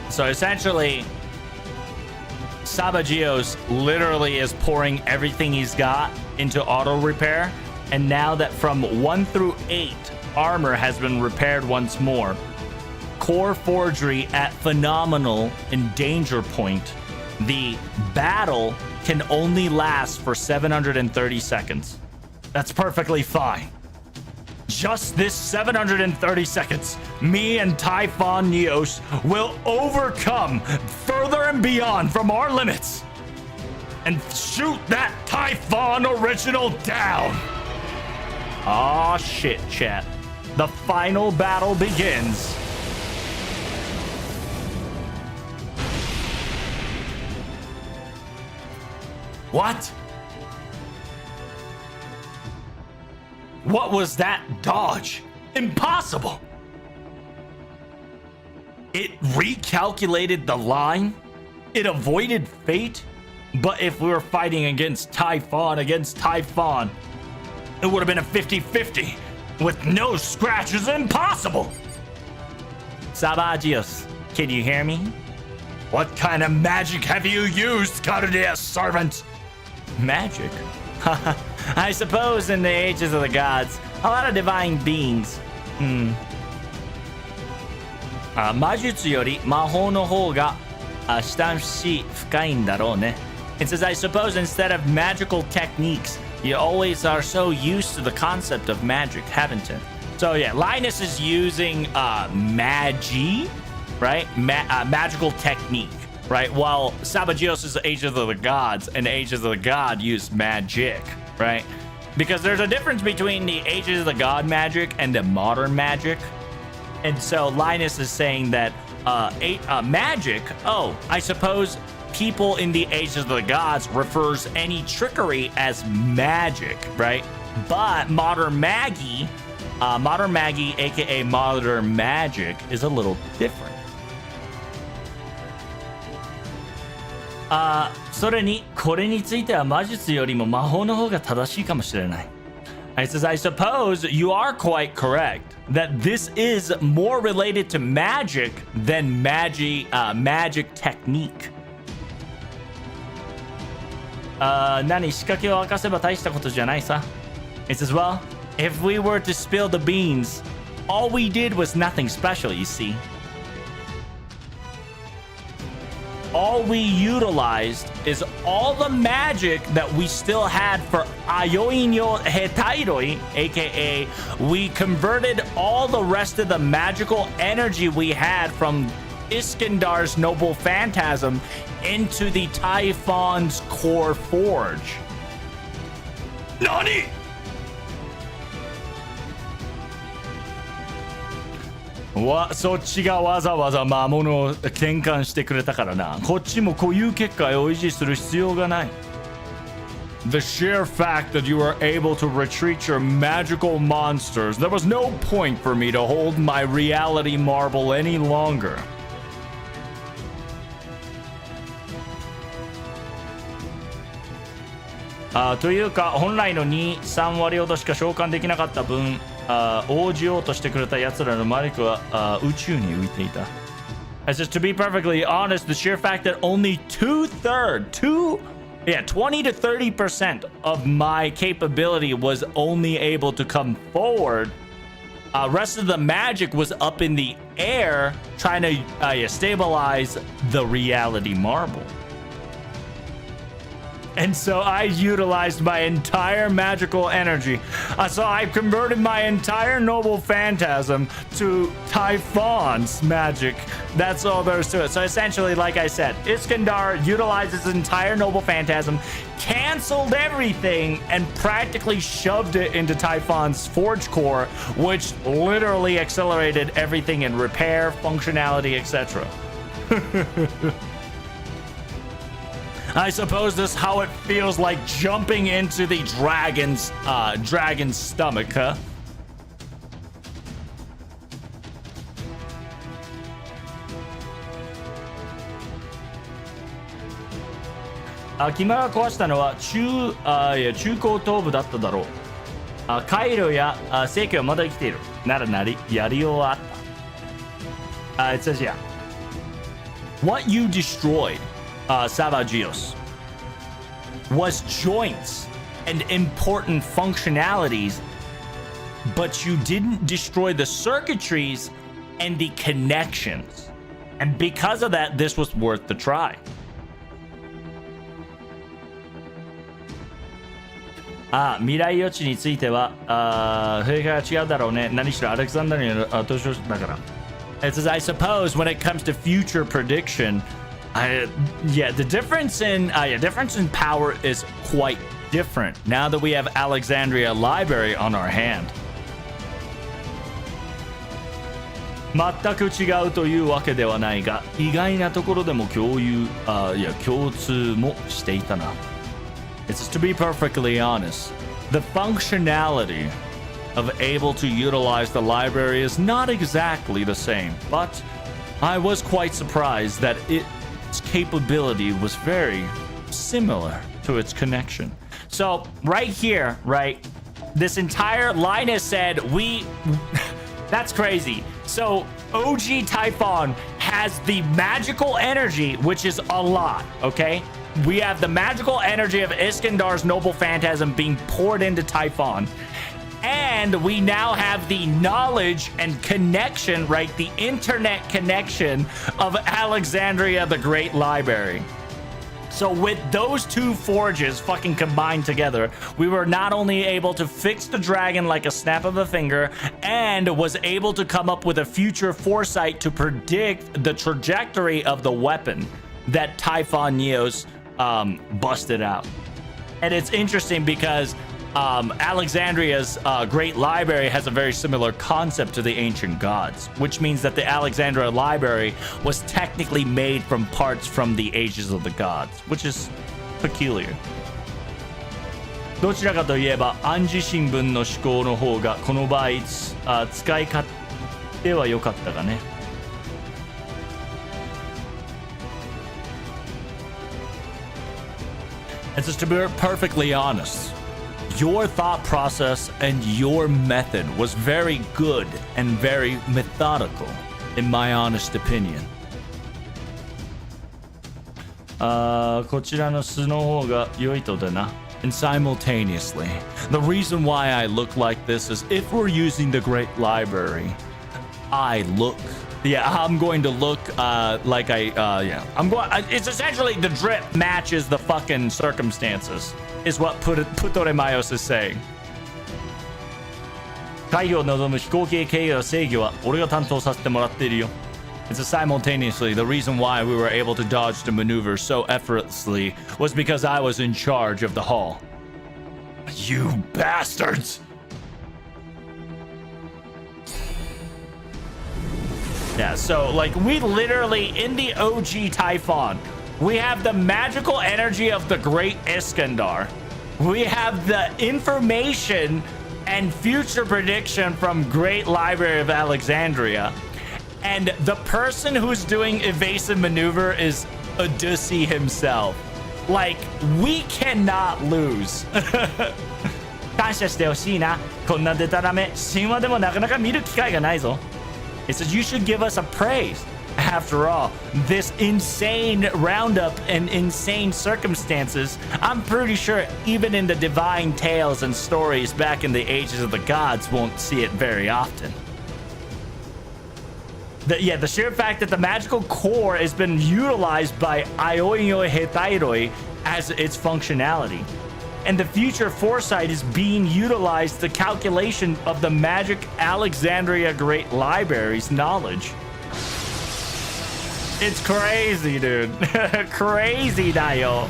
So essentially, Sabagios literally is pouring everything he's got into auto repair, and now that from 1 through 8, armor has been repaired once more. Core forgery at phenomenal and danger point. The battle can only last for 730 seconds. That's perfectly fine. Just this 730 seconds, me and Typhon Neos will overcome further and beyond from our limits and shoot that Typhon original down. Aw, shit, chat. The final battle begins. What? What was that dodge? Impossible! It recalculated the line? It avoided fate? But if we were fighting against Typhon, it would have been a 50-50. With no scratches, impossible! Sabagios, can you hear me? What kind of magic have you used, Cardia servant? Magic? I suppose in the ages of the gods, a lot of divine beings. 魔術より魔法の方が下深いんだろうね. It says, I suppose instead of magical techniques, you always are so used to the concept of magic, haven't you? So yeah, Linus is using magi, right? Magical technique, right? While Sabagios is Ages of the Gods, and Ages of the God use magic, right? Because there's a difference between the Ages of the God magic and the modern magic. And so Linus is saying that magic, I suppose people in the Ages of the Gods refers any trickery as magic, right? But modern Maggie, aka modern magic, is a little different. それにこれについては魔術よりも魔法の方が正しいかもしれない. It says, I suppose you are quite correct that this is more related to magic than magic technique. 何仕掛けを明かせば大したことじゃないさ. It says, well, if we were to spill the beans, all we did was nothing special, you see. All we utilized is all the magic that we still had for Ayoinyo Hetairoi, aka we converted all the rest of the magical energy we had from Iskandar's noble phantasm into the Typhon's core forge. Nani?そっちがわざわざ魔物を転換してくれたからな。こっちも固有結界を維持する必要がない。The sheer fact that you were able to retreat your magical monsters, there was no point for me to hold my reality marble any longer. というか本来の2、3割ほどしか召喚できなかった分、応じようとしてくれた奴らの魔力は宇宙に浮いていた。As just to be perfectly honest, the sheer fact that only 20 to 30% of my capability was only able to come forward. Rest of the magic was up in the air trying to stabilize the reality marble. And so I utilized my entire magical energy. So I converted my entire noble phantasm to Typhon's magic. That's all there is to it. So essentially, like I said, Iskandar utilized his entire noble phantasm, canceled everything, and practically shoved it into Typhon's forge core, which literally accelerated everything in repair, functionality, etc. I suppose this is how it feels like jumping into the dragon's stomach, huh? Ah, キマが壊したのは中高頭部だっただろう。カイロや聖騎はまだ生きている。ならやりようはあった。It says, yeah. What you destroyed, Sabagios, was joints and important functionalities, but you didn't destroy the circuitries and the connections. And because of that, this was worth the try. 未来予知については正解が違うだろうね。何しろアレクサンダリアの図書だから。It says, I suppose when it comes to future prediction, the difference in power is quite different now that we have Alexandria Library on our hand. 全く違うというわけではないが、意外なところでも共通もしていたな。It's to be perfectly honest, the functionality of able to utilize the library is not exactly the same, but I was quite surprised that its capability was very similar to its connection. So right here, right, this entire Linus said that's crazy. So OG Typhon has the magical energy, which is a lot, okay? We have the magical energy of Iskandar's noble phantasm being poured into Typhon. And we now have the knowledge and connection, right? The internet connection of Alexandria the Great Library. So with those two forges fucking combined together, we were not only able to fix the dragon like a snap of a finger, and was able to come up with a future foresight to predict the trajectory of the weapon that Typhon Neos busted out. And it's interesting because Alexandria's Great Library has a very similar concept to the ancient gods, which means that the Alexandria Library was technically made from parts from the ages of the gods, which is peculiar. どちらかといえば暗示新聞の思考の方がこの場合使い勝手は良かったかね。And just to be perfectly honest, your thought process and your method was very good and very methodical, in my honest opinion. こちらの素の方が良いとだな。And simultaneously, the reason why I look like this is if we're using the Great Library, I'm going to look like it's essentially the drip matches the fucking circumstances, is what Putoremaios is saying. 回避を望む飛行機経由制御は俺が担当させてもらっているよ。It's simultaneously the reason why we were able to dodge the maneuver so effortlessly was because I was in charge of the hull. You bastards! Yeah, so like we literally in the OG Typhon, we have the magical energy of the Great Iskandar. We have the information and future prediction from Great Library of Alexandria. And the person who's doing evasive maneuver is Odyssey himself. Like, we cannot lose. 感謝してほしいな。こんなデタラメ、神話でもなかなか見る機会がないぞ。It says you should give us a praise. After all, this insane roundup and insane circumstances, I'm pretty sure even in the divine tales and stories back in the ages of the gods won't see it very often. The sheer fact that the magical core has been utilized by Aoinoi Hetairoi as its functionality. And the future foresight is being utilized the calculation of the magic Alexandria Great Library's knowledge. It's crazy, dude. Crazy, Dayo.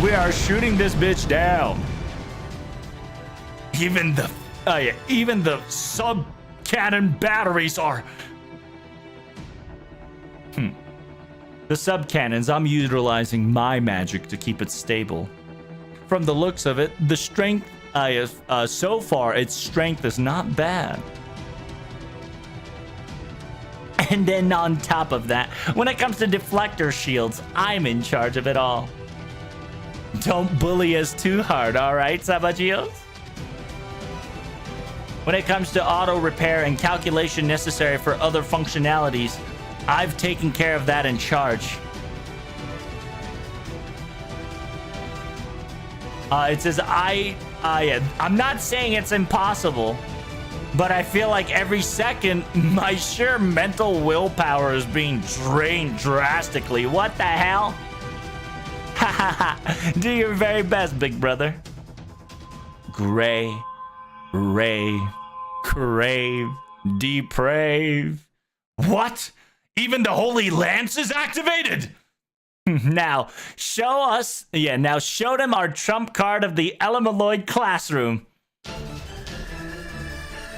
We are shooting this bitch down. Even the sub-cannon batteries are... The sub-cannons, I'm utilizing my magic to keep it stable. From the looks of it, the strength, so far, its strength is not bad. And then on top of that, when it comes to deflector shields, I'm in charge of it all. Don't bully us too hard, alright, Sabagios? When it comes to auto repair and calculation necessary for other functionalities, I've taken care of that in charge. It says I'm not saying it's impossible, but I feel like every second my sheer mental willpower is being drained drastically. What the hell? Do your very best, big brother. Gray, rave, crave, deprave. What? Even the Holy Lance is activated? Now, show them our trump card of the Elemaloid classroom.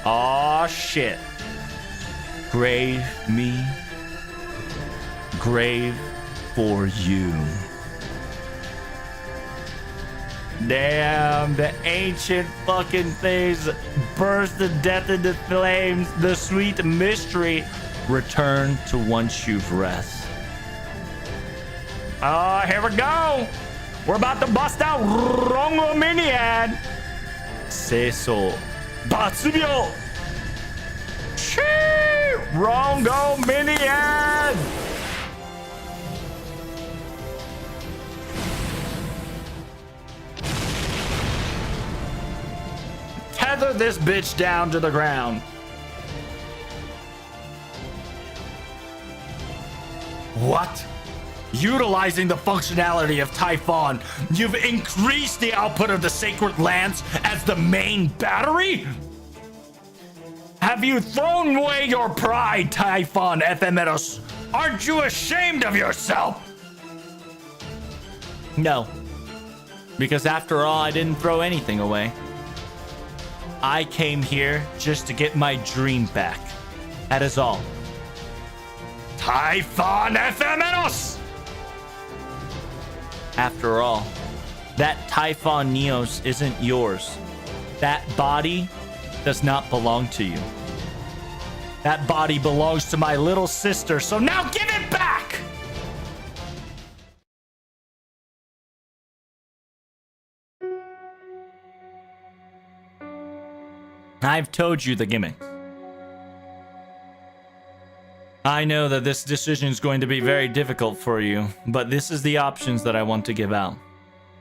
Aw, shit. Grave me. Grave for you. Damn, the ancient fucking things burst to death into flames. The sweet mystery. Return to once you've rest. Here we go. We're about to bust out Rongo Miniad. Seiso Batsubyo. Chee! Rongo Miniad. this bitch down to the ground. What? Utilizing the functionality of Typhon, you've increased the output of the Sacred Lance as the main battery? Have you thrown away your pride, Typhon Ephemeros? Aren't you ashamed of yourself? No. Because after all, I didn't throw anything away. I came here just to get my dream back. That is all. Typhon Ephemeros! After all, that Typhon Neos isn't yours. That body does not belong to you. That body belongs to my little sister, so now give it back! I've told you the gimmicks. I know that this decision is going to be very difficult for you, but this is the options that I want to give out.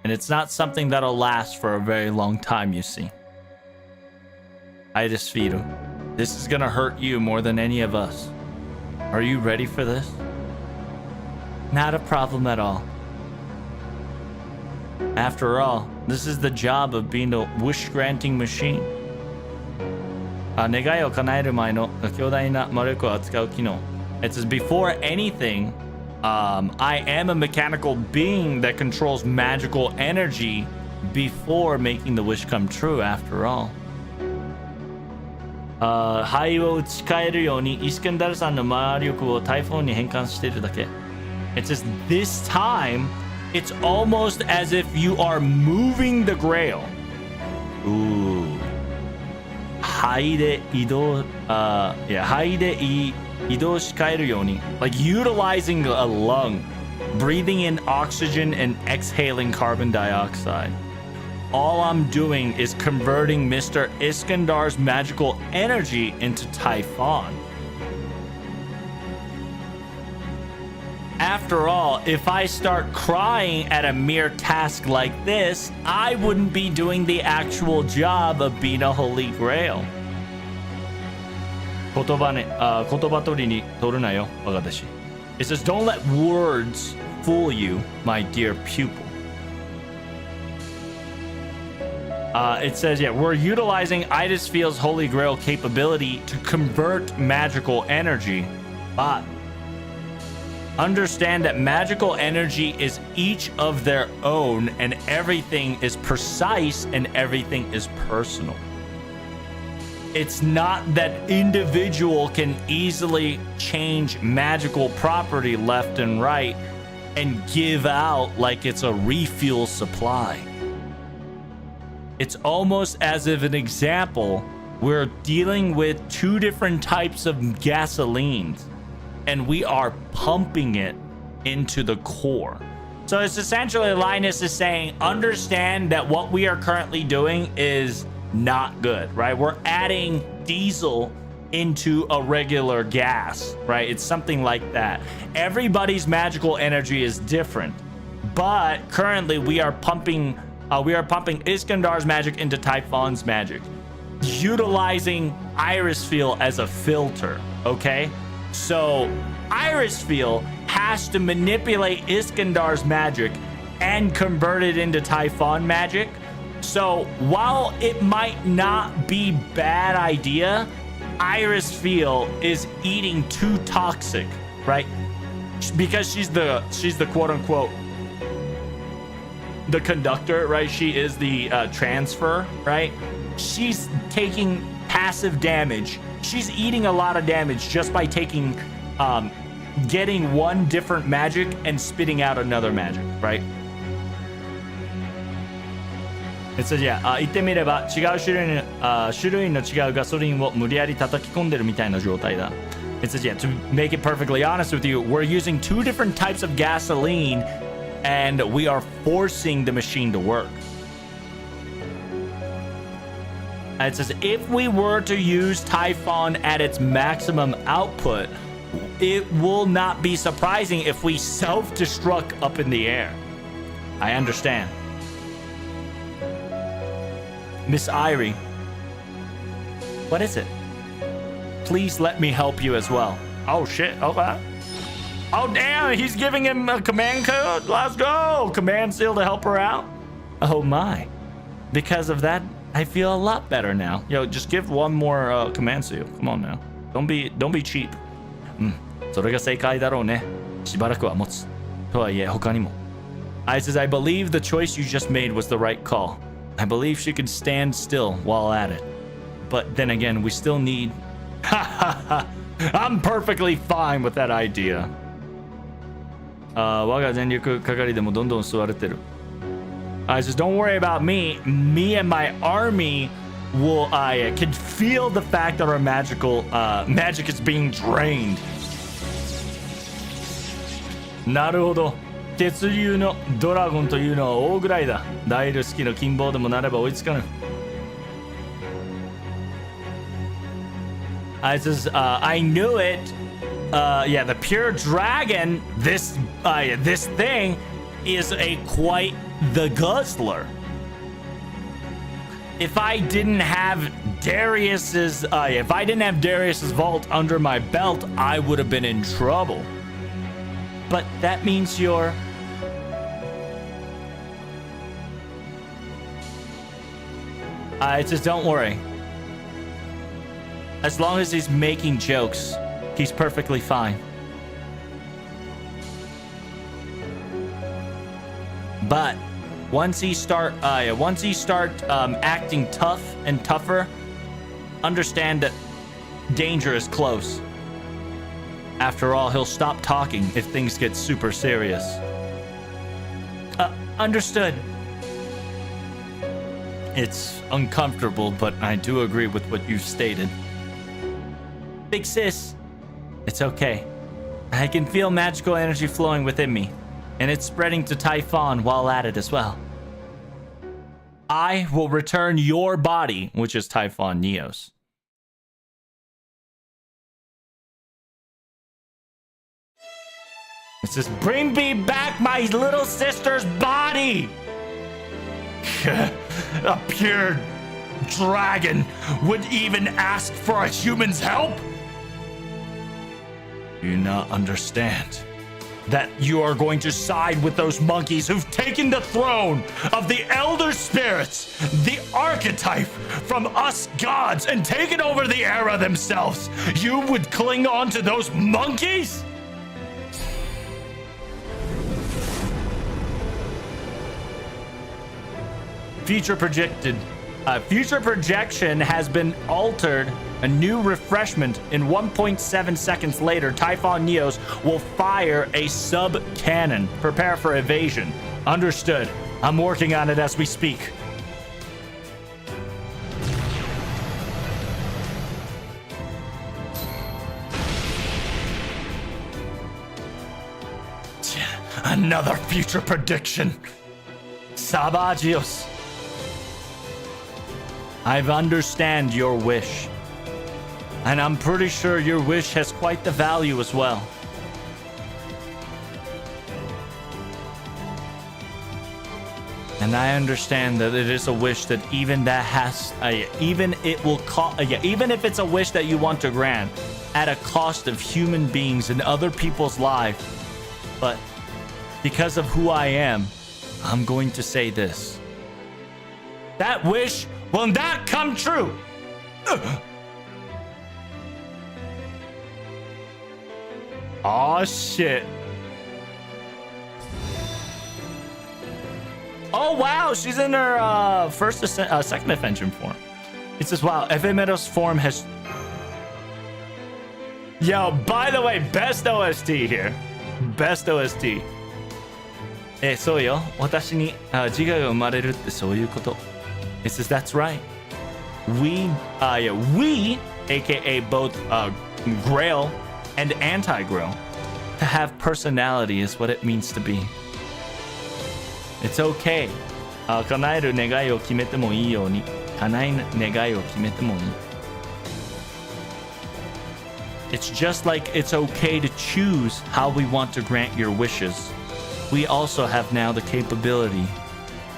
And it's not something that'll last for a very long time, you see. I just feel this is gonna hurt you more than any of us. Are you ready for this? Not a problem at all. After all, this is the job of being a wish-granting machine. 願いを叶える前の強大な魔力を扱う機能。It says, before anything, I am a mechanical being that controls magical energy before making the wish come true, after all. 灰を打ち替えるようにイスケンダルさんの魔力をタイフォンに変換しているだけ。It says, this time, it's almost as if you are moving the grail. Ooh. 灰で移動、灰で移動し変えるように like utilizing a lung, breathing in oxygen and exhaling carbon dioxide. All I'm doing is converting Mr. Iskandar's magical energy into Typhon. After all, if I start crying at a mere task like this, I wouldn't be doing the actual job of being a holy grail. 言葉取りに取るなよ、我が弟子。It says, don't let words fool you, my dear pupil. It says, yeah, we're utilizing Idis Field's Holy Grail capability to convert magical energy, but understand that magical energy is each of their own, and everything is precise and everything is personal. It's not that individual can easily change magical property left and right and give out like it's a refuel supply. It's almost as if, an example, we're dealing with two different types of gasolines and we are pumping it into the core. So it's essentially, Linus is saying, understand that what we are currently doing is not good, right? We're adding diesel into a regular gas, right? It's something like that. Everybody's magical energy is different, but currently we are pumping Iskandar's magic into Typhon's magic, utilizing Iris Field as a filter, okay? So Iris Field has to manipulate Iskandar's magic and convert it into Typhon magic. So while it might not be bad idea, Iris Field is eating too toxic, right? Because she's the quote unquote the conductor, right? She is the transfer, right? She's taking passive damage. She's eating a lot of damage just by taking getting one different magic and spitting out another magic, right? It says, yeah, 言ってみれば違う種類の違うガソリンを無理やり叩き込んでるみたいな状態だ。It says, yeah, to make it perfectly honest with you, we're using two different types of gasoline and we are forcing the machine to work. And it says, if we were to use Typhon at its maximum output, it will not be surprising if we self-destruct up in the air. I understand. Miss Irie, What is it? Please let me help you as well. Oh shit, okay. Oh damn, he's giving him a command code. Let's go. Command seal to help her out. Oh my. Because of that, I feel a lot better now. Yo, just give one more command seal. Come on now. Don't be cheap. それが正解だろうね。しばらくは持つ。とはいえ他にも。I says, I believe the choice you just made was the right call. I believe she can stand still while at it. But then again, we still need... I'm perfectly fine with that idea. 我が全力係でもどんどん吸われてる。I says, don't worry about me. Me and my army will... I can feel the fact that our magic is being drained. なるほど。血流のドラゴンというのは大ぐらいだ。ダイル式の金棒でもなれば追いつかぬ。I says, I knew it. Yeah, the pure dragon, this thing is quite the guzzler. If I didn't have Darius's vault under my belt, I would have been in trouble. But that means you're... It says, don't worry. As long as he's making jokes, he's perfectly fine. But once he start acting tough and tougher, understand that danger is close. After all, he'll stop talking if things get super serious. Understood. It's uncomfortable, but I do agree with what you've stated. Big sis, it's okay. I can feel magical energy flowing within me, and it's spreading to Typhon while at it as well. I will return your body, which is Typhon Neos. It says, bring me back my little sister's body! A pure dragon would even ask for a human's help? Do you not understand that you are going to side with those monkeys who've taken the throne of the elder spirits, the archetype from us gods, and taken over the era themselves? You would cling on to those monkeys? Future projection has been altered. A new refreshment in 1.7 seconds later, Typhon Neos will fire a sub-cannon. Prepare for evasion. Understood. I'm working on it as we speak. Another future prediction. Sabagios. I understand your wish. And I'm pretty sure your wish has quite the value as well. And I understand that it is a wish that even if it's a wish that you want to grant at a cost of human beings and other people's lives. But because of who I am, I'm going to say this. That wish will not come true. Oh shit. Oh wow, she's in her second ascension form. It says, wow, Ephemeros form has... Yo, by the way, best OST here. Best OST. そうよ。私に自我が生まれるってそういうこと。It says, that's right. We, aka both Grail and anti-Grail, to have personality is what it means to be. It's okay. 叶える願いを決めてもいいように。叶える願いを決めてもいい。It's just like it's okay to choose how we want to grant your wishes. We also have now the capability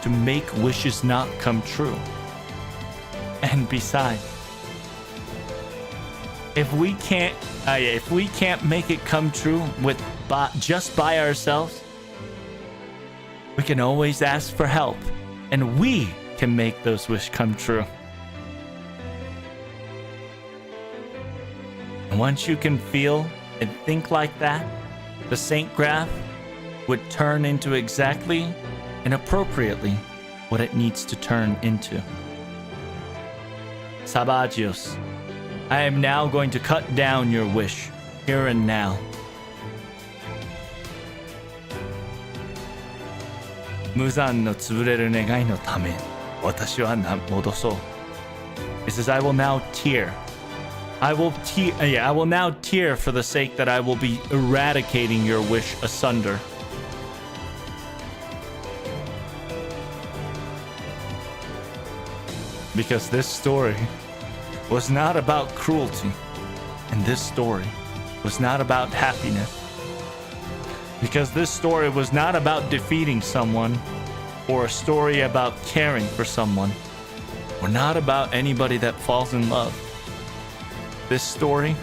to make wishes not come true. And besides, if we can't make it come true with just by ourselves, we can always ask for help, and we can make those wishes come true. And once you can feel and think like that, the Saint Graph would turn into exactly and appropriately what it needs to turn into. Sabagios, I am now going to cut down your wish, here and now. Muzan no tsubureru negai no tame, watashi wa modoso. It says, I will now tear. I will now tear for the sake that I will be eradicating your wish asunder. Because this story was not about cruelty, and this story was not about happiness. Because this story was not about defeating someone, or a story about caring for someone, or not about anybody that falls in love. This story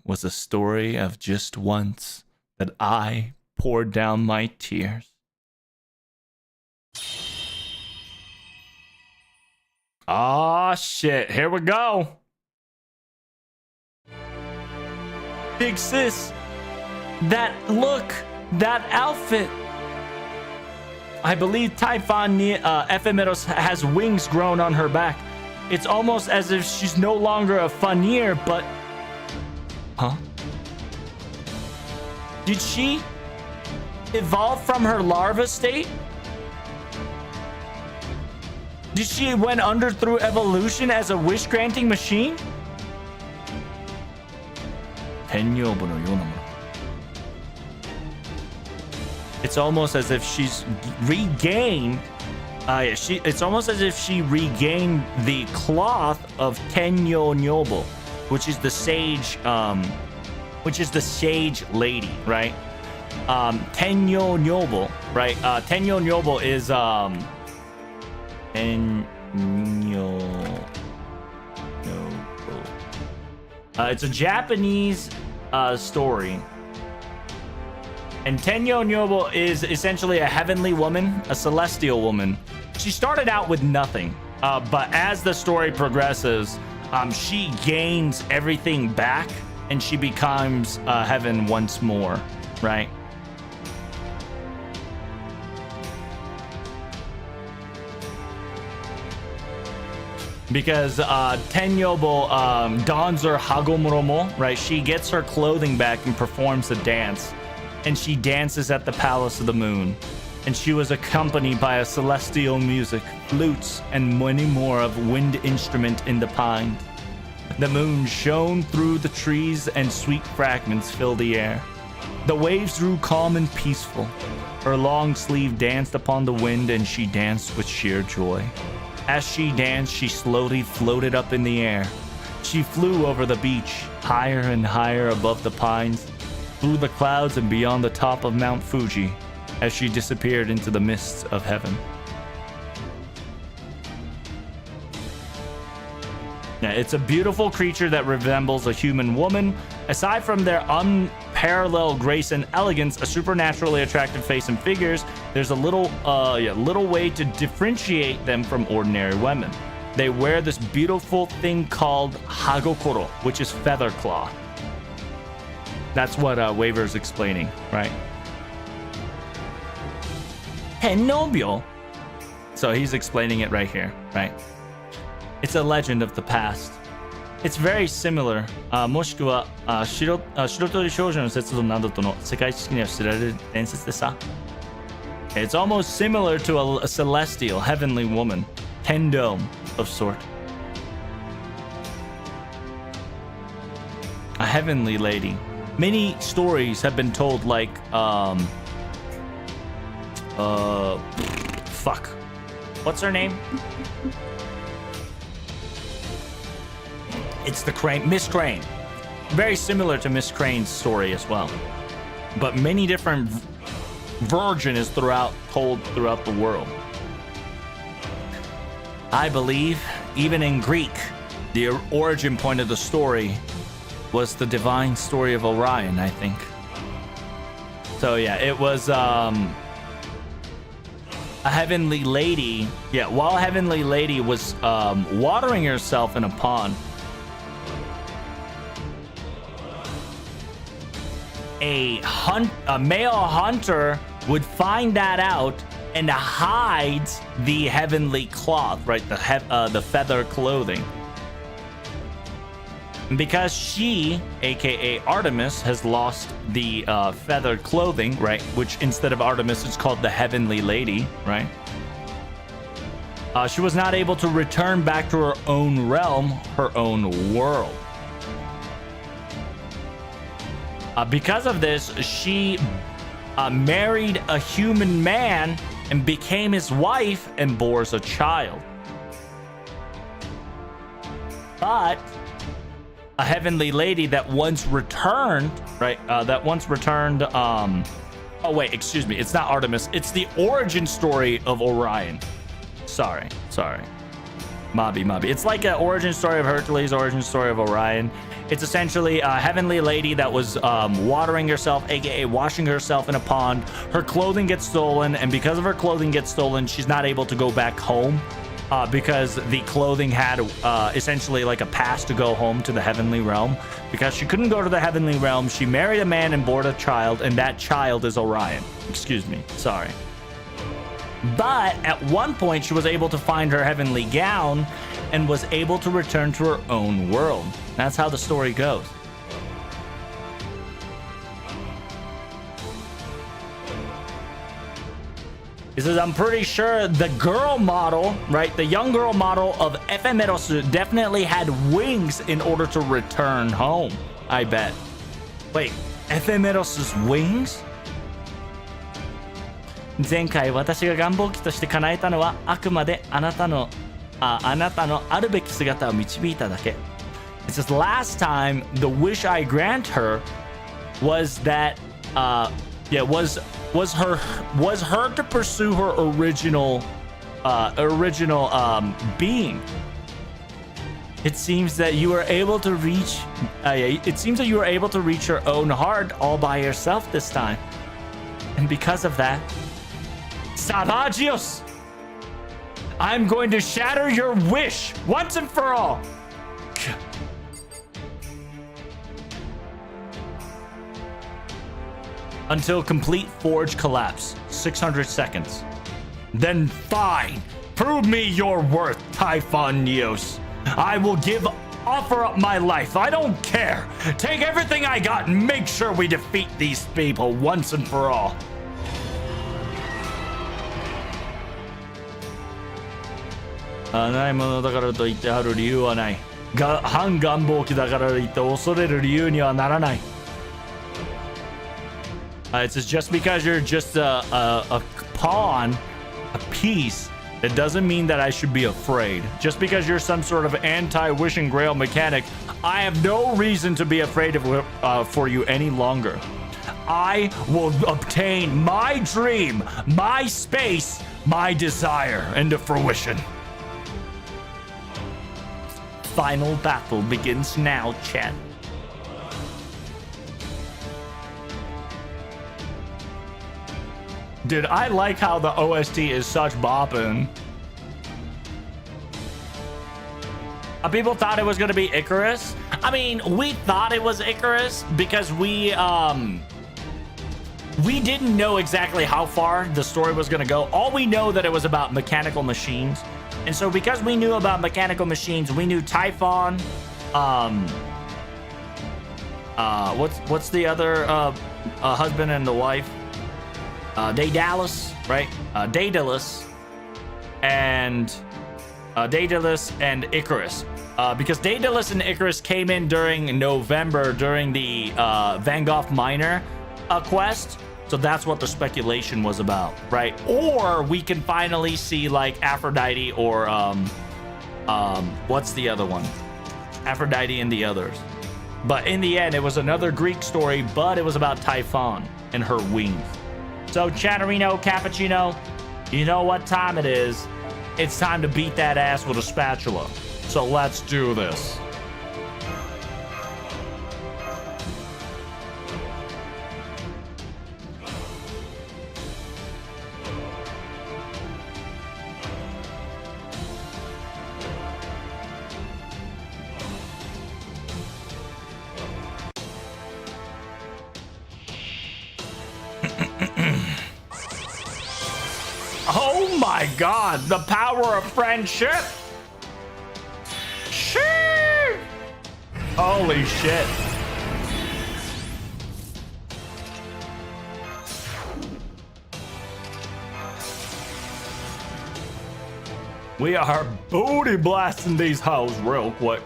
was a story of just once that I poured down my tears. Ah, shit. Here we go. Big sis, that look, that outfit. I believe Taifan Ephemeros has wings grown on her back. It's almost as if she's no longer a Fanir, but... Huh? Did she evolve from her larva state? Did she went under through evolution as a wish-granting machine? It's almost as if she's regained. It's almost as if she regained the cloth of Tenyo Nyobo, which is the sage, lady, right? Tenyo Nyobo, right? Tenyo Nyobo is it's a Japanese story. And Tenyo Nyobo is essentially a heavenly woman, a celestial woman. She started out with nothing, but as the story progresses, she gains everything back and she becomes heaven once more, right? Because Tenyobo dons her Hagomoromo, right? She gets her clothing back and performs a dance. And she dances at the Palace of the Moon. And she was accompanied by a celestial music, flutes, and many more of wind instrument in the pines. The moon shone through the trees and sweet fragments filled the air. The waves grew calm and peaceful. Her long sleeve danced upon the wind and she danced with sheer joy. As she danced, she slowly floated up in the air. She flew over the beach, higher and higher above the pines, through the clouds and beyond the top of Mount Fuji, as she disappeared into the mists of heaven. Now, it's a beautiful creature that resembles a human woman. Aside from their unparalleled grace and elegance, a supernaturally attractive face and figures, there's a little way to differentiate them from ordinary women. They wear this beautiful thing called hagokoro, which is feather claw. That's what Waver's explaining, right? Hennobyo. So he's explaining it right here, right? It's a legend of the past. It's very similar. もしくは白鳥少女の節度などとの世界的には知られる伝説でさ。It's almost similar to a celestial, heavenly woman, Tendome of sort. A heavenly lady. Many stories have been told, like fuck, what's her name? It's the Crane, Miss Crane. Very similar to Miss Crane's story as well, but many different virgin is told throughout the world. I believe even in Greek, the origin point of the story was the divine story of Orion, I think. So yeah, it was a heavenly lady. Yeah, while a heavenly lady was watering herself in a pond, a male hunter would find that out and hides the heavenly cloth, right? The feather clothing. And because she, aka Artemis, has lost the feathered clothing, right? Which instead of Artemis, it's called the Heavenly Lady, right? She was not able to return back to her own realm, her own world. Because of this, she married a human man and became his wife and bore a child. But a heavenly lady that once returned, right? Oh wait, excuse me. It's not Artemis. It's the origin story of Orion. Sorry. Mabi. It's like an origin story of Hercules, origin story of Orion. It's essentially a heavenly lady that was watering herself, aka washing herself in a pond. Her clothing gets stolen, and because of her clothing gets stolen, she's not able to go back home because the clothing had essentially like a pass to go home to the heavenly realm. Because she couldn't go to the heavenly realm, she married a man and bore a child, and that child is Orion. Excuse me, sorry. But at one point, she was able to find her heavenly gown and was able to return to her own world. That's how the story goes. He says, I'm pretty sure the girl model, right? The young girl model of Ephemeros definitely had wings in order to return home. I bet. Wait, Ephemeros' wings? 前回私が願望機として叶えたのはあくまであなたのあるべき姿を導いただけ。It says last time the wish I grant her was that was her to pursue her original being. It seems that you were able to reach her own heart all by yourself this time. And because of that, Savagios, I'm going to shatter your wish once and for all. Until complete forge collapse. 600 seconds. Then fine. Prove me your worth, Typhon Neos. I will offer up my life. I don't care. Take everything I got and make sure we defeat these people once and for all. Ah, ないものだからと言ってある理由はない。反願望機だからと言って恐れる理由にはならない。It says just because you're just a pawn, a piece, it doesn't mean that I should be afraid. Just because you're some sort of anti-wishing grail mechanic, I have no reason to be afraid of for you any longer. I will obtain my dream, my space, my desire into fruition. Final battle begins now, chat. Dude, I like how the OST is such boppin'. People thought it was gonna be Icarus. I mean, we thought it was Icarus because we didn't know exactly how far the story was gonna go. All we know that it was about mechanical machines. And so because we knew about mechanical machines, we knew Typhon, what's the other husband and the wife? Daedalus, right? Daedalus and Icarus. Because Daedalus and Icarus came in during November during the Van Gogh Minor quest. So that's what the speculation was about, right? Or we can finally see like Aphrodite or what's the other one? Aphrodite and the others. But in the end, it was another Greek story, but it was about Typhon and her wings. So, Chatterino, Cappuccino, you know what time it is. It's time to beat that ass with a spatula. So let's do this. Oh my God, the power of friendship. Shit. Holy shit. We are booty blasting these hoes real quick.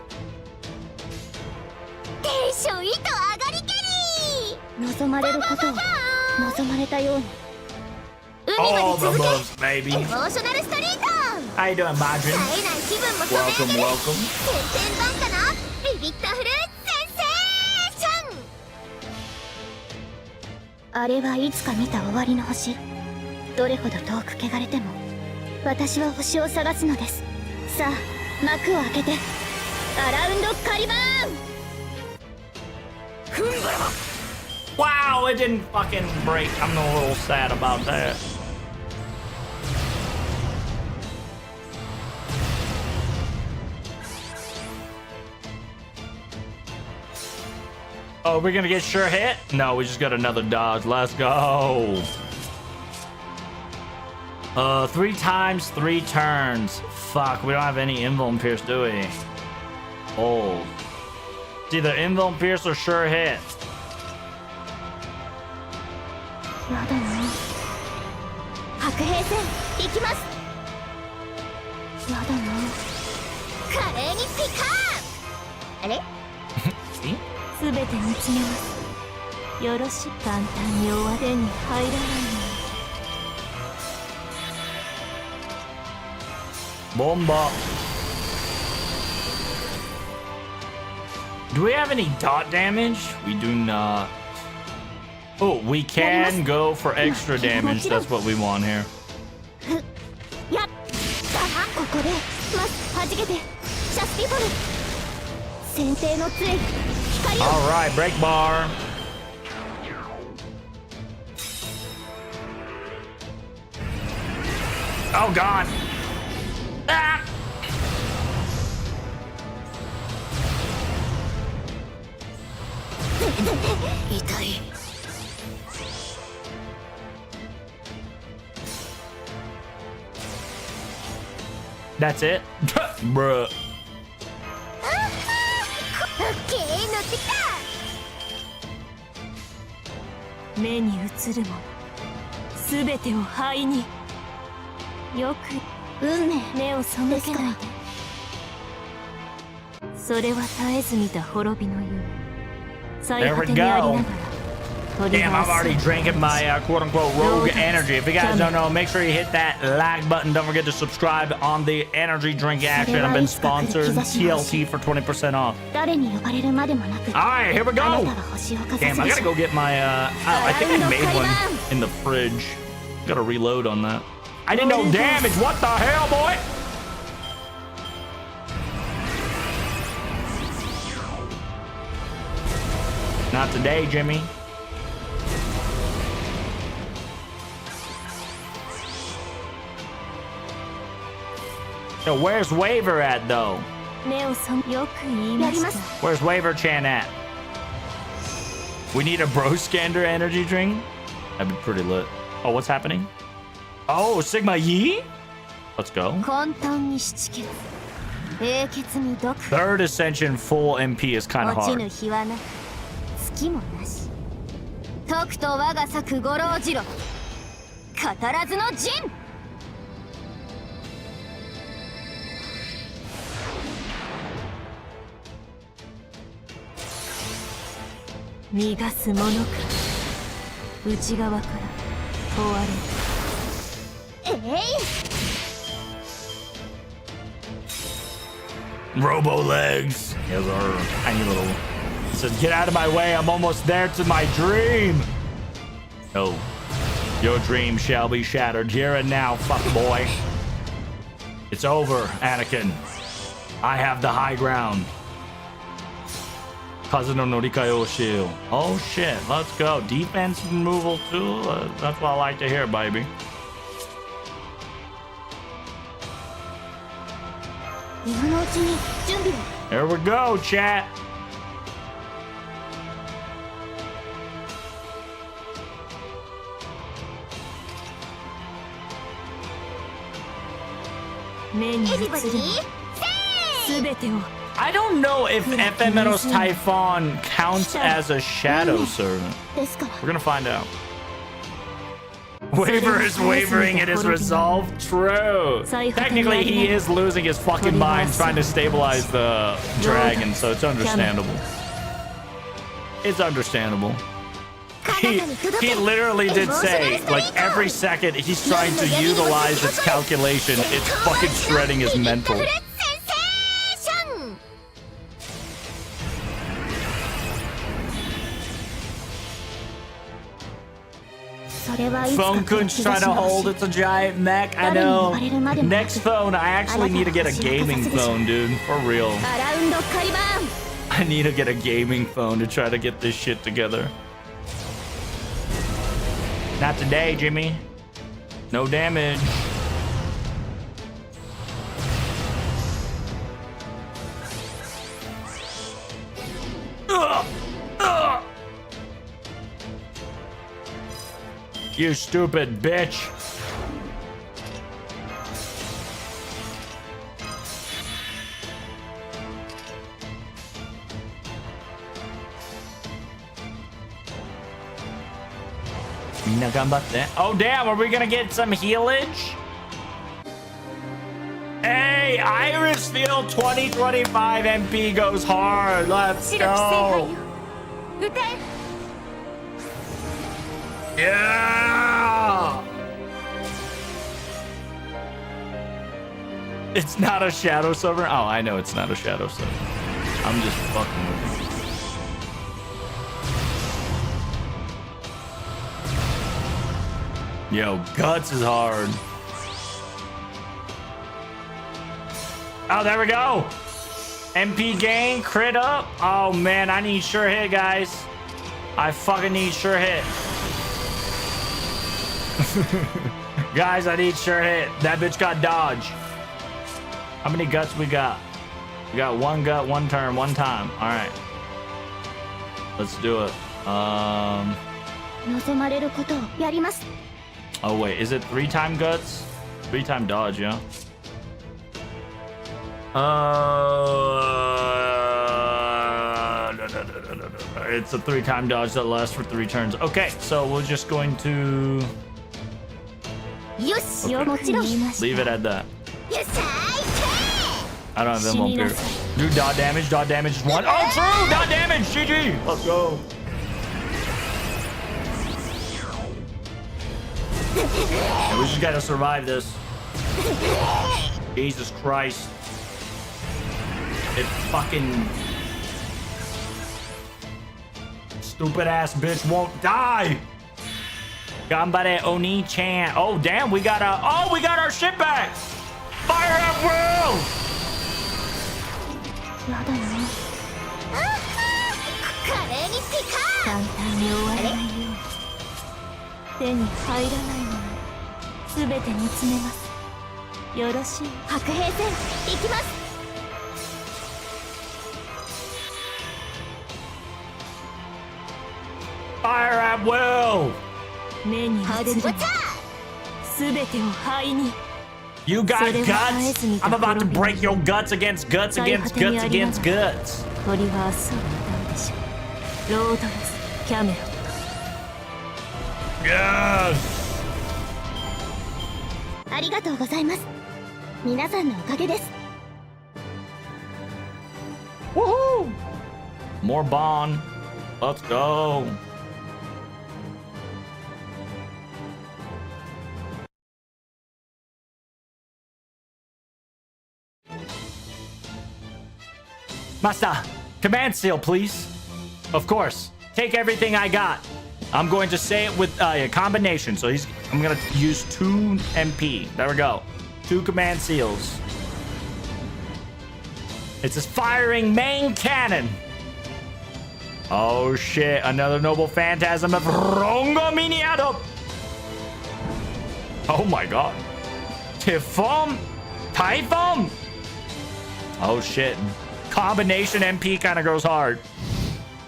テンション糸上がりけり望まれることを望まれたように海ま All で the 続け moves, baby. エモーショナルストリート How you doing, Margin? 冴えない気分も染め上 Welcome, げる welcome. 天天晩夏のビビッタフルーツセンセーションあれはいつか見た終わりの星どれほど遠く汚れても私は星を探すのですさあ幕を開けてアラウンドカリバーン Wow, it didn't fucking break. I'm a little sad about that. Oh, we're gonna get sure hit? No, we just got another dodge. Let's go. 3 times, 3 turns. Fuck, we don't have any invuln pierce, do we? Oh. It's either invuln pierce or sure hit. やだな白兵戦行きますやだな華麗にピカーあれすべて見つめますよろしく簡単に終わりに入らないの Bomba. Do we have any dot damage? We do not. Oh, we can go for extra damage. That's what we want here. やったここでまず弾けてシャスティフォル先手の杖光を All right, break bar. Oh God. Ah! That's it? Bruh. オッケー乗ってきた目に映るものすべてを灰によく運命目を背けないでそれは絶えず見た滅びの夢最果てにありながら Damn, I'm already drinking my quote-unquote rogue energy. If you guys don't know, make sure you hit that like button. Don't forget to subscribe on the energy drink action. I've been sponsored TLT for 20% off. 誰に呼ばれるまでもなく Alright, here we あな go. たは星をかざ Damn, す I で gotta しょ go get my, I think I made one in the fridge. Gotta reload on that. I didn't know damage. What the hell, boy? Not today, Jimmy. So where's Waver at, though? 目をそよく言いました Where's Waver Chan at? We need a bro scander energy drink? That'd be pretty lit. Oh, what's happening? Oh, Sigma Yi? Let's go. 混沌にしちける永訣に毒 Third Ascension full MP is kind of 落ち hard. ぬ日はなく月もなし徳と我が咲く五郎次郎語らずの陣逃がす者か内側から追われる Robo legs. Yes, sir. Tiny little. He says, get out of my way. I'm almost there to my dream. No. Your dream shall be shattered here and now, fuck boy. It's over, Anakin. I have the high ground. Kazuno Norikayo shield. Oh shit, let's go. Defense removal too. That's what I like to hear, baby. Here we go, chat. I don't know if Ephemeros Typhon counts as a shadow servant. We're gonna find out. Waver is wavering in his resolve. True. Technically, he is losing his fucking mind trying to stabilize the dragon, so it's understandable. It's understandable. He literally did say, like, every second he's trying to utilize its calculation, it's fucking shredding his mental. Phone Kunch trying to hold, it's a giant mech. I know. Next phone, I actually need to get a gaming phone, dude. For real. I need to get a gaming phone to try to get this shit together. Not today, Jimmy. No damage. You stupid bitch. Oh damn, are we gonna get some healage? Hey, Iris Field 2025 MP goes hard. Let's go. Yeah. It's not a shadow server. Oh, I know it's not a shadow server. I'm just fucking with you. Yo, Guts is hard. Oh, there we go. MP gain, crit up. Oh, man, I need sure hit, guys. I fucking need sure hit. Guys, I need sure hit. That bitch got dodge. How many guts we got? We got one gut, one turn, one time. All right. Let's do it. Oh, wait. Is it 3-time guts? 3-time dodge, yeah. It's a 3-time dodge that lasts for 3 turns. Okay, so we're just going to... Okay. Leave it at that. I don't have them up here. Do dot damage. Dot damage is 1. Oh, true! Dot damage! GG! Let's go. Yeah, we just gotta survive this. Jesus Christ. It fucking... Stupid ass bitch won't die! Gambare Oni-chan. Oh, damn, we got a... Oh, we got our shit back! Fire at will! Fire at will! You got guts? I'm about to break your guts against guts against guts against guts. Yes! Woohoo! More bond. Let's go. Master, command seal, please. Of course. Take everything I got. I'm going to say it with a combination. So I'm going to use 2 MP. There we go. 2 command seals. It's his firing main cannon. Oh shit, another noble phantasm of Rongo Miniato. Oh my god. Typhon. Typhon. Oh shit. Combination MP kind of goes hard.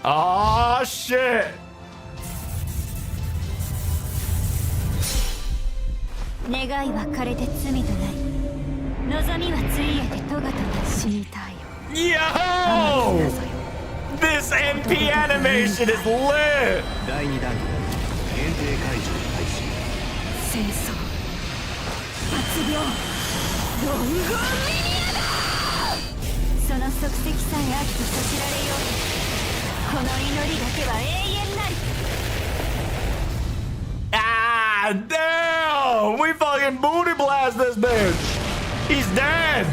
Oh shit. Yo! This MP animation is lit! 第2弾限定解除開始戦争発病ロングミニアだその足跡さえあるとさせられようこの祈りだけは永遠なり Ah, damn! We fucking booty blast this bitch! He's dead!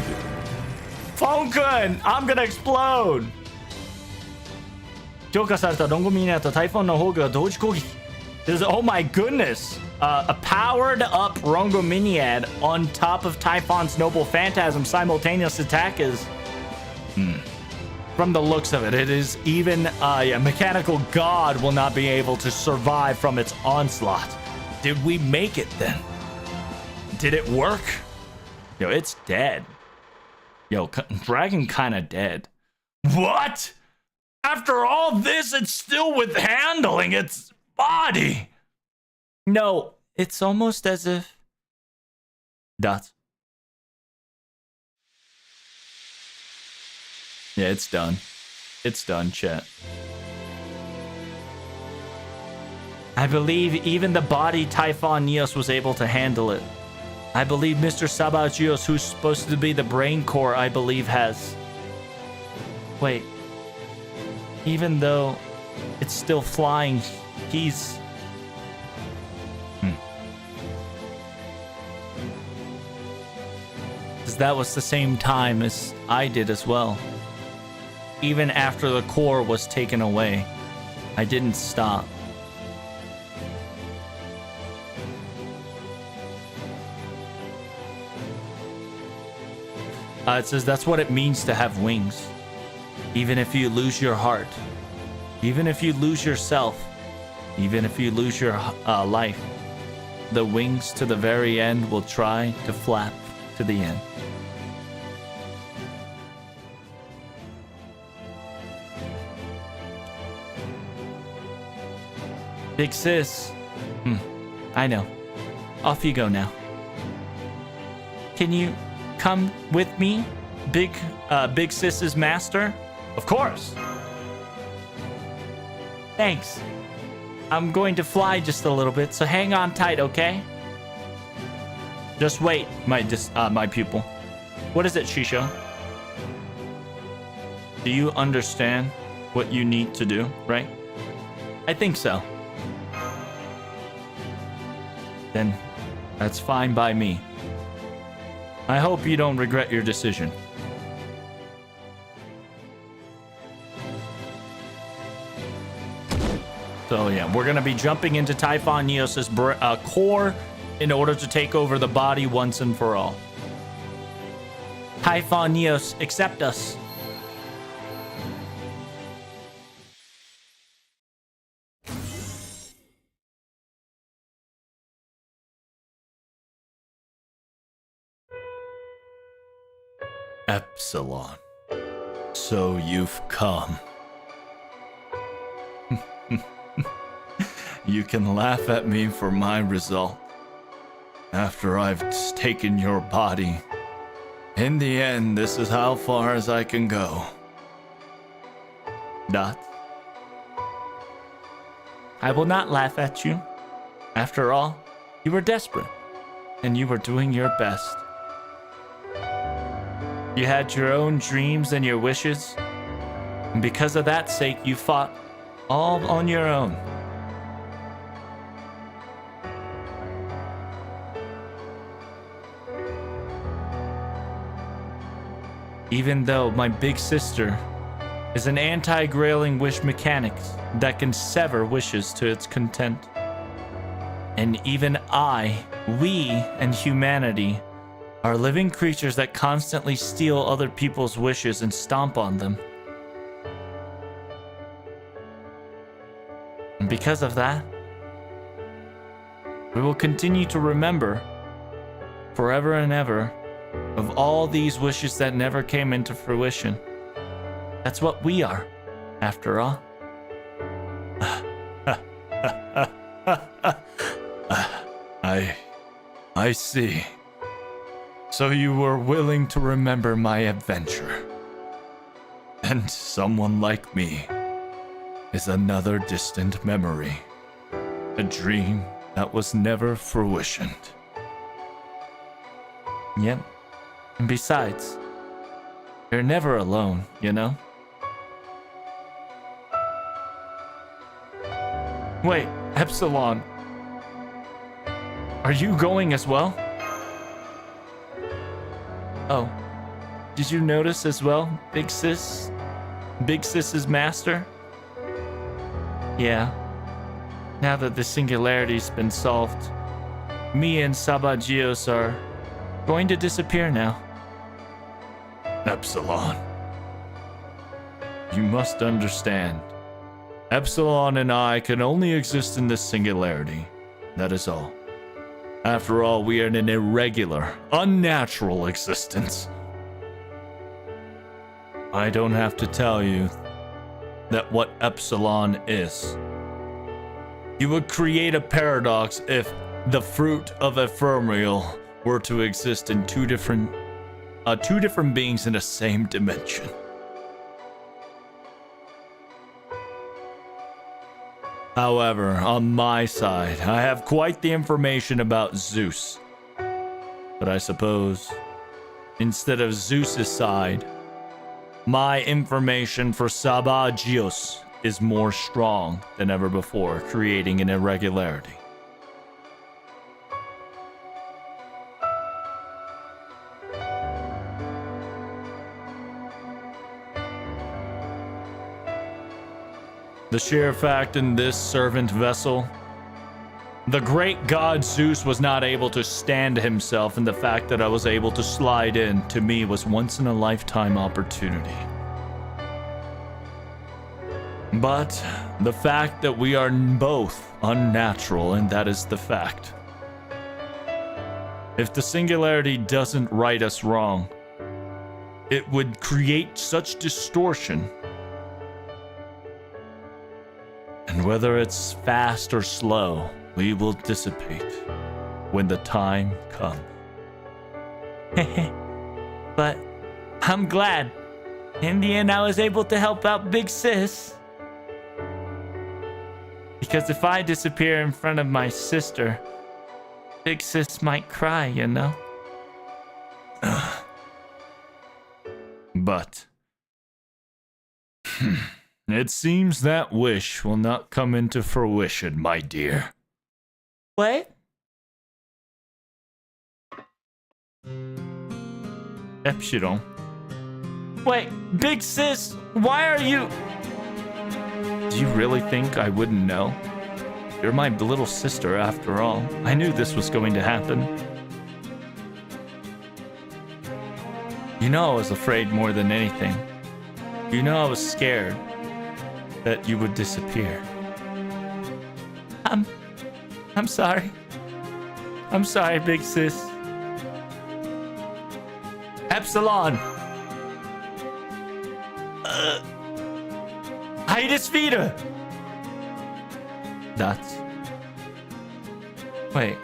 Funkun, I'm gonna explode! 強化されたロンゴミニアとタイフォンの砲が同時攻撃 Oh my goodness! A powered up Rongominiad on top of Typhon's Noble Phantasm simultaneous attack is... From the looks of it, it is even a mechanical god will not be able to survive from its onslaught. Did we make it then? Did it work? Yo, it's dead. Yo, Dragon kinda dead. What? After all this, it's still withhandling its body. No, it's almost as if... Dots. Yeah, it's done. It's done, chat. I believe even the body Typhon Neos was able to handle it. I believe Mr. Sabagios, who's supposed to be the brain core, I believe has... Wait. Even though it's still flying, he's... Because that was the same time as I did as well. Even after the core was taken away, I didn't stop. It says that's what it means to have wings. Even if you lose your heart, even if you lose yourself, even if you lose your life, the wings to the very end will try to flap to the end. Big sis. I know. Off you go now. Can you come with me, Big Sis's master? Of course. Thanks. I'm going to fly just a little bit, so hang on tight, okay? Just wait, my pupil. What is it, Shisho? Do you understand what you need to do, right? I think so. Then that's fine by me. I hope you don't regret your decision. So yeah, we're gonna be jumping into Typhon Neos' core in order to take over the body once and for all. Typhon Neos, accept us. Epsilon. So you've come. You can laugh at me for my result. After I've taken your body. In the end, this is how far as I can go. Dot. I will not laugh at you. After all, you were desperate, and you were doing your best. You had your own dreams and your wishes, and because of that sake, you fought all on your own. Even though my big sister is an anti-grailing wish mechanics that can sever wishes to its content. And even we, and humanity are living creatures that constantly steal other people's wishes and stomp on them. And because of that, we will continue to remember forever and ever of all these wishes that never came into fruition. That's what we are, after all. I see. So you were willing to remember my adventure. And someone like me is another distant memory. A dream that was never fruitioned. Yep. And besides, you're never alone, you know? Wait, Epsilon. Are you going as well? Oh. Did you notice as well, Big Sis? Big Sis's master? Yeah. Now that the singularity's been solved, me and Sabagios are going to disappear now. Epsilon. You must understand. Epsilon and I can only exist in this singularity. That is all. After all, we are in an irregular, unnatural existence. I don't have to tell you that what Epsilon is. You would create a paradox if the fruit of ephemeral were to exist in two different beings in the same dimension. However, on my side, I have quite the information about Zeus. But I suppose, instead of Zeus's side, my information for Sabagios is more strong than ever before, creating an irregularity. The sheer fact in this servant vessel, the great god Zeus was not able to stand himself, and the fact that I was able to slide in, to me, was once in a lifetime opportunity. But the fact that we are both unnatural, and that is the fact. If the singularity doesn't right us wrong, it would create such distortion. And whether it's fast or slow, we will dissipate when the time comes. But I'm glad. In the end, I was able to help out Big Sis. Because if I disappear in front of my sister, Big Sis might cry, you know? But it seems that wish will not come into fruition, my dear. What? Epsilon. Wait, Big Sis, why are you... Do you really think I wouldn't know? You're my little sister after all. I knew this was going to happen. You know I was afraid more than anything. You know I was scared that you would disappear. I'm sorry. I'm sorry, Big Sis. Epsilon! Hiatus Vita! That's... Wait.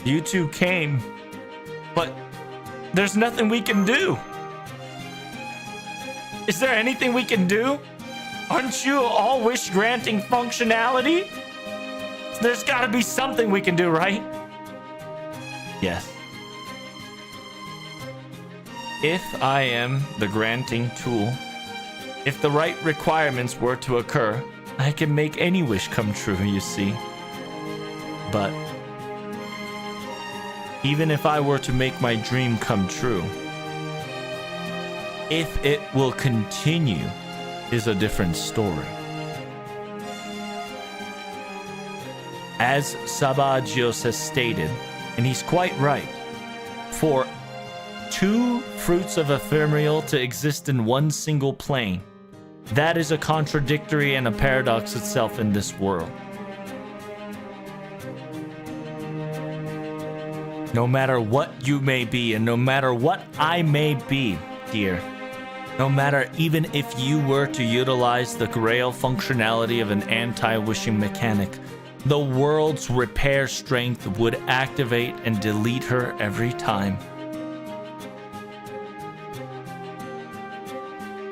You two came, but there's nothing we can do. Is there anything we can do? Aren't you all wish-granting functionality? There's gotta be something we can do, right? Yes. If I am the granting tool, if the right requirements were to occur, I can make any wish come true, you see. But even if I were to make my dream come true, If it will continue is a different story. As Sabagios has stated, and he's quite right, for two fruits of ephemeral to exist in one single plane, that is a contradictory and a paradox itself in this world. No matter what you may be, and no matter what I may be, dear, no matter even if you were to utilize the Grail functionality of an anti-wishing mechanic, the world's repair strength would activate and delete her every time.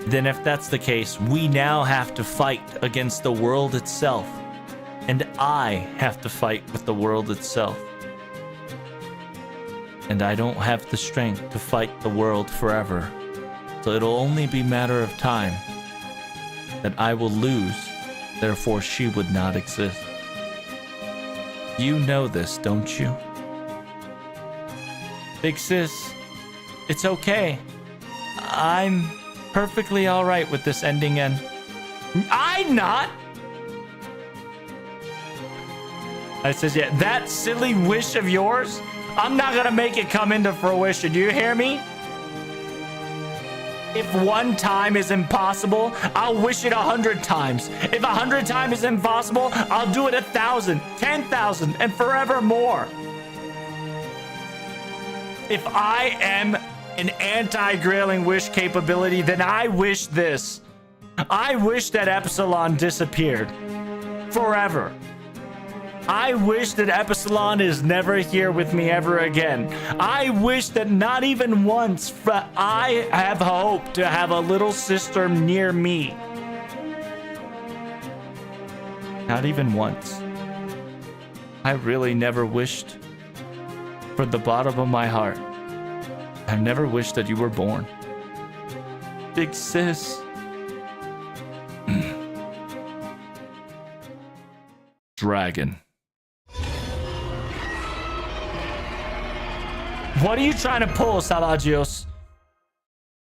Then if that's the case, we now have to fight against the world itself. And I have to fight with the world itself. And I don't have the strength to fight the world forever. So it'll only be a matter of time that I will lose, therefore she would not exist. You know this, don't you? Big sis, it's okay. I'm perfectly alright with this ending, and I'm not! I says, yeah, that silly wish of yours, I'm not gonna make it come into fruition. Do you hear me? If one time is impossible, I'll wish it 100 times. If 100 times is impossible, I'll do it 1,000, 10,000, and forevermore. If I am an anti-grailing wish capability, then I wish this. I wish that Epsilon disappeared. Forever. I wish that Epsilon is never here with me ever again. I wish that not even once, but I have hoped to have a little sister near me. Not even once. I really never wished, from the bottom of my heart, I've never wished that you were born. Big sis. Dragon. What are you trying to pull, Salagios?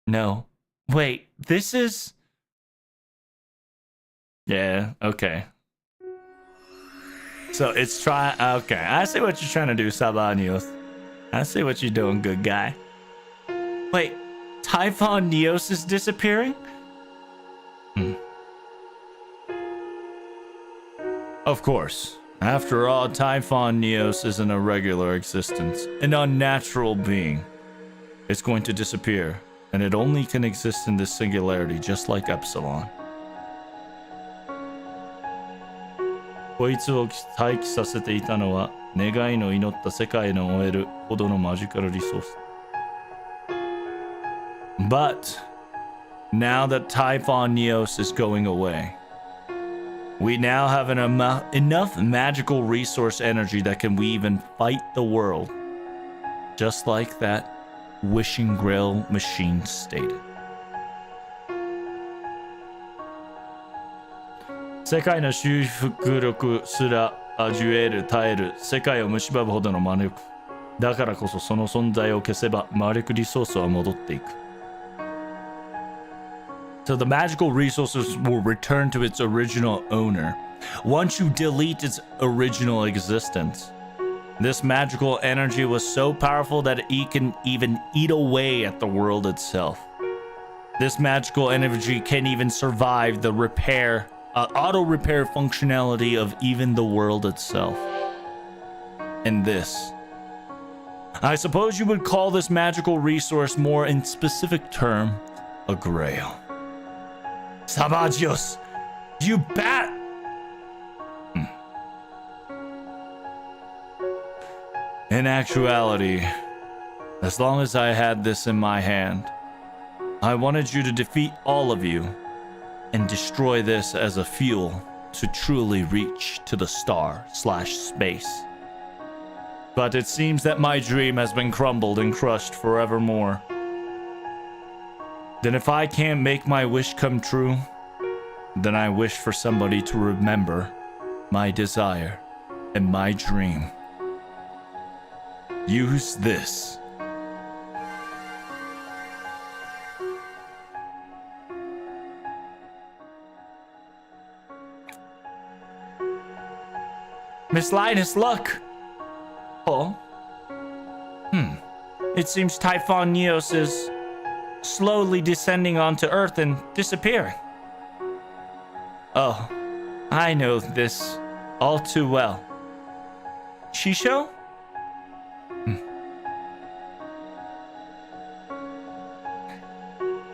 No. Wait, this is... Yeah, okay. So it's try... Okay, I see what you're trying to do, Salagios. I see what you're doing, good guy. Wait, Typhon Neos is disappearing? Of course. After all, Typhon Neos is an irregular existence, an unnatural being. It's going to disappear, and it only can exist in this singularity, just like Epsilon. こいつを待機させていたのは、願いの祈った世界の終えるほどのマジカルリソース。But, now that Typhon Neos is going away, we now have enough magical resource energy that can we even fight the world. Just like that Wishing Grail machine stated. 世界の修復力すら味える耐える世界を蝕むほどの魔力。だからこそその存在を消せば魔力リソースは戻っていく。So the magical resources will return to its original owner. Once you delete its original existence, this magical energy was so powerful that it can even eat away at the world itself. This magical energy can even survive the repair, auto repair functionality of even the world itself. And this, I suppose you would call this magical resource more in specific term, a grail. Sabagios, you bat! In actuality, as long as I had this in my hand, I wanted you to defeat all of you and destroy this as a fuel to truly reach to the star/space. But it seems that my dream has been crumbled and crushed forevermore. Then if I can't make my wish come true, then I wish for somebody to remember my desire and my dream. Use this. Miss Linus, look! Oh. It seems Typhon Neos is slowly descending onto Earth and disappearing. Oh, I know this all too well. Shisho?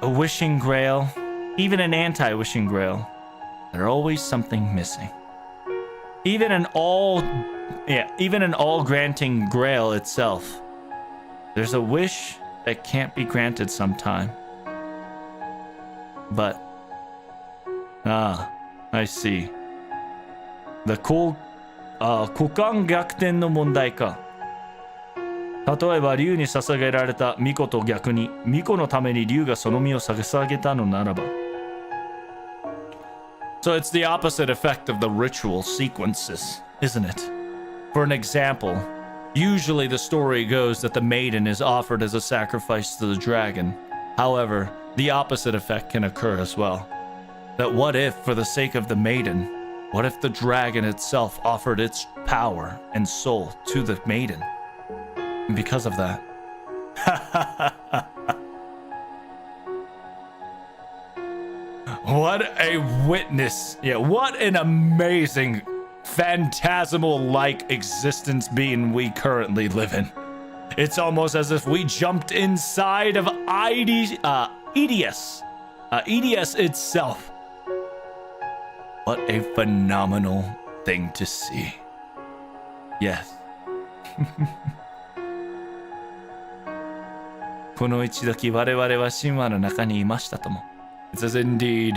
A wishing grail, even an anti-wishing grail, there's always something missing. Even an all-granting grail itself, there's a wish that can't be granted sometime. But, I see. The 股間逆転の問題か。例えば竜に捧げられた巫女と逆に巫女のために竜がその身を捧げたのならば。So it's the opposite effect of the ritual sequences, isn't it? For an example, usually the story goes that the maiden is offered as a sacrifice to the dragon. However, the opposite effect can occur as well. That what if, for the sake of the maiden, what if the dragon itself offered its power and soul to the maiden? And because of that, what a witness. Yeah, what an amazing, phantasmal-like existence being we currently live in. It's almost as if we jumped inside of EDS itself. What a phenomenal thing to see. Yes. この一時我々は神話の中にいましたとも。It says indeed,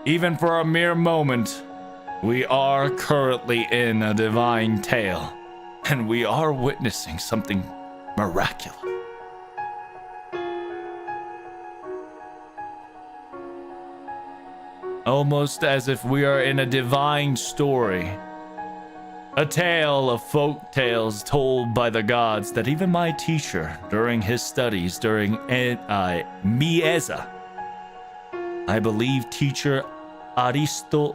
even for a mere moment, we are currently in a divine tale, and we are witnessing something miraculous. Almost as if we are in a divine story. A tale of folk tales told by the gods that even my teacher, during his studies during Mieza, I believe teacher Aristoteles.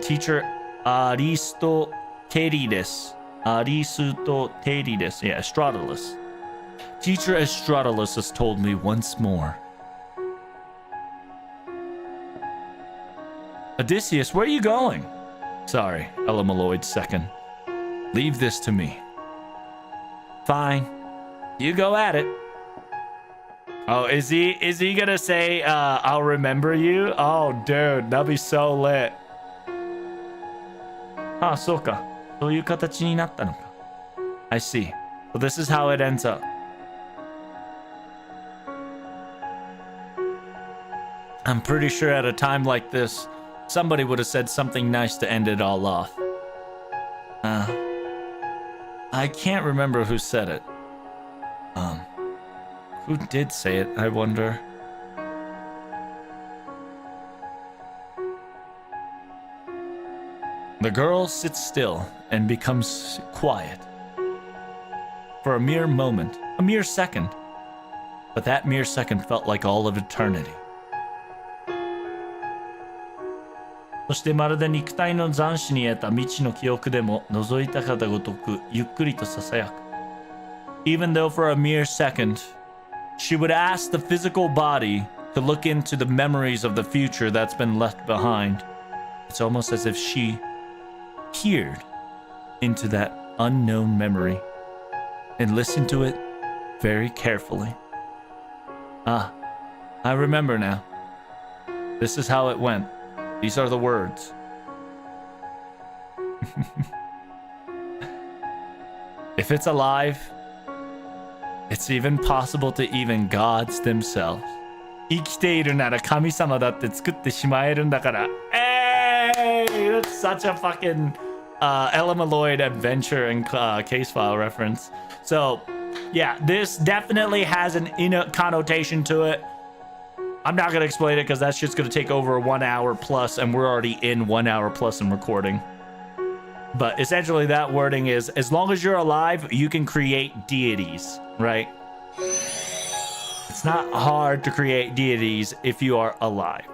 Teacher Aristoteles. Aristoteles. Yeah, Aristoteles. Teacher Aristoteles has told me once more. Odysseus, where are you going? Sorry, Elamaloid second. Leave this to me. Fine. You go at it. Oh, is he gonna say, I'll remember you? Oh, dude, that'd be so lit. Ah, so ka. そういう形になったのか. I see. Well, this is how it ends up. I'm pretty sure at a time like this, somebody would have said something nice to end it all off. I can't remember who said it. Who did say it, I wonder? The girl sits still and becomes quiet. For a mere moment, a mere second. But that mere second felt like all of eternity. そしてまるで肉体の残滓に得た未知の記憶でも覗いたかたごとくゆっくりとささやく。Even though for a mere second, she would ask the physical body to look into the memories of the future that's been left behind. It's almost as if she peered into that unknown memory and listened to it very carefully. Ah, I remember now. This is how it went. These are the words. If it's alive, it's even possible to even gods themselves. 生きているなら神様だって作ってしまえるんだから。Hey! That's such a fucking Elamaloid adventure and case file reference. So, yeah, this definitely has an connotation to it. I'm not going to explain it because that's just going to take over 1 hour plus, and we're already in 1 hour plus in recording. But essentially that wording is, as long as you're alive, you can create deities, right? It's not hard to create deities if you are alive.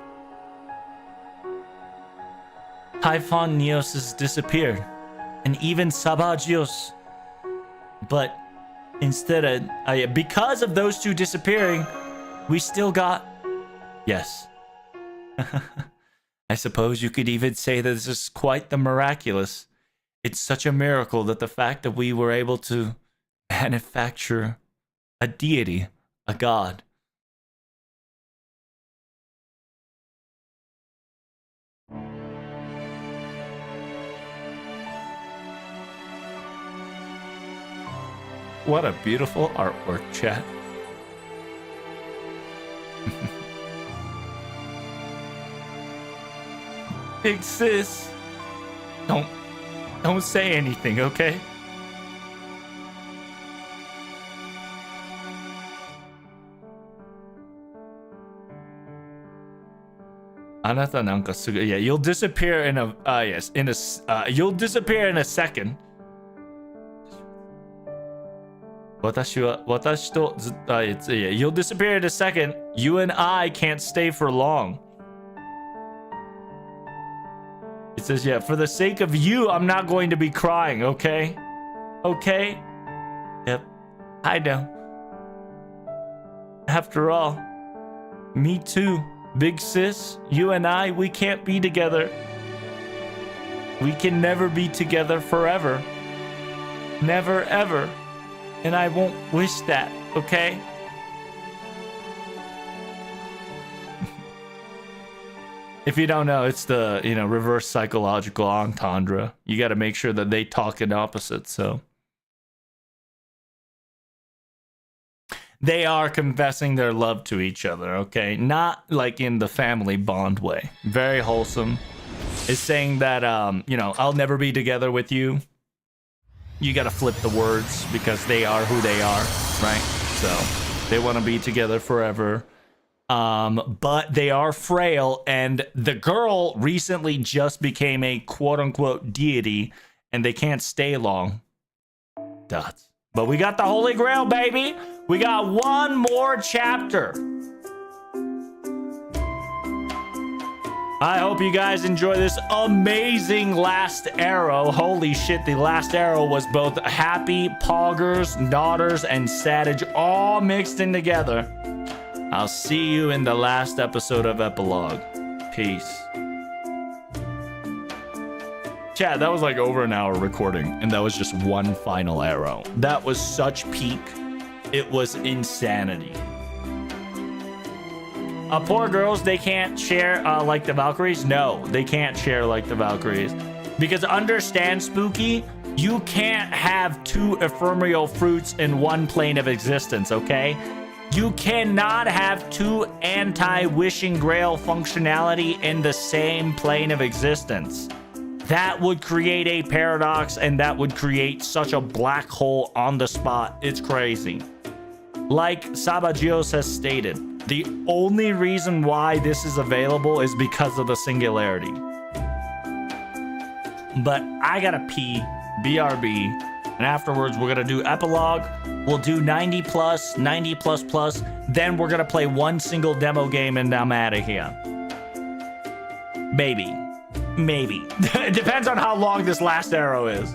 Typhon Neos has disappeared, and even Sabagios. But instead of, because of those two disappearing, we still got, yes. I suppose you could even say that this is quite the miraculous. It's such a miracle that the fact that we were able to manufacture a deity, a god. What a beautiful artwork, chat. Big sis, don't say anything, okay? Anata nanka sugu. Yeah, you'll disappear in a you'll disappear in a second. You'll disappear in a second. You and I can't stay for long. It says, yeah, for the sake of you, I'm not going to be crying, okay? Okay? Yep, I know. After all, me too, big sis. You and I, we can't be together. We can never be together forever. Never, ever. And I won't wish that, okay? If you don't know, it's the, reverse psychological entendre. You got to make sure that they talk in opposites, so. They are confessing their love to each other, okay? Not like in the family bond way. Very wholesome. It's saying that, I'll never be together with you. You got to flip the words because they are who they are, right? So they want to be together forever. But they are frail, and the girl recently just became a quote-unquote deity, and they can't stay long. Dots. But we got the Holy Grail, baby! We got one more chapter. I hope you guys enjoy this amazing last arrow. Holy shit, the last arrow was both happy, poggers, nodders, and savage all mixed in together. I'll see you in the last episode of Epilogue. Peace. Chat, that was like over an hour recording, and that was just one final arrow. That was such peak. It was insanity. Poor girls, they can't share like the Valkyries? No, they can't share like the Valkyries. Because understand, Spooky, you can't have two ephemeral fruits in one plane of existence, okay? You cannot have two anti-wishing grail functionality in the same plane of existence. That would create a paradox, and that would create such a black hole on the spot. It's crazy. Like Sabagios has stated, the only reason why this is available is because of the singularity. But I gotta pee, BRB, and afterwards we're gonna do epilogue. We'll do 90 plus, 90 plus plus. Then we're gonna play one single demo game and I'm out of here. Maybe. It depends on how long this last arrow is.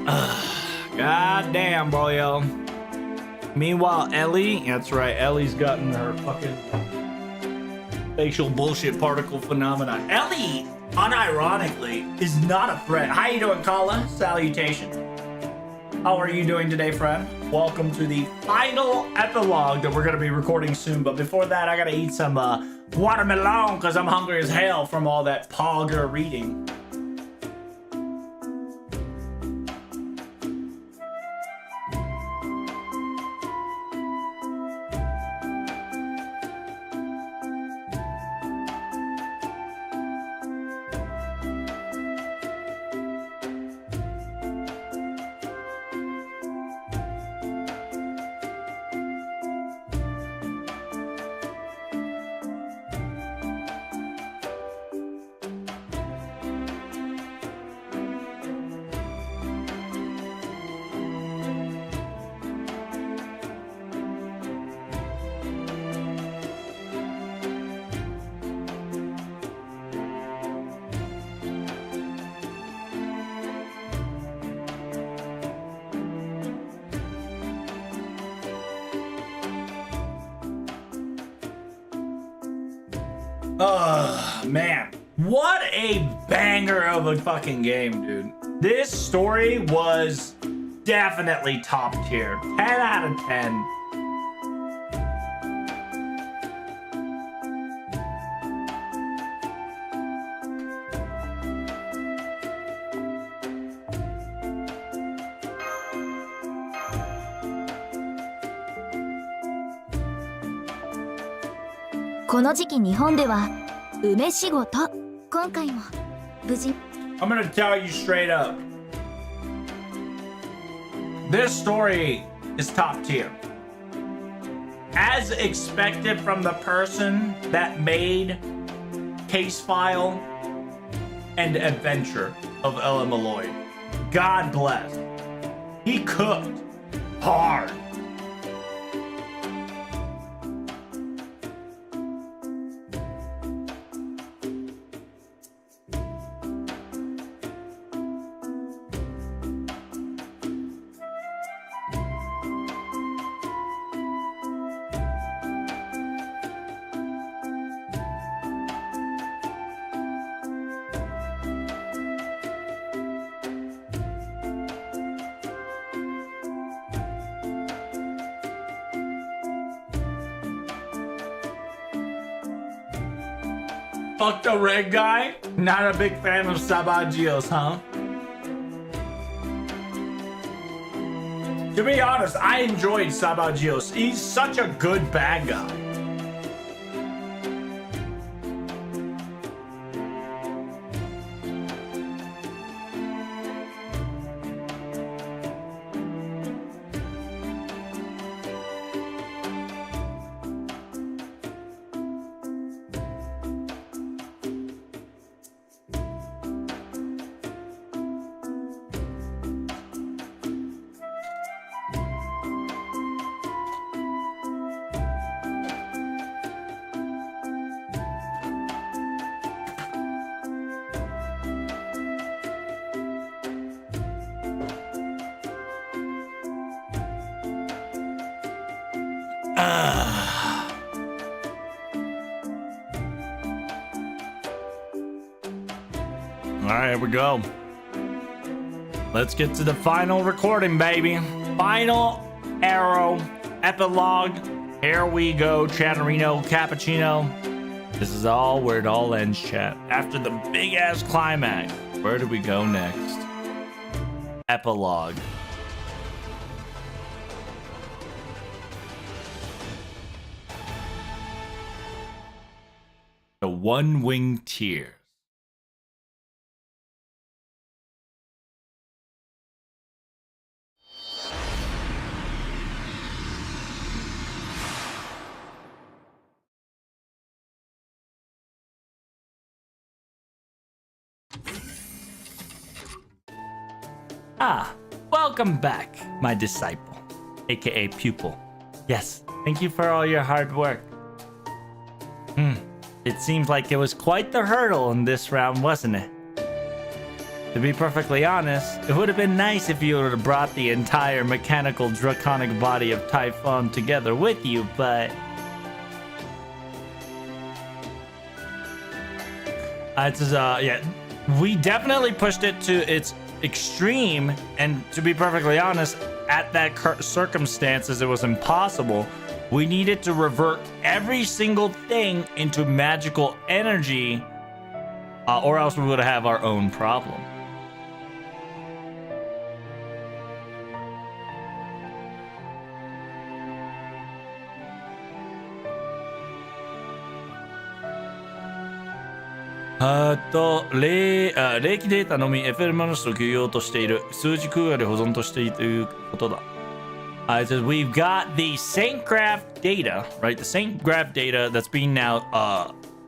God damn, bro, yo. Meanwhile, Ellie, that's right, Ellie's gotten her fucking facial bullshit particle phenomena. Ellie, unironically, is not a threat. How you doing, Kala? Salutation. How are you doing today, friend? Welcome to the final epilogue that we're going to be recording soon. But before that, I got to eat some watermelon because I'm hungry as hell from all that Pogger reading. Man, what a banger of a fucking game, dude. This story was definitely top tier. 10 out of 10.この時期日本では梅仕事。今回も無事。I'm gonna tell you straight up. This story is top tier. As expected from the person that made Case File and Adventure of Ella Malloy. God bless. He cooked hard. Fuck the red guy? Not a big fan of Sabagios, huh? To be honest, I enjoyed Sabagios. He's such a good bad guy. All right, here we go. Let's get to the final recording, baby. Final arrow epilogue. Here we go, Chatterino, Cappuccino. This is all where it all ends, chat. After the big ass climax, where do we go next? Epilogue. The one-winged tears. Ah, welcome back, my disciple, aka pupil. Yes, thank you for all your hard work. It seems like it was quite the hurdle in this round, wasn't it? To be perfectly honest, it would have been nice if you would have brought the entire mechanical draconic body of Typhon together with you, but... yeah, we definitely pushed it to its extreme, and to be perfectly honest, at that circumstances, it was impossible. We needed to revert every single thing into magical energy, or else we would have our own problem.霊気データのみ FL マヌスと給与としている数字空間で保存としているということだ。It says we've got the Saint Graph data, right? The Saint Graph data that's being now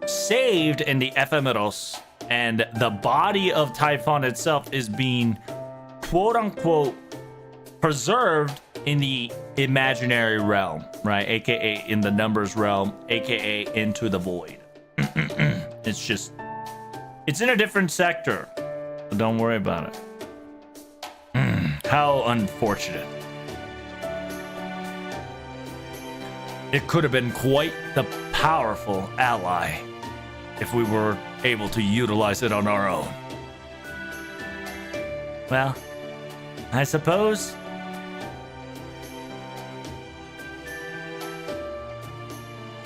saved in the ephemeros, and the body of Typhon itself is being quote unquote preserved in the imaginary realm, right? AKA in the numbers realm, AKA into the void. It's in a different sector, so don't worry about it. How unfortunate. It could have been quite the powerful ally if we were able to utilize it on our own. Well, I suppose.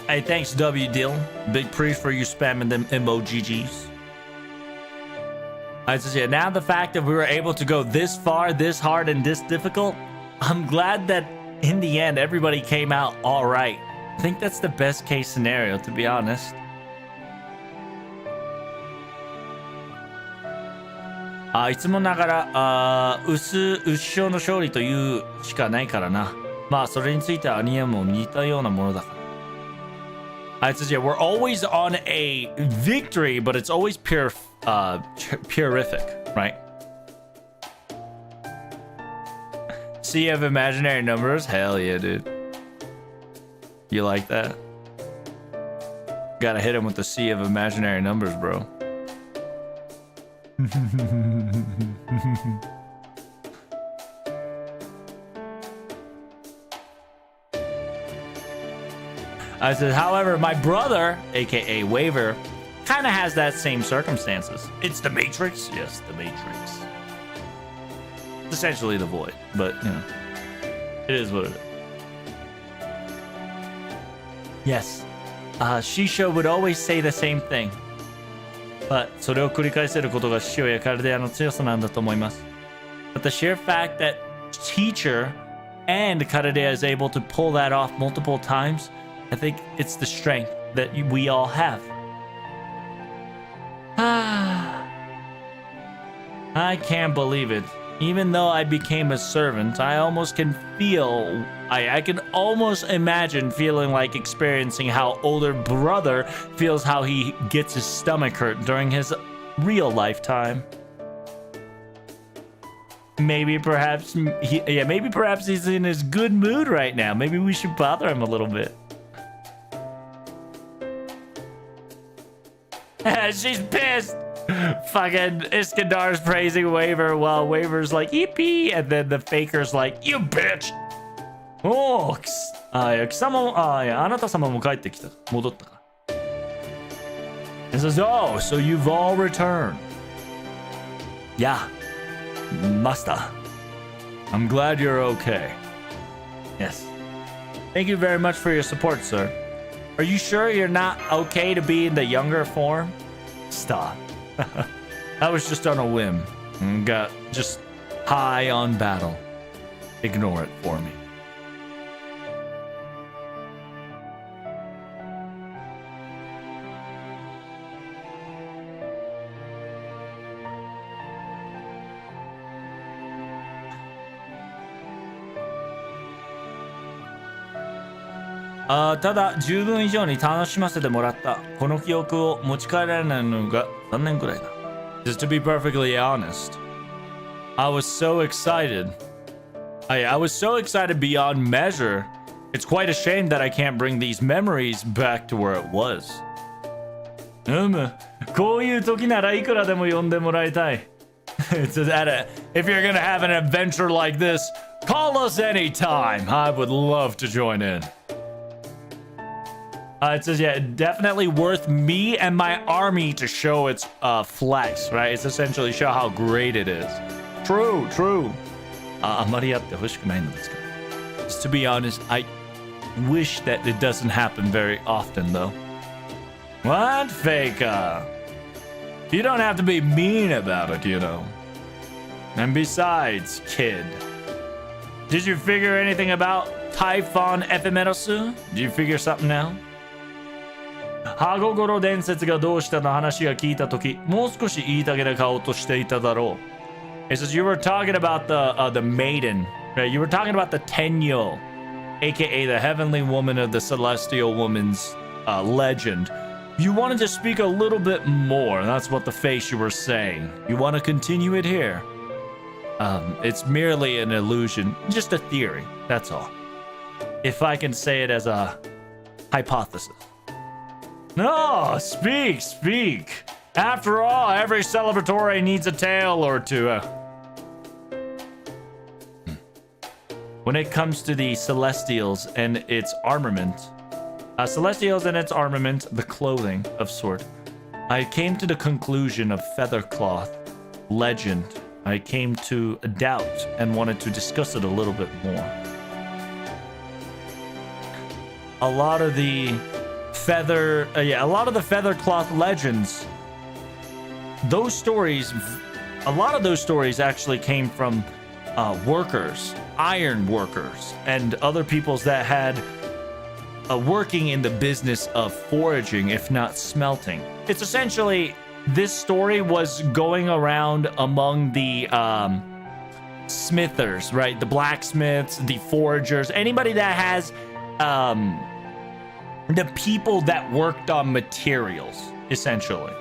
Hey, thanks W. Dill. Big praise for you spamming them emojis. I said, yeah, now the fact that we were able to go this far, this hard, and this difficult, I'm glad that in the end, everybody came out all right. I think that's the best case scenario, to be honest. I つもながら、牛匠の勝利というしかないからな。まあ、それについてはアニメも似たようなものだから。I said, yeah, we're always on a victory, but it's always purific, right? Sea of imaginary numbers? Hell yeah, dude. You like that? Gotta hit him with the sea of imaginary numbers, bro. I said, however, my brother, aka Waver, kind of has that same circumstances. It's the Matrix. Yes, the Matrix. It's essentially the Void, but you know, it is what it is. Yes, Shisho would always say the same thing. But それを繰り返せることがシオやカルデアの強さなんだと思います。But the sheer fact that Teacher and Karadea is able to pull that off multiple times, I think it's the strength that we all have. I can't believe it. Even though I became a servant, I almost can feel, I can almost imagine feeling like experiencing how older brother feels how he gets his stomach hurt during his real lifetime. Maybe perhaps he's in his good mood right now. Maybe we should bother him a little bit. She's pissed. Fucking Iskandar's praising Waver while Waver's like, yippee, and then the faker's like, you bitch. Oh, 貴様も、あなた様も帰ってきた。戻ったか。It says, oh, so you've all returned. Yeah, master. I'm glad you're okay. Yes. Thank you very much for your support, sir. Are you sure you're not okay to be in the younger form? Stop. I was just on a whim and got just high on battle. Ignore it for me. Just to be perfectly honest, I was so excited. I was so excited beyond measure. It's quite a shame that I can't bring these memories back to where it was. こういう時ならいくらでも呼んでもらいたい。It says, if you're gonna have an adventure like this, call us anytime. I would love to join in. It says, yeah, definitely worth me and my army to show its flex, right? It's essentially show how great it is. True, true. あまりやってほしくないのですか? Just to be honest, I wish that it doesn't happen very often, though. What, Faker? You don't have to be mean about it, you know. And besides, kid, did you figure anything about Typhon Ephemerosu? Did you figure something out? ハゴゴロ伝説がどうしたの話が聞いたとき、もう少し言いたげな顔としていただろう。It says you were talking about the maiden, right? You were talking about the Tenyo, aka the heavenly woman of the celestial woman's legend. You wanted to speak a little bit more. That's what the face you were saying. You want to continue it here? It's merely an illusion, just a theory. That's all. If I can say it as a hypothesis. No, speak, speak. After all, every celebratory needs a tale or two. When it comes to the Celestials and its armament, the clothing of sort, I came to the conclusion of Feathercloth, legend. I came to a doubt and wanted to discuss it a little bit more. A lot of the Feathercloth legends, a lot of those stories actually came from workers, iron workers, and other peoples that had working in the business of foraging, if not smelting. It's essentially, this story was going around among the smithers, right? The blacksmiths, the foragers, anybody that has the people that worked on materials, essentially.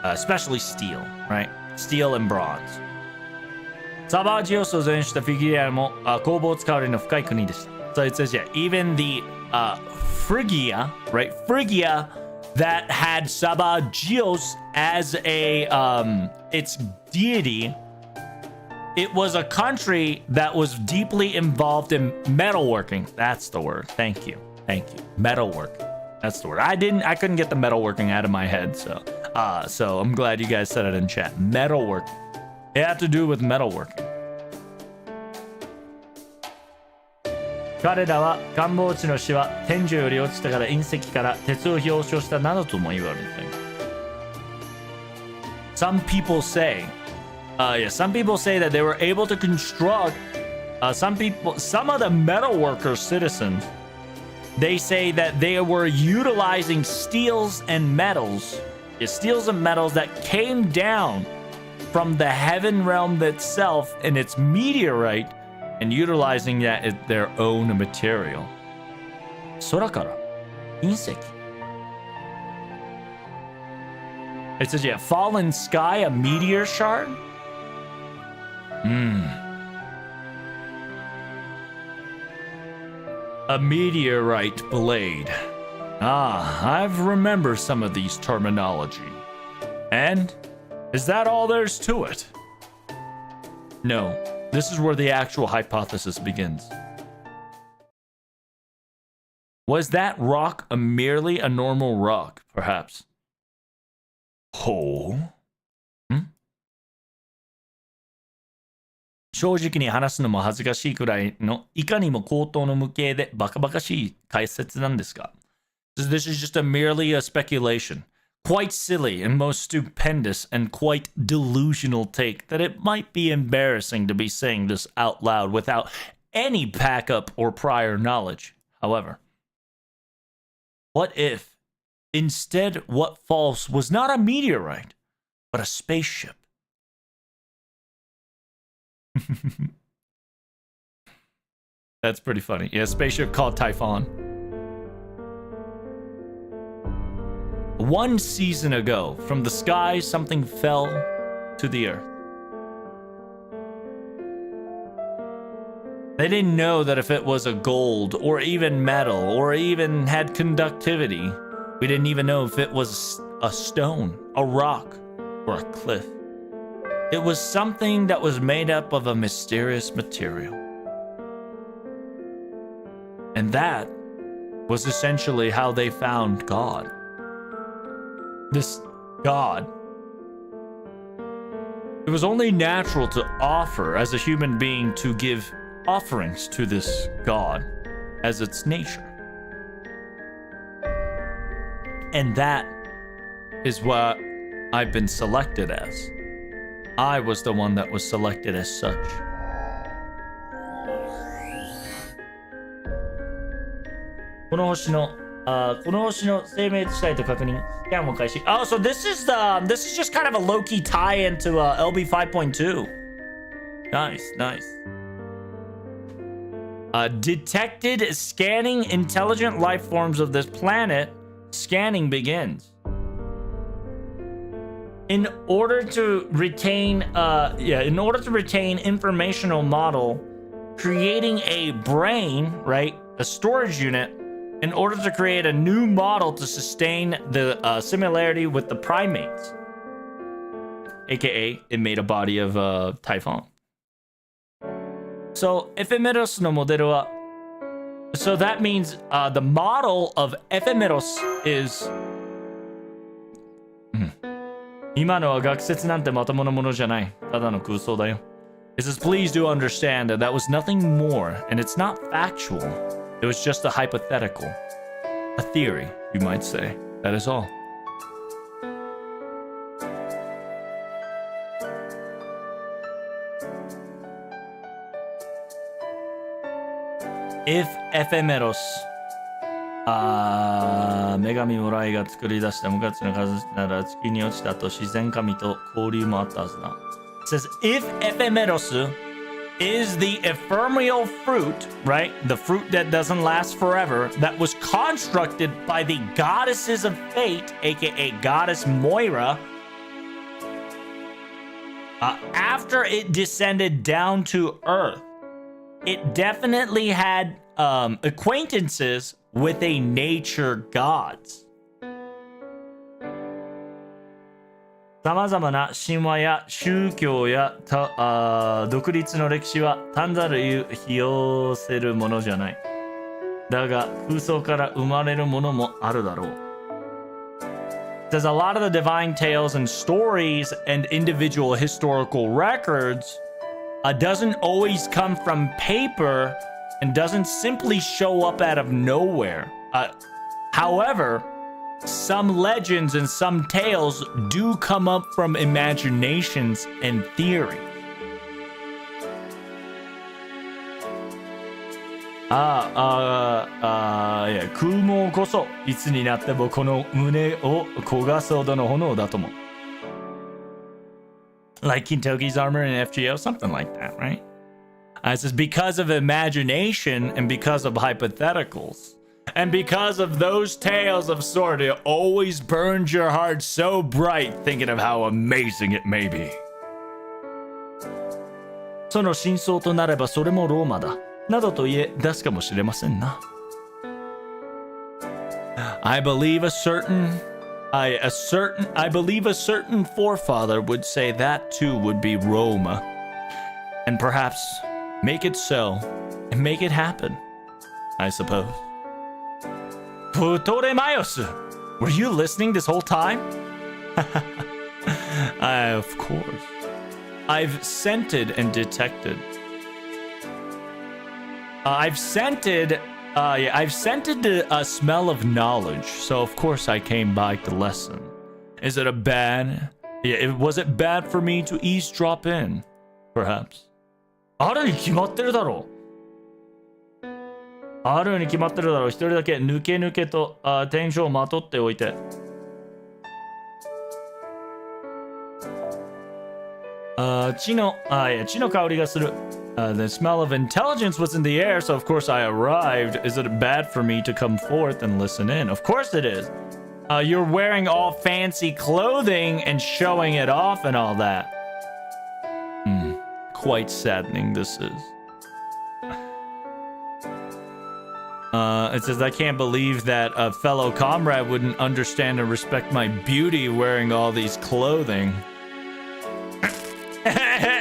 Especially steel, right? Steel and bronze. サバージオスを前したフィギュアも工房を使われるの深い国でした。So it says, yeah, even the Phrygia, right? Phrygia that had Sabagios as its deity. It was a country that was deeply involved in metalworking. That's the word. Thank you. Thank you. Metalworking. That's the word. I couldn't get the metalworking out of my head, so I'm glad you guys said it in chat. Metalworking. It had to do with metalworking. 彼らは官房地の死は天井より落ちたから隕石から鉄を表彰したなどとも言われている。Some people say that they were able to construct some of the metalworker citizens, they say that they were utilizing steels and metals that came down from the heaven realm itself and its meteorite and utilizing that as their own material. 空から隕石. It says, yeah, fallen sky, a meteor shard? A meteorite blade. I remember some of these terminology. And is that all there's to it? No, this is where the actual hypothesis begins. Was that rock merely a normal rock, perhaps? Oh? 正直に話すのも恥ずかしいくらいのいかにも高等の無形でバカバカしい解説なんですが。This is just merely a speculation. Quite silly and most stupendous and quite delusional take that it might be embarrassing to be saying this out loud without any backup or prior knowledge. However, what if instead what falls was not a meteorite, but a spaceship? That's pretty funny. Yeah, a spaceship called Typhon. One season ago, from the sky, something fell to the earth. They didn't know that if it was a gold or even metal or even had conductivity. We didn't even know if it was a stone, a rock, or a cliff. It was something that was made up of a mysterious material. And that was essentially how they found God. This God. It was only natural to offer as a human being to give offerings to this God as its nature. And that is what I've been selected as. I was the one that was selected as such. Oh, so this is just kind of a low-key tie-in to LB 5.2. Nice. Detected scanning intelligent life forms of this planet. Scanning begins. In order to retain informational model, creating a brain, right, a storage unit, in order to create a new model to sustain the similarity with the primates, aka it made a body of Typhon. So Ephemeros no model wa, so that means the model of Ephemeros is 今のは学説なんてまともなものじゃない。ただの空想だよ。It says, please do understand that that was nothing more, and it's not factual. It was just a hypothetical. A theory, you might say. That is all. If Ephemeros 女神もらいが作り出した無価値な形なら地球に落ちた後自然神と交流もあったはずだ。It says, if Ephemeros is the ephemeral fruit, right? The fruit that doesn't last forever, that was constructed by the goddesses of fate, aka Goddess Moira, after it descended down to Earth, it definitely had acquaintances with a nature gods. 様々な神話や宗教や独立の歴史は単なる引用せるものじゃない。だが空想から生まれるものもあるだろう。There's a lot of the divine tales and stories and individual historical records doesn't always come from paper and doesn't simply show up out of nowhere. However, some legends and some tales do come up from imaginations and theory. Yeah. 空網こそいつになってもこの胸を焦がすほどの炎だとも。Like Kintoki's armor in FGO, something like that, right? It says, because of imagination and because of hypotheticals, and because of those tales of sword, it always burns your heart so bright thinking of how amazing it may be. その真相となればそれもローマだ。などと言え出すかもしれませんな。I believe a certain forefather would say that too would be Roma. And perhaps make it so and make it happen, I suppose. Ptolemaios, were you listening this whole time? Of course. I've scented and detected. I've scented a smell of knowledge, so of course I came by to listen. Is it was it bad for me to eavesdrop in? Perhaps. あるに決まってるだろう。あるに決まってるだろう。一人だけ抜け抜けと天井をまとっておいて。血の香りがする。The smell of intelligence was in the air, so of course I arrived. Is it bad for me to come forth and listen in? Of course it is. You're wearing all fancy clothing and showing it off and all that. Quite saddening this is. It says, I can't believe that a fellow comrade wouldn't understand and respect my beauty wearing all these clothing.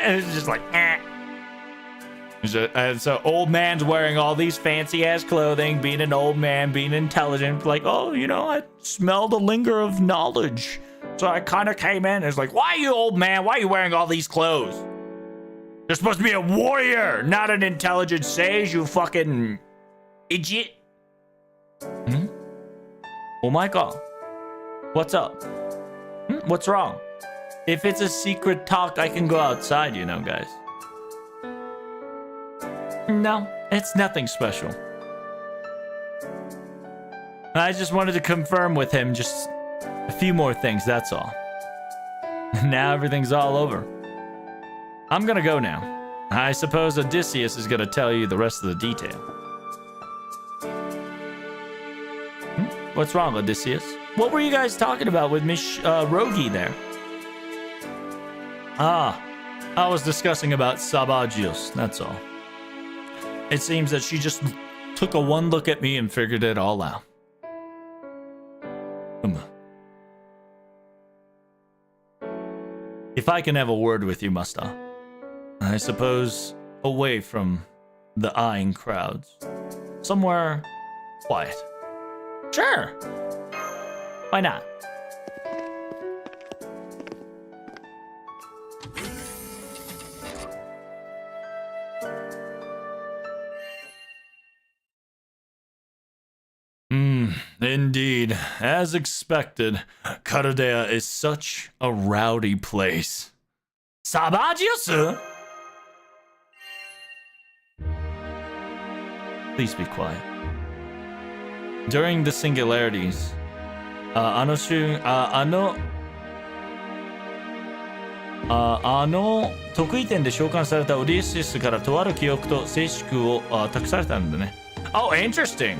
It's just like, eh. And so old man's wearing all these fancy ass clothing, being an old man, being intelligent, like, oh, you know, I smelled a linger of knowledge. So I kind of came in. It's like, why you old man? Why are you wearing all these clothes? You're supposed to be a warrior, not an intelligent sage, you fucking idiot. Hmm? Oh my god. What's up? What's wrong? If it's a secret talk, I can go outside, you know, guys. No, it's nothing special. I just wanted to confirm with him just a few more things, that's all. Now everything's all over. I'm gonna go now. I suppose Odysseus is gonna tell you the rest of the detail. What's wrong, Odysseus? What were you guys talking about with Miss Rogi there? Ah, I was discussing about Sabagios, that's all. It seems that she just took a one look at me and figured it all out. If I can have a word with you, Musta. I suppose away from the eyeing crowds. Somewhere quiet. Sure. Why not? Indeed. As expected, Karadea is such a rowdy place. Sabagios? Please be quiet. During the singularities, 得意点で召喚されたオディシスからとある記憶と静粛を託されたんだね。Oh, interesting.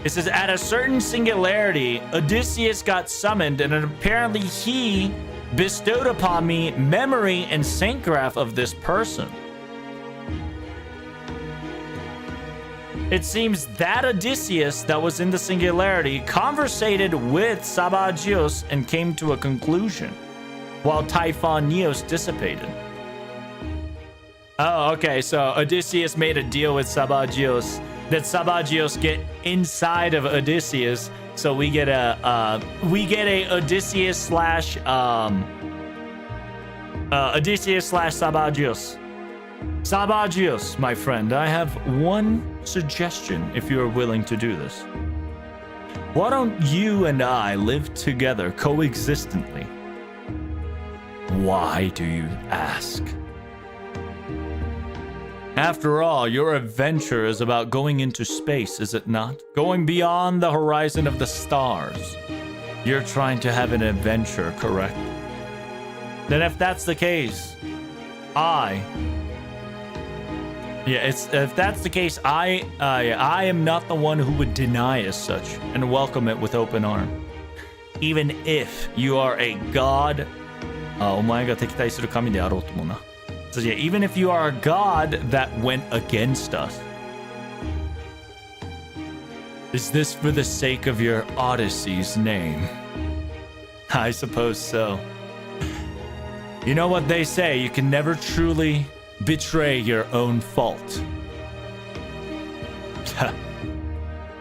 It says at a certain singularity, Odysseus got summoned, and apparently he bestowed upon me memory and saint graph of this person. It seems that Odysseus that was in the singularity conversated with Sabagios and came to a conclusion, while Typhon Neos dissipated. Oh, okay, so Odysseus made a deal with Sabagios that Sabagios get inside of Odysseus, so we get a Odysseus slash Sabagios. Sabagios, my friend, I have one suggestion if you are willing to do this. Why don't you and I live together coexistently? Why do you ask? After all, your adventure is about going into space, is it not? Going beyond the horizon of the stars. You're trying to have an adventure, correct? Then if that's the case, I am not the one who would deny as such and welcome it with open arm. Even if you are a god, お前が敵対する神であろうともな。So yeah, even if you are a god that went against us. Is this for the sake of your Odyssey's name? I suppose so. You know what they say, you can never truly betray your own fault.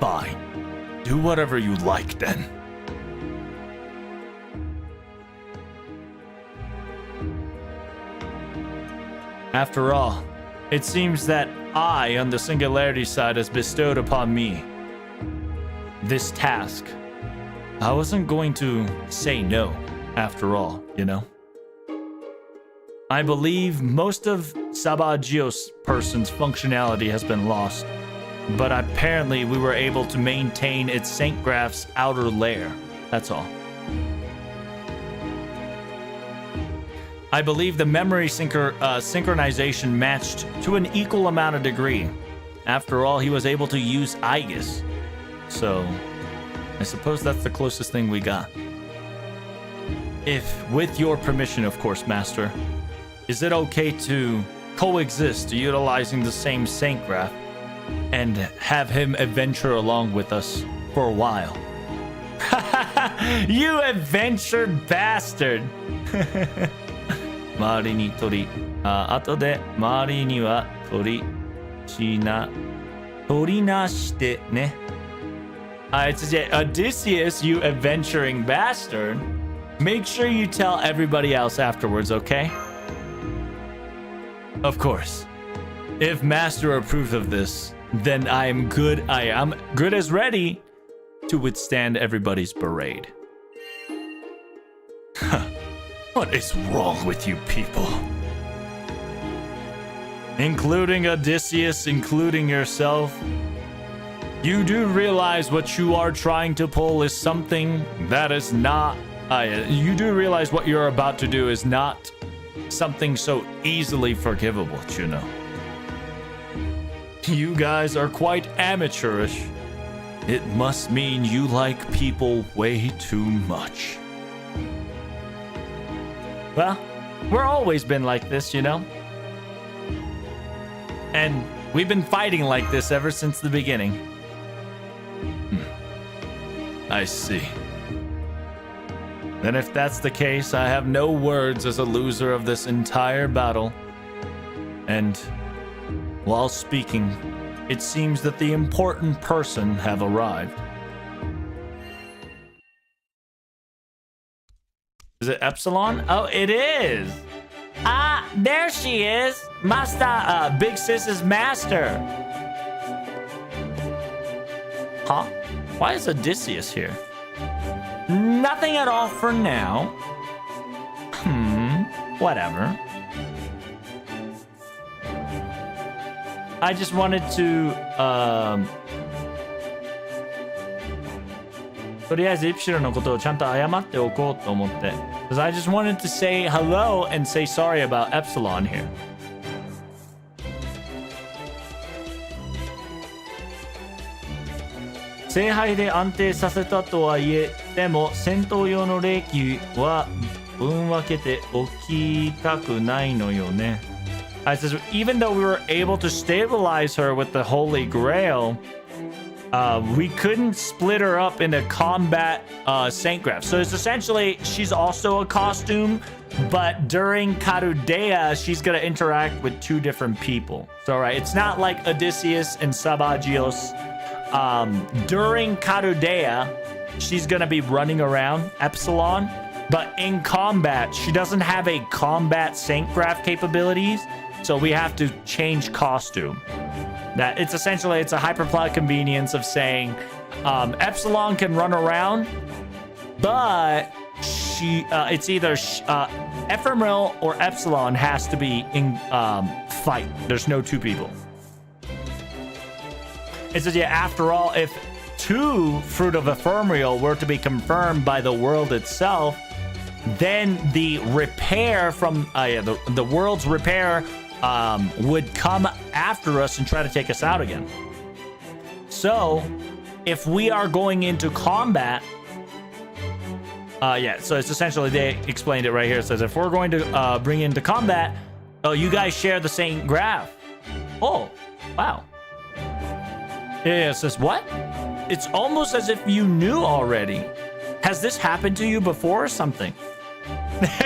Fine. Do whatever you like then. After all, it seems that I, on the singularity side, has bestowed upon me this task. I wasn't going to say no, after all, you know? I believe most of Sabagios' person's functionality has been lost, but apparently we were able to maintain its Saint Graph's outer layer. That's all. I believe the memory synchronization matched to an equal amount of degree. After all, he was able to use Aegis. So, I suppose that's the closest thing we got. If, with your permission, of course, Master, is it okay to coexist utilizing the same Saint Graph and have him adventure along with us for a while? You adventured bastard! 周りに鳥後で周りには鳥なしてね。It says, Odysseus, you adventuring bastard. Make sure you tell everybody else afterwards, okay? Of course. If Master approves of this, then I am good as ready to withstand everybody's parade. What is wrong with you people? Including Odysseus, including yourself. You do realize what you are trying to pull is something that is not... you do realize what you're about to do is not something so easily forgivable, you know. You guys are quite amateurish. It must mean you like people way too much. Well, we've always been like this, you know? And we've been fighting like this ever since the beginning. I see. Then if that's the case, I have no words as a loser of this entire battle. And while speaking, it seems that the important person have arrived. Is it Epsilon? Oh, it is! Ah, there she is! Master, Big Sis's master! Huh? Why is Odysseus here? Nothing at all for now. Whatever. I just wanted to, とりあえずイプシロンのことをちゃんと謝っておこうと思って。Because I just wanted to say hello and say sorry about Epsilon here. 聖杯で安定させたとはいえ、でも戦闘用の霊気は分分けておきたくないのよね。I says, even though we were able to stabilize her with the Holy Grail, we couldn't split her up into combat Saint Graph. So it's essentially, she's also a costume, but during Carudea, she's going to interact with two different people. So, right, it's not like Odysseus and Sabagios. During Carudea, she's going to be running around Epsilon, but in combat, she doesn't have a combat Saint Graph capabilities. So we have to change costume. That it's essentially, it's a hyperplot convenience of saying Epsilon can run around, but it's either Ephemeral or Epsilon has to be in fight. There's no two people. It says, yeah, after all, if two Fruit of Ephemeral were to be confirmed by the world itself, then the repair from the world's repair would come after us and try to take us out again. So, if we are going into combat, so it's essentially, they explained it right here. It says, if we're going to bring into combat, oh, you guys share the same graph. Oh, wow. Yeah, it says, what? It's almost as if you knew already. Has this happened to you before or something?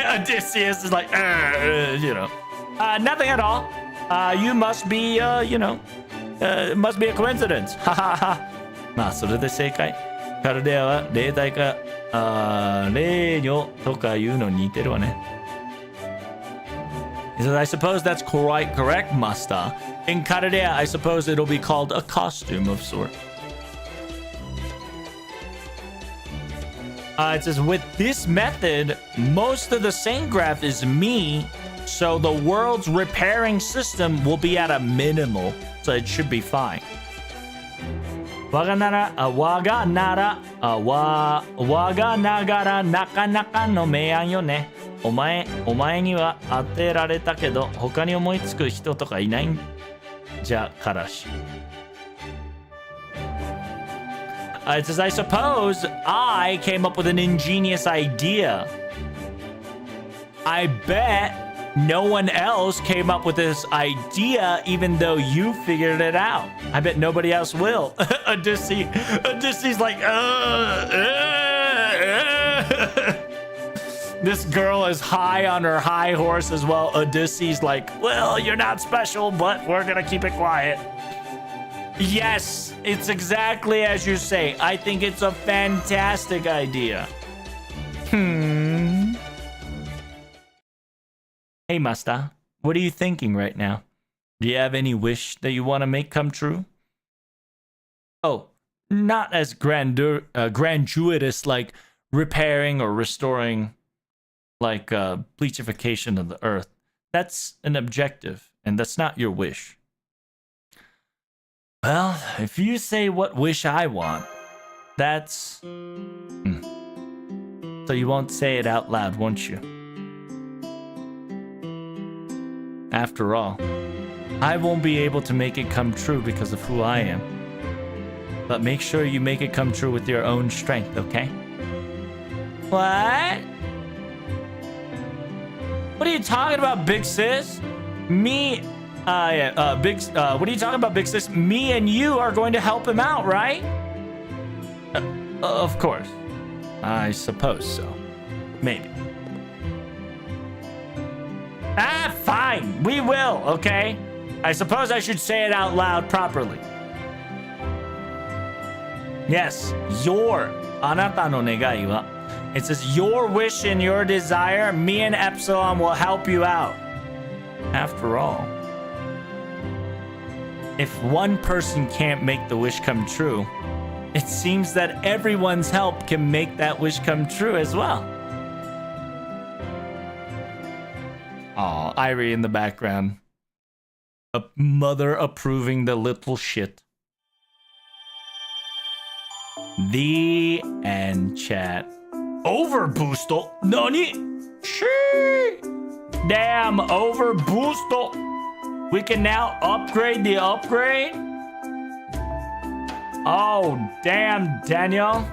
Odysseus is like, you know. Nothing at all. You must be, it must be a coincidence. Ha ha ha. まあ、それで正解。カルデアは霊体か、霊女とかいうのに似てるわね。He says, I suppose that's quite correct, Master. In Karadea, I suppose it'll be called a costume of sort. It says, with this method, most of the Saint Graph is me, so the world's repairing system will be at a minimal, so it should be fine. 我がながらなかなかの明暗よね。お前には当てられたけど、他に思いつく人とかいないんじゃからし。It says, I suppose I came up with an ingenious idea. I bet no one else came up with this idea, even though you figured it out. I bet nobody else will. Odysseus like, This girl is high on her high horse as well. Odysseus like, well, you're not special, but we're gonna keep it quiet. Yes, it's exactly as you say. I think it's a fantastic idea. Hey, Master, what are you thinking right now? Do you have any wish that you want to make come true? Oh, not as gratuitous like repairing or restoring like bleachification of the earth. That's an objective, and that's not your wish. Well, if you say what wish I want, that's... So you won't say it out loud, won't you? After all, I won't be able to make it come true because of who I am. But make sure you make it come true with your own strength, okay? What? What are you talking about, big sis? What are you talking about, big sis? Me and you are going to help him out, right? Of course. I suppose so. Maybe. Ah, fine. We will, okay? I suppose I should say it out loud properly. Yes, your あなたの願いは It says your wish and your desire, me and Epsilon will help you out. After all, if one person can't make the wish come true, it seems that everyone's help can make that wish come true as well. Aw, Irie in the background. A mother approving the little shit. The end, chat. Overboosto? Nani? Shee! Damn, overboosto. We can now upgrade the upgrade? Oh, damn, Daniel.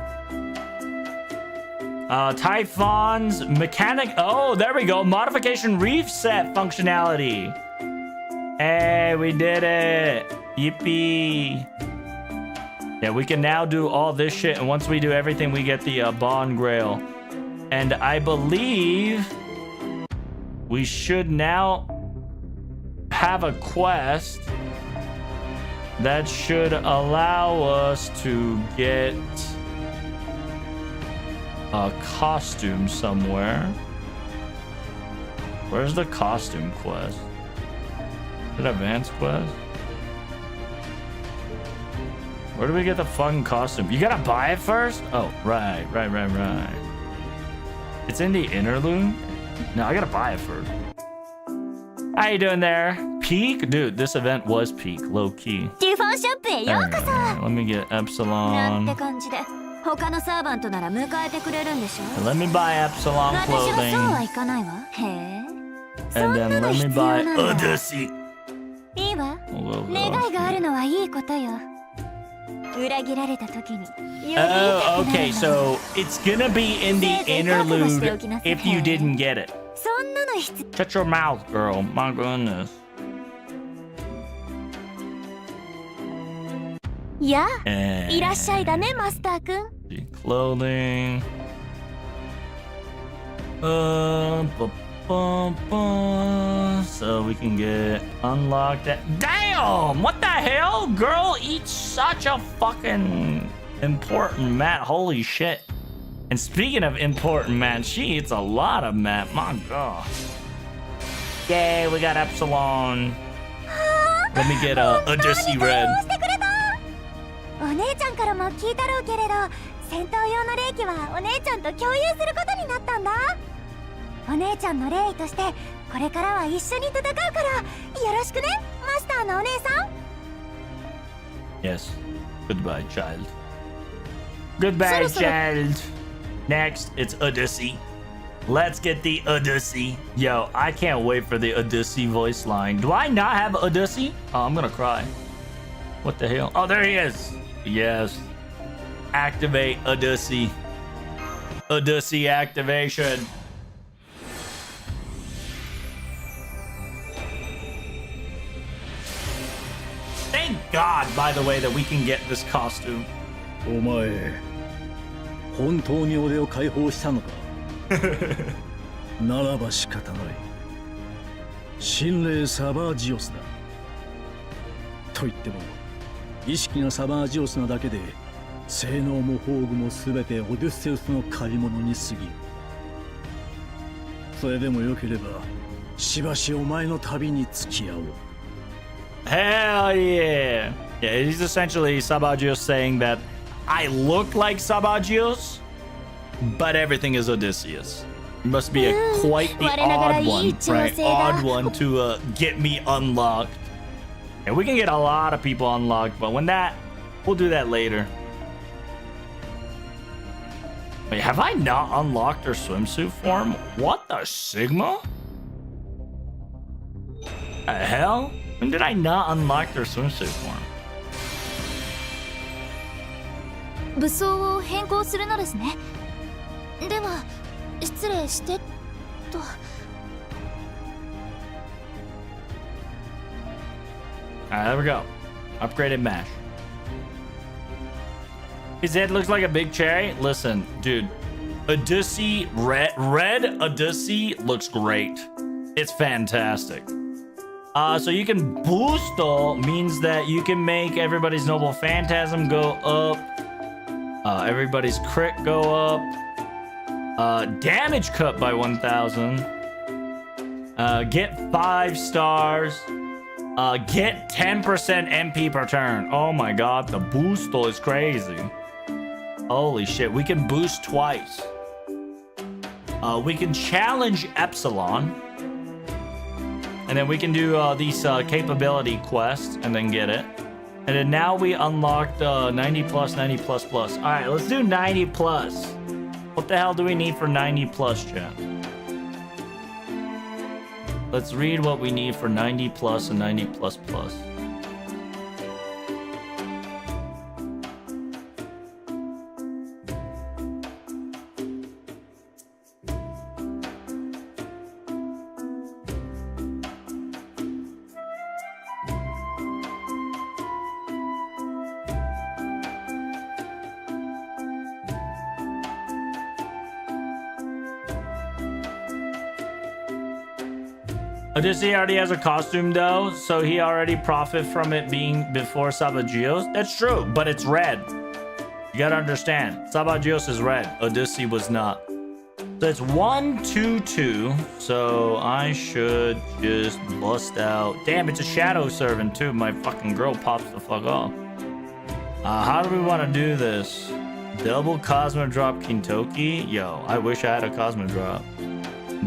Typhon's mechanic. Oh, there we go. Modification reset functionality. Hey, we did it. Yippee. Yeah, we can now do all this shit. And once we do everything, we get the Bond Grail. And I believe we should now have a quest that should allow us to get a costume somewhere. Where's the costume quest? Is it advanced quest? Where do we get the fucking costume? You gotta buy it first? Oh, right. It's in the interlude? No, I gotta buy it first. How you doing there? Peak? Dude, this event was peak, low key. ティフォンショップへようこそ。 Let me get なん Epsilon. て感じで他のサーバントなら迎えてくれるんでしょ。 Let me buy Epsilon 私はそうは clothing. いかないわ。へえ。 And そん then なの let 必 me 要 buy なんだ。 Odyssey. いいわ。 We'll go 願いがある here. のはいいことよ。裏切られた時に。より痛くなる Oh, の okay, so it's gonna be in the interlude if you didn't get it. そんなの必 Shut your mouth, girl. My goodness. やあ、 And いらっしゃいだね、マスターくん。 clothing. So we can get unlocked that. Damn! What the hell? Girl eats such a fucking important mat. Holy shit. And speaking of important mat, she eats a lot of mat. My god. Yay, we got Epsilon. Let me get a Odyssey Red. してくれた。お姉ちゃんからも聞いたろうけれど、戦闘用の霊気はお姉ちゃんと共有することになったんだ。お姉ちゃんの霊としてこれからは一緒に戦うからよろしくね、マスターのお姉さん。 Yes. Goodbye, child. Goodbye, child. Next, it's Odyssey. Let's get the Odyssey. Yo, I can't wait for the Odyssey voice line. Do I not have Odyssey? Oh, I'm gonna cry. What the hell? Oh, there he is. Yes. Activate Odyssey. Odyssey activation. Thank God, by the way, that we can get this costume. お前本当に俺を解放したのかならば仕方ない。神霊サバージオスだ。と言っても意識がサバージオスなだけで性能も宝具も全てオデュッセウスの借り物に過ぎる。それでもよければしばしお前の旅に付き合おう。 Hell yeah. Yeah, he's essentially Sabagios saying that I look like Sabagios, but everything is Odysseus. Must be quite the odd one, right? Odd one to get me unlocked. And we can get a lot of people unlocked, but we'll do that later. Wait, have I not unlocked her swimsuit form? What the Sigma? The hell? When did I not unlock their swimsuit form? 武装を変更するのですね。では失礼してと。Alright, there we go. Upgraded mash. His head looks like a big cherry. Listen, dude. Odyssey, red Odyssey looks great. It's fantastic. So you can boost all means that you can make everybody's noble phantasm go up. Everybody's crit go up. Damage cut by 1,000. Get 5 stars. Get 10% MP per turn. Oh my god, the boost is crazy. Holy shit, we can boost twice. We can challenge Epsilon. And then we can do these capability quests and then get it. And then now we unlocked 90 plus, 90 plus plus. All right, let's do 90 plus. What the hell do we need for 90 plus, chat? Let's read what we need for 90 plus and 90 plus plus. Odyssey already has a costume though, so he already profit from it being before Sabagios. That's true, but it's red. You gotta understand, Sabagios is red. Odyssey was not. So it's 1, 2, 2. So I should just bust out. Damn, it's a shadow servant too. My fucking girl pops the fuck off. How do we want to do this? Double Cosmo Drop Kintoki? Yo, I wish I had a Cosmo Drop.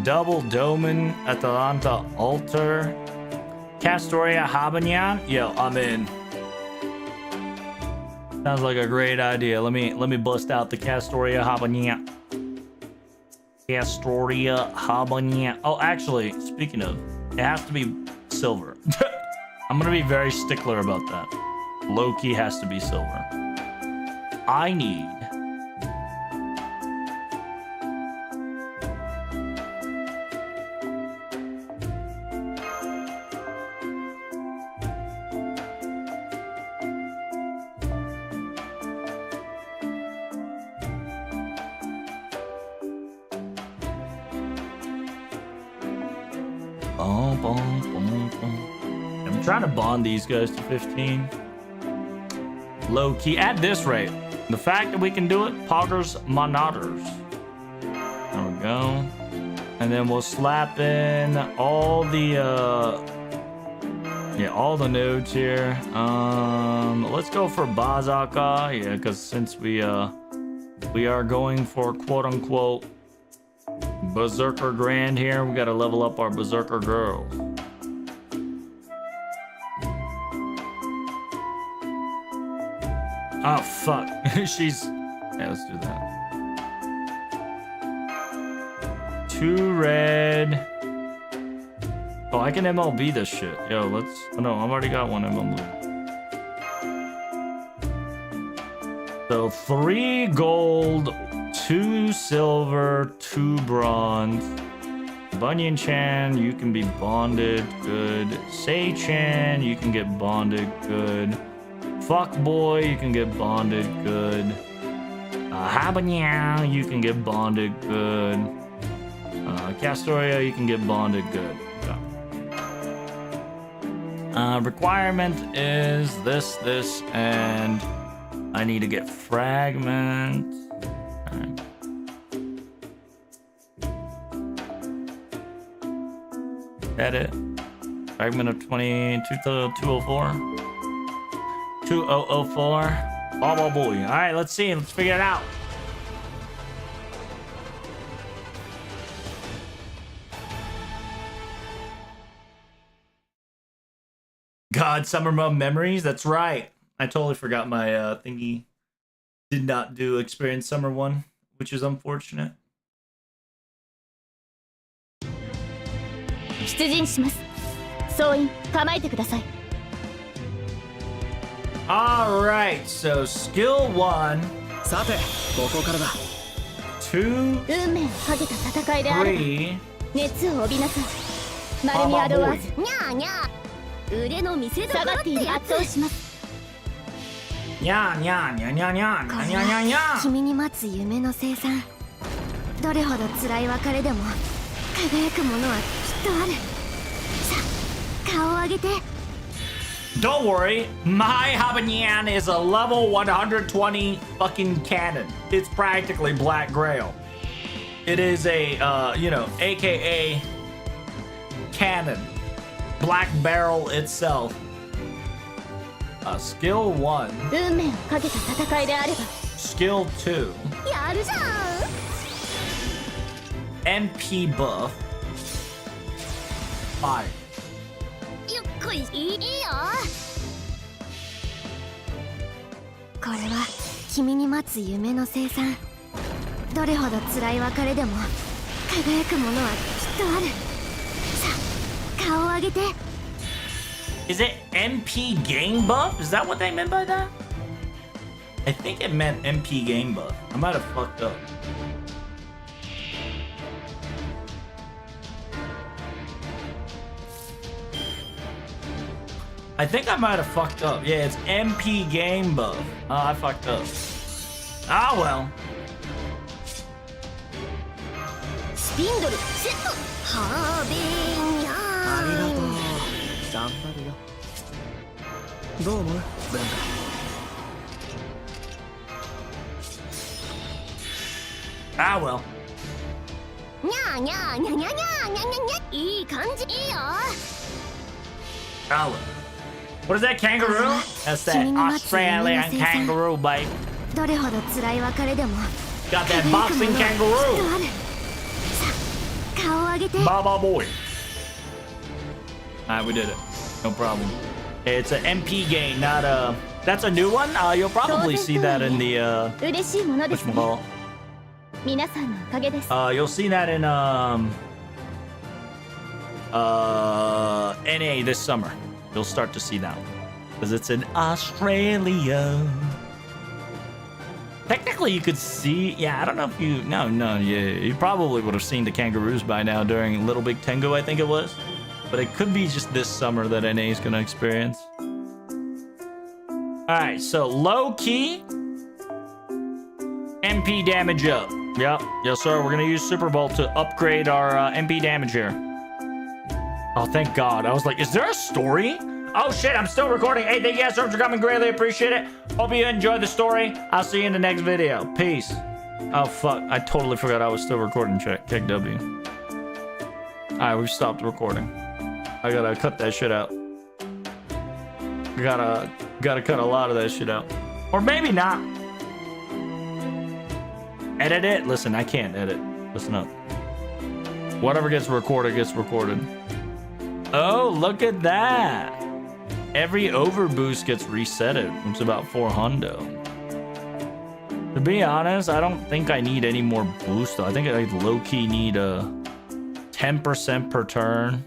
Double Doman Atalanta Altar. Castoria Habanyan? Yo, I'm in. Sounds like a great idea. Let me bust out the Castoria Habanyan. Castoria Habanyan. Oh, actually, speaking of, it has to be silver. I'm gonna be very stickler about that. Loki has to be silver. I need I'm trying to bond these guys to 15. Low key at this rate. The fact that we can do it, poggers monitors. There we go. And then we'll slap in all the all the nodes here. Let's go for Bazaka, yeah, because since we are going for quote unquote Berserker Grand here, we gotta level up our Berserker girls. Oh fuck. She's yeah, let's do that. 2 red. Oh, I can MLB this shit. Yo, let's oh no, I've already got one MLB. So 3 gold, 2 silver, 2 bronze. Bunyan Chan, you can be bonded, good. Sei Chan, you can get bonded, good. Fuck boy, you can get bonded, good. Habanyao, you can get bonded, good. Castoria, you can get bonded. Good. Requirement is this, and I need to get fragment. Alright. Edit. Fragment of 204. 2004. Oh boy. Alright, let's see. Let's figure it out. God, Summer Mom memories. That's right. I totally forgot my thingy. Did not do Experience Summer 1, which is unfortunate. 出陣します。総員構えてください。 Alright, so skill 1, さてここからだ。 2, 運命をかけた戦いであれば3. 熱を帯びなさい。マルミアドワーズ。にゃーにゃー腕の見せ所下がっているってや圧倒します。 Nya, nya, nya, nya, nya, nya, nya, nya, nya. 君に待つ夢の生産どれほど辛い別れでも輝くものはきっとあるさあ顔を上げて Don't worry, my Habanyan is a level 120 fucking cannon. It's practically Black Grail. It is a, AKA cannon. Black Barrel itself. Skill 1. 運命をかけた戦いであれば Skill 2. やるじゃん MP buff. Fire. よっこいいいよこれは君に待つ夢の生産どれほど辛い別れでも輝くものはきっとあるさあ顔を上げて Is it MP game buff? Is that what they meant by that? I think it meant MP game buff. I might have fucked up. I think I might have fucked up. Yeah, it's MP game buff. Oh, I fucked up. Ah, well. スピンドルセットハーベンヤーありがとう。頑張るよ。どう思う？ベンダ。 Ah, well. にゃーにゃーにゃにゃにゃーにゃにゃにゃいい感じいいよ Ah, well. What is that, kangaroo? That's that Australian kangaroo, babe. どれほど辛い別れでも Got that 輝くも boxing のはきっと kangaroo. あるさあ顔を上げて Baba boy. Alright, we did it. No problem. It's an MP game, not a... That's a new one? You'll probably see that in the, 嬉しいものですね。 whatchamacallit. 皆さんのおかげです。 You'll see that in, NA this summer. You'll start to see that one. Because it's in Australia. Technically, you could see... Yeah, I don't know if you... No, yeah. You probably would have seen the kangaroos by now during Little Big Tengu, I think it was. But it could be just this summer that NA is going to experience. Alright, so low key. MP damage up. Yep, yes sir. We're going to use Super Bowl to upgrade our MP damage here. Oh, thank God. I was like, is there a story? Oh shit, I'm still recording. Hey, thank you guys so much for coming. Greatly appreciate it. Hope you enjoyed the story. I'll see you in the next video. Peace. Oh fuck, I totally forgot I was still recording. Check W. Alright, we've stopped recording. I gotta cut that shit out. Gotta cut a lot of that shit out. Or maybe not. Edit it? Listen, I can't edit. Listen up. Whatever gets recorded gets recorded. Oh, look at that. Every overboost gets resetted. It's about 400. To be honest, I don't think I need any more boost. I think I low-key need a 10% per turn.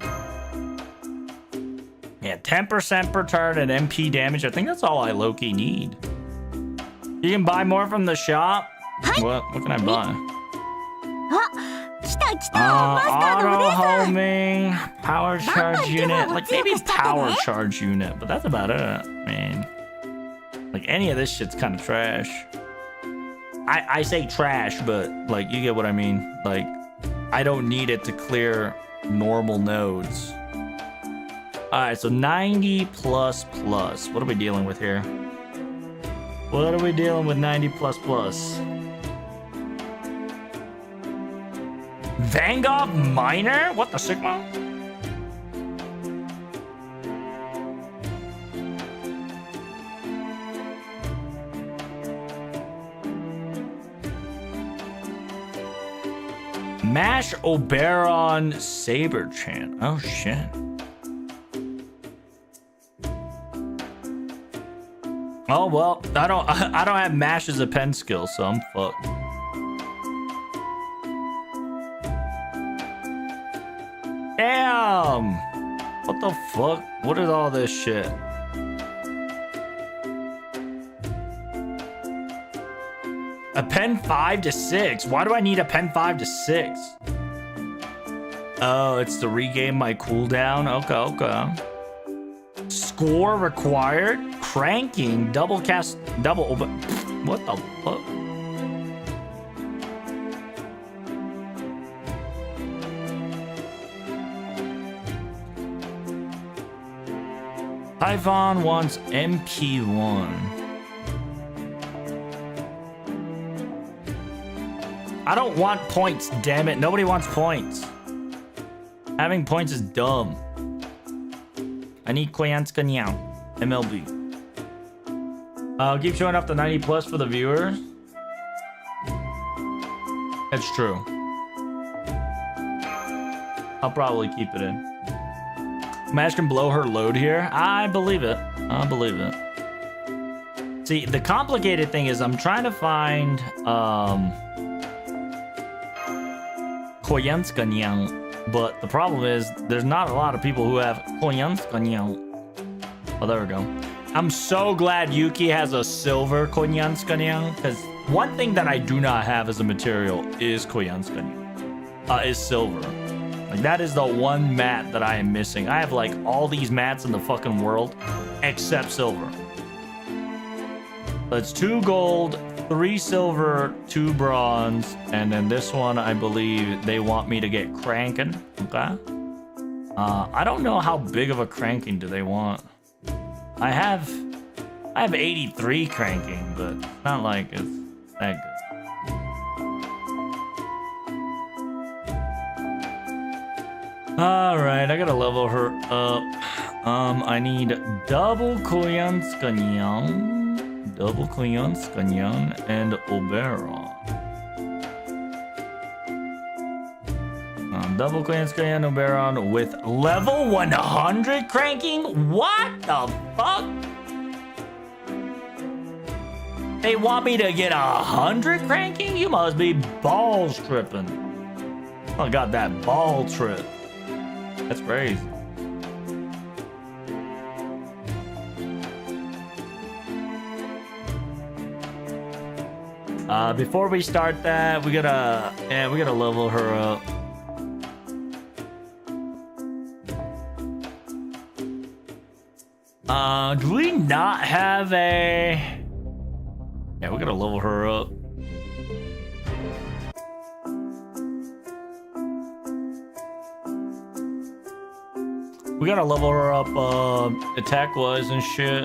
Yeah, 10% per turn and MP damage. I think that's all I low-key need. You can buy more from the shop. What can I buy? 来た来たマスターのお Auto 姉さん homing, power charge unit, like maybe power charge unit, but that's about it. I mean, like any of this shit's kind of trash. I say trash, but like you get what I mean. Like I don't need it to clear normal nodes. All right, so 90 plus plus. What are we dealing with here? What are we dealing with 90 plus plus? Vanguard Miner? What the Sigma? Mash Oberon Saber Chant. Oh shit. Oh well, I don't have Mash as a pen skill, so I'm fucked. Damn! What the fuck? What is all this shit? A pen 5 to 6. Why do I need a pen 5 to 6? Oh, it's to regain my cooldown. Okay. Score required. Cranking. Double cast. Double. What the fuck? Typhon wants MP1. I don't want points, damn it. Nobody wants points. Having points is dumb. I need Koyanska Nyao. MLB. I'll keep showing up to 90 plus for the viewers. That's true. I'll probably keep it in. Mash can blow her load here. I believe it. I believe it. See, the complicated thing is I'm trying to find Koyanska Nyang, but the problem is there's not a lot of people who have Koyanska Nyang. Oh, there we go. I'm so glad Yuki has a silver Koyanska Nyang, because one thing that I do not have as a material is Koyanska Nyang. Is silver. Like, that is the one mat that I am missing. I have, like, all these mats in the fucking world except silver. So it's 2 gold, 3 silver, 2 bronze, and then this one, I believe they want me to get cranking. Okay. I don't know how big of a cranking do they want. I have 83 cranking, but it's not like it's that good. All right, I gotta level her up. I need double Koyanska Nyang, and Oberon. Double Koyanska and Oberon with level 100 cranking? What the fuck? They want me to get 100 cranking? You must be balls tripping. I got that ball trip. That's crazy. Before we start that, we gotta level her up. Do we not have a? Yeah, we gotta level her up. We gotta level her up attack wise and shit.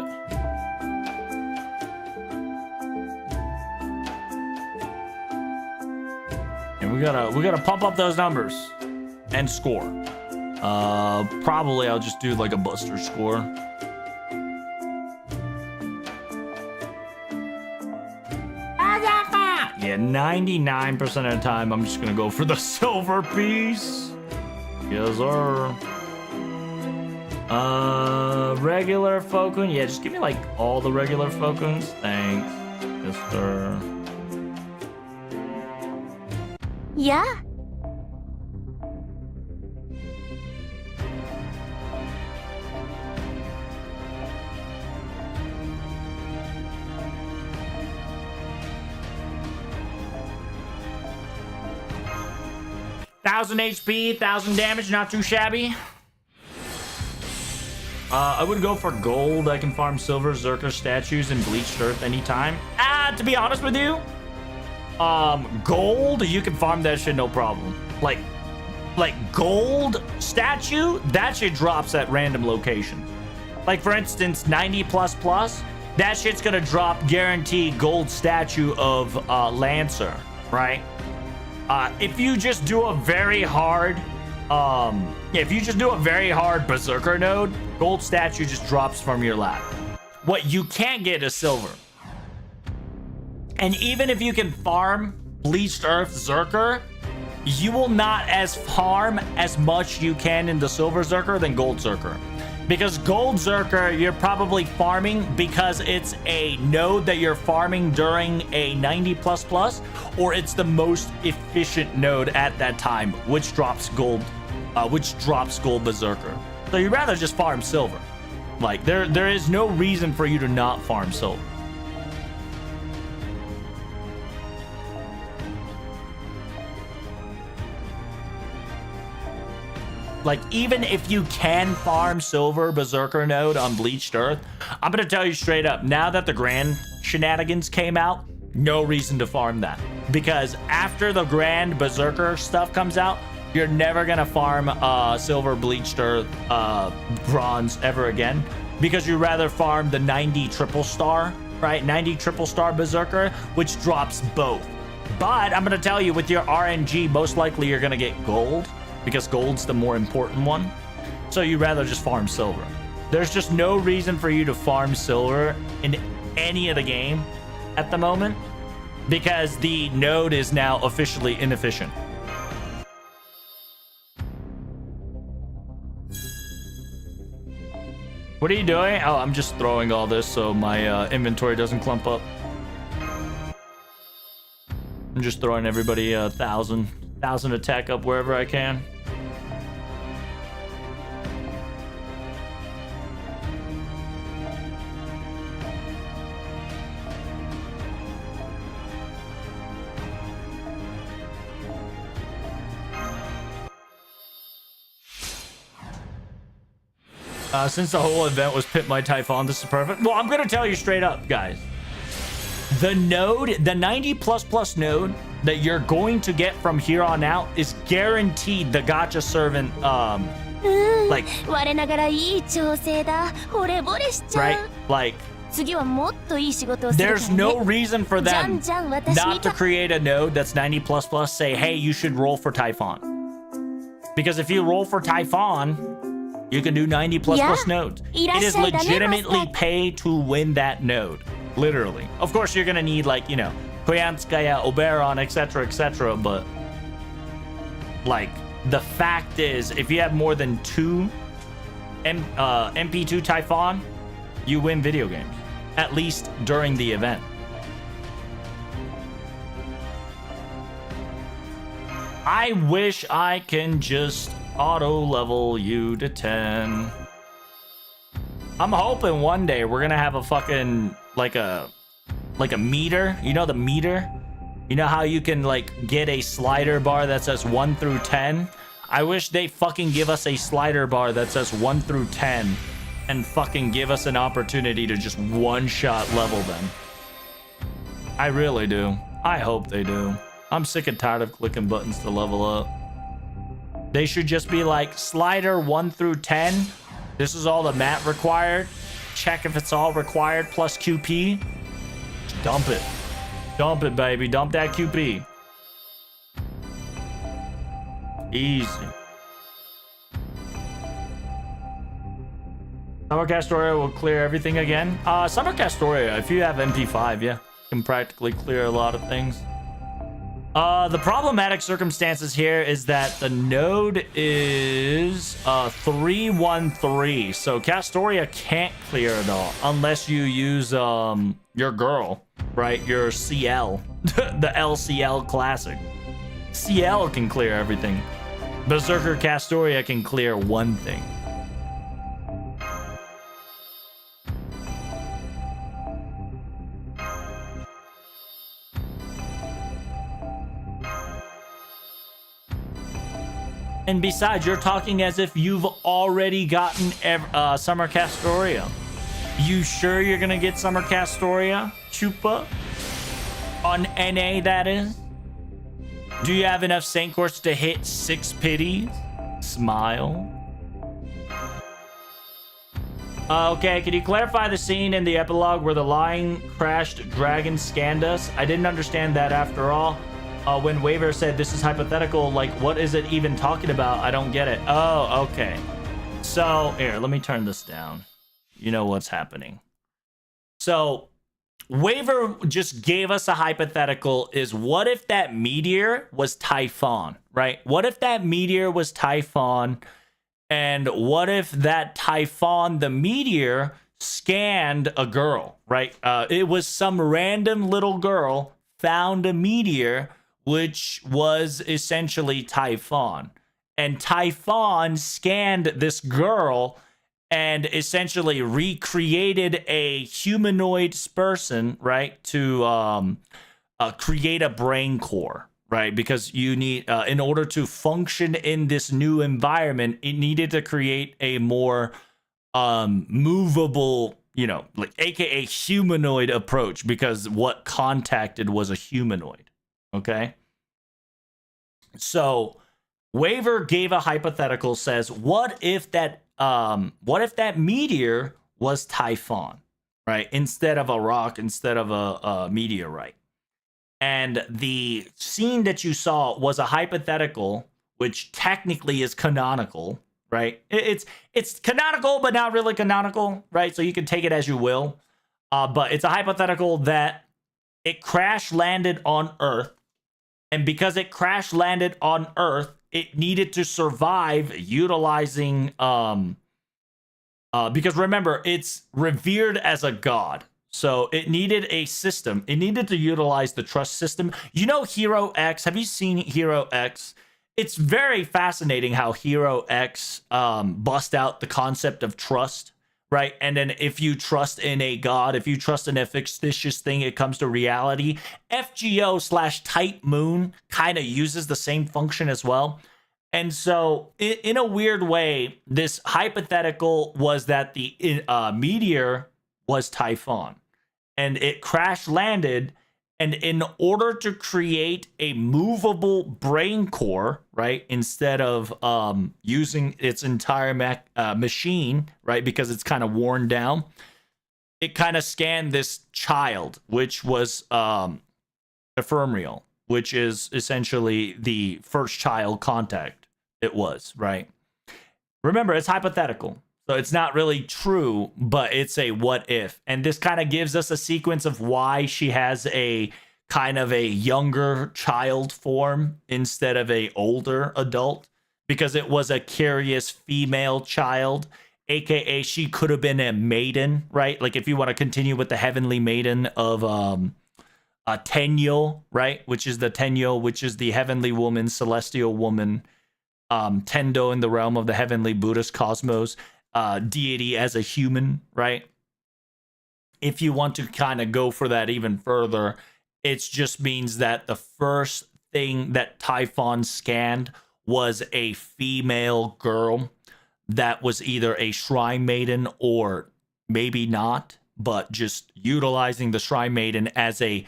And we gotta pump up those numbers and score. Probably I'll just do like a buster score. Yeah, 99% of the time I'm just gonna go for the silver piece. Yes, sir. Regular Fokun. Yeah, just give me like all the regular Fokuns. Thanks. Yes, sir. Yeah. Thousand HP, 1,000 damage, not too shabby. I would go for gold. I can farm silver, Zerker statues, and bleached earth anytime. To be honest with you, gold, you can farm that shit no problem. Like, like gold statue, that shit drops at random locations. Like for instance, 90 plus plus, that shit's gonna drop guaranteed gold statue of Lancer, right? If you just do a very hard, if you just do a very hard Berserker node, gold statue just drops from your lap. What you can't get is silver. And even if you can farm Bleached Earth Zerker, you will not as farm as much you can in the Silver Zerker than Gold Zerker. Because Gold Zerker, you're probably farming because it's a node that you're farming during a 90 plus plus, or it's the most efficient node at that time, which drops gold Berserker. So you'd rather just farm silver. Like there is no reason for you to not farm silver. Like, even if you can farm silver Berserker node on Bleached Earth, I'm gonna tell you straight up, now that the Grand shenanigans came out, no reason to farm that. Because after the Grand Berserker stuff comes out, you're never gonna farm silver Bleached Earth bronze ever again. Because you'd rather farm the 90 triple star, right? 90 triple star Berserker, which drops both. But I'm gonna tell you, with your RNG, most likely you're gonna get gold, because gold's the more important one. So you'd rather just farm silver. There's just no reason for you to farm silver in any of the game at the moment, because the node is now officially inefficient. What are you doing? Oh, I'm just throwing all this so my inventory doesn't clump up. I'm just throwing everybody 1,000 attack up wherever I can. Since the whole event was Pit My Typhon, this is perfect. Well, I'm gonna tell you straight up, guys. The node, the 90 plus plus node that you're going to get from here on out is guaranteed the gacha servant, like, right? Like, there's no reason for them not to create a node that's 90 plus plus, say, hey, you should roll for Typhon. Because if you roll for Typhon, you can do 90 plus plus nodes. It is legitimately pay to win that node. Literally. Of course, you're gonna need, like, you know, Koyanskaya, Oberon, etc., but like, the fact is, if you have more than 2 MP2 Typhon, you win video games. At least during the event. I wish I can just auto level you to 10. I'm hoping one day we're gonna have a fucking like a meter. You know the meter? You know how you can like get a slider bar that says 1 through 10? I wish they fucking give us a slider bar that says 1 through 10 and fucking give us an opportunity to just one-shot level them. I really do. I hope they do. I'm sick and tired of clicking buttons to level up. They should just be like, slider 1 through 10. This is all the mat required. Check if it's all required plus QP. Just dump it. Dump it, baby. Dump that QP. Easy. Summer Castoria will clear everything again. Summer Castoria, if you have MP5, yeah, can practically clear a lot of things. The problematic circumstances here is that the node is 313, so Castoria can't clear it all unless you use your girl, right? Your CL, the LCL Classic. CL can clear everything. Berserker Castoria can clear one thing. And besides, you're talking as if you've already gotten Summer Castoria. You sure you're gonna get Summer Castoria, Chupa? On NA, that is? Do you have enough Saint Course to hit 6 pities? Smile. Okay, can you clarify the scene in the epilogue where the lying crashed dragon scanned us? I didn't understand that after all. When Waver said this is hypothetical, like, what is it even talking about? I don't get it. Oh, okay. So, here, let me turn this down. You know what's happening. So, Waver just gave us a hypothetical is what if that meteor was Typhon, right? What if that meteor was Typhon? And what if that Typhon, the meteor, scanned a girl, right? It was some random little girl found a meteor, which was essentially Typhon. And Typhon scanned this girl and essentially recreated a humanoid person, right? To create a brain core, right? Because you need, in order to function in this new environment, it needed to create a more movable, you know, like AKA humanoid approach, because what contacted was a humanoid. Okay. So Waver gave a hypothetical, says, what if that meteor was Typhon, right? Instead of a rock, instead of a meteorite. And the scene that you saw was a hypothetical, which technically is canonical, right? It's canonical, but not really canonical, right? So you can take it as you will. But it's a hypothetical that it crash landed on Earth. And because it crash landed on Earth, it needed to survive utilizing because remember, it's revered as a god. So it needed a system. It needed to utilize the trust system. You know Hero X? Have you seen Hero X? It's very fascinating how Hero X bust out the concept of trust, right? And then if you trust in a god, if you trust in a fictitious thing, it comes to reality. FGO/Type Moon kind of uses the same function as well. And so in a weird way, this hypothetical was that the meteor was Typhon. And it crash landed, and in order to create a movable brain core, right, instead of using its entire machine, right, because it's kind of worn down, it kind of scanned this child, which was ephemeral, which is essentially the first child contact it was, right? Remember, it's hypothetical. So it's not really true, but it's a what if. And this kind of gives us a sequence of why she has a kind of a younger child form instead of a older adult, because it was a curious female child, aka she could have been a maiden, right? Like if you want to continue with the heavenly maiden of Tenyo, right? Which is the heavenly woman, celestial woman, Tendo in the realm of the heavenly Buddhist cosmos. Deity as a human, right? If you want to kind of go for that even further, it just means that the first thing that Typhon scanned was a female girl that was either a shrine maiden or maybe not, but just utilizing the shrine maiden as a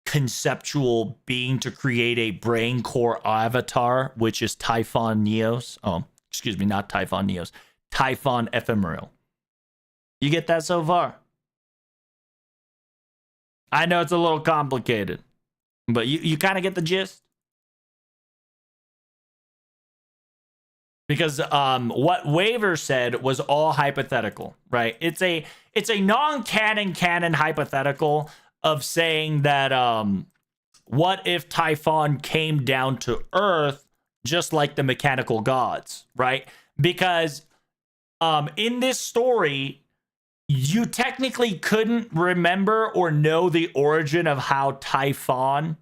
conceptual being to create a brain core avatar, which is Typhon Neos. Oh, excuse me, not Typhon Neos. Typhon Ephemeral. You get that so far? I know it's a little complicated, but you kind of get the gist. Because what Waver said was all hypothetical, right? It's a non-canon hypothetical of saying that what if Typhon came down to Earth just like the mechanical gods, right? Because in this story, you technically couldn't remember or know the origin of how Typhon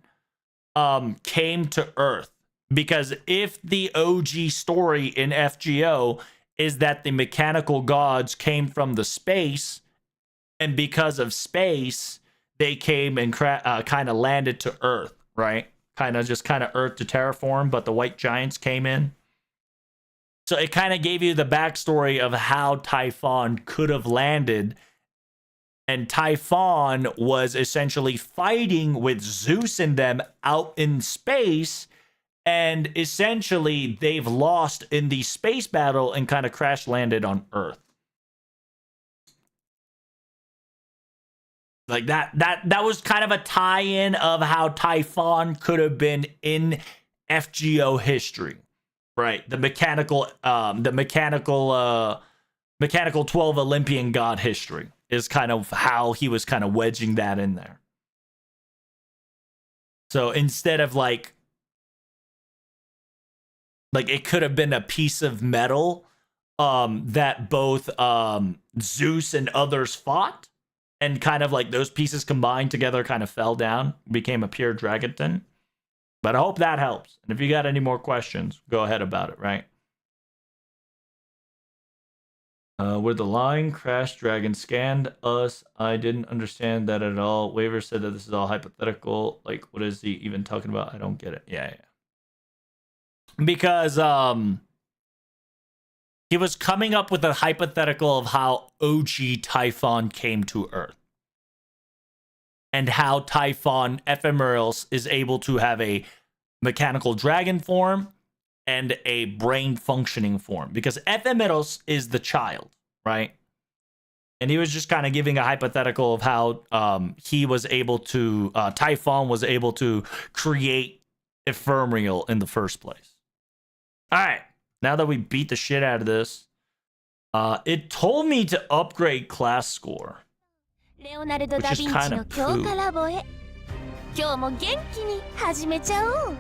came to Earth. Because if the OG story in FGO is that the mechanical gods came from the space, and because of space, they came and kind of landed to Earth, right? Kind of Earth to terraform, but the white giants came in. So it kind of gave you the backstory of how Typhon could have landed. And Typhon was essentially fighting with Zeus and them out in space And essentially, they've lost in the space battle and kind of crash landed on Earth. Like that was kind of a tie-in of how Typhon could have been in FGO history, right? The mechanical 12 Olympian god history is kind of how he was kind of wedging that in there. So instead of like it could have been a piece of metal that both Zeus and others fought, and kind of like those pieces combined together kind of fell down, became a pure dragonton. But I hope that helps. And if you got any more questions, go ahead about it, right? Where the line crash dragon scanned us, I didn't understand that at all. Waver said that this is all hypothetical. Like, what is he even talking about? I don't get it. Yeah. Because he was coming up with a hypothetical of how OG Typhon came to Earth. And how Typhon Ephemerals is able to have a mechanical dragon form and a brain functioning form. Because Ephemerals is the child, right? And he was just kind of giving a hypothetical of how he was able to, Typhon was able to create Ephemeral in the first place. All right. Now that we beat the shit out of this, it told me to upgrade class score. レオナルド・ダ・ヴィンチの強化ラボへ。今日も元気に始めちゃおう。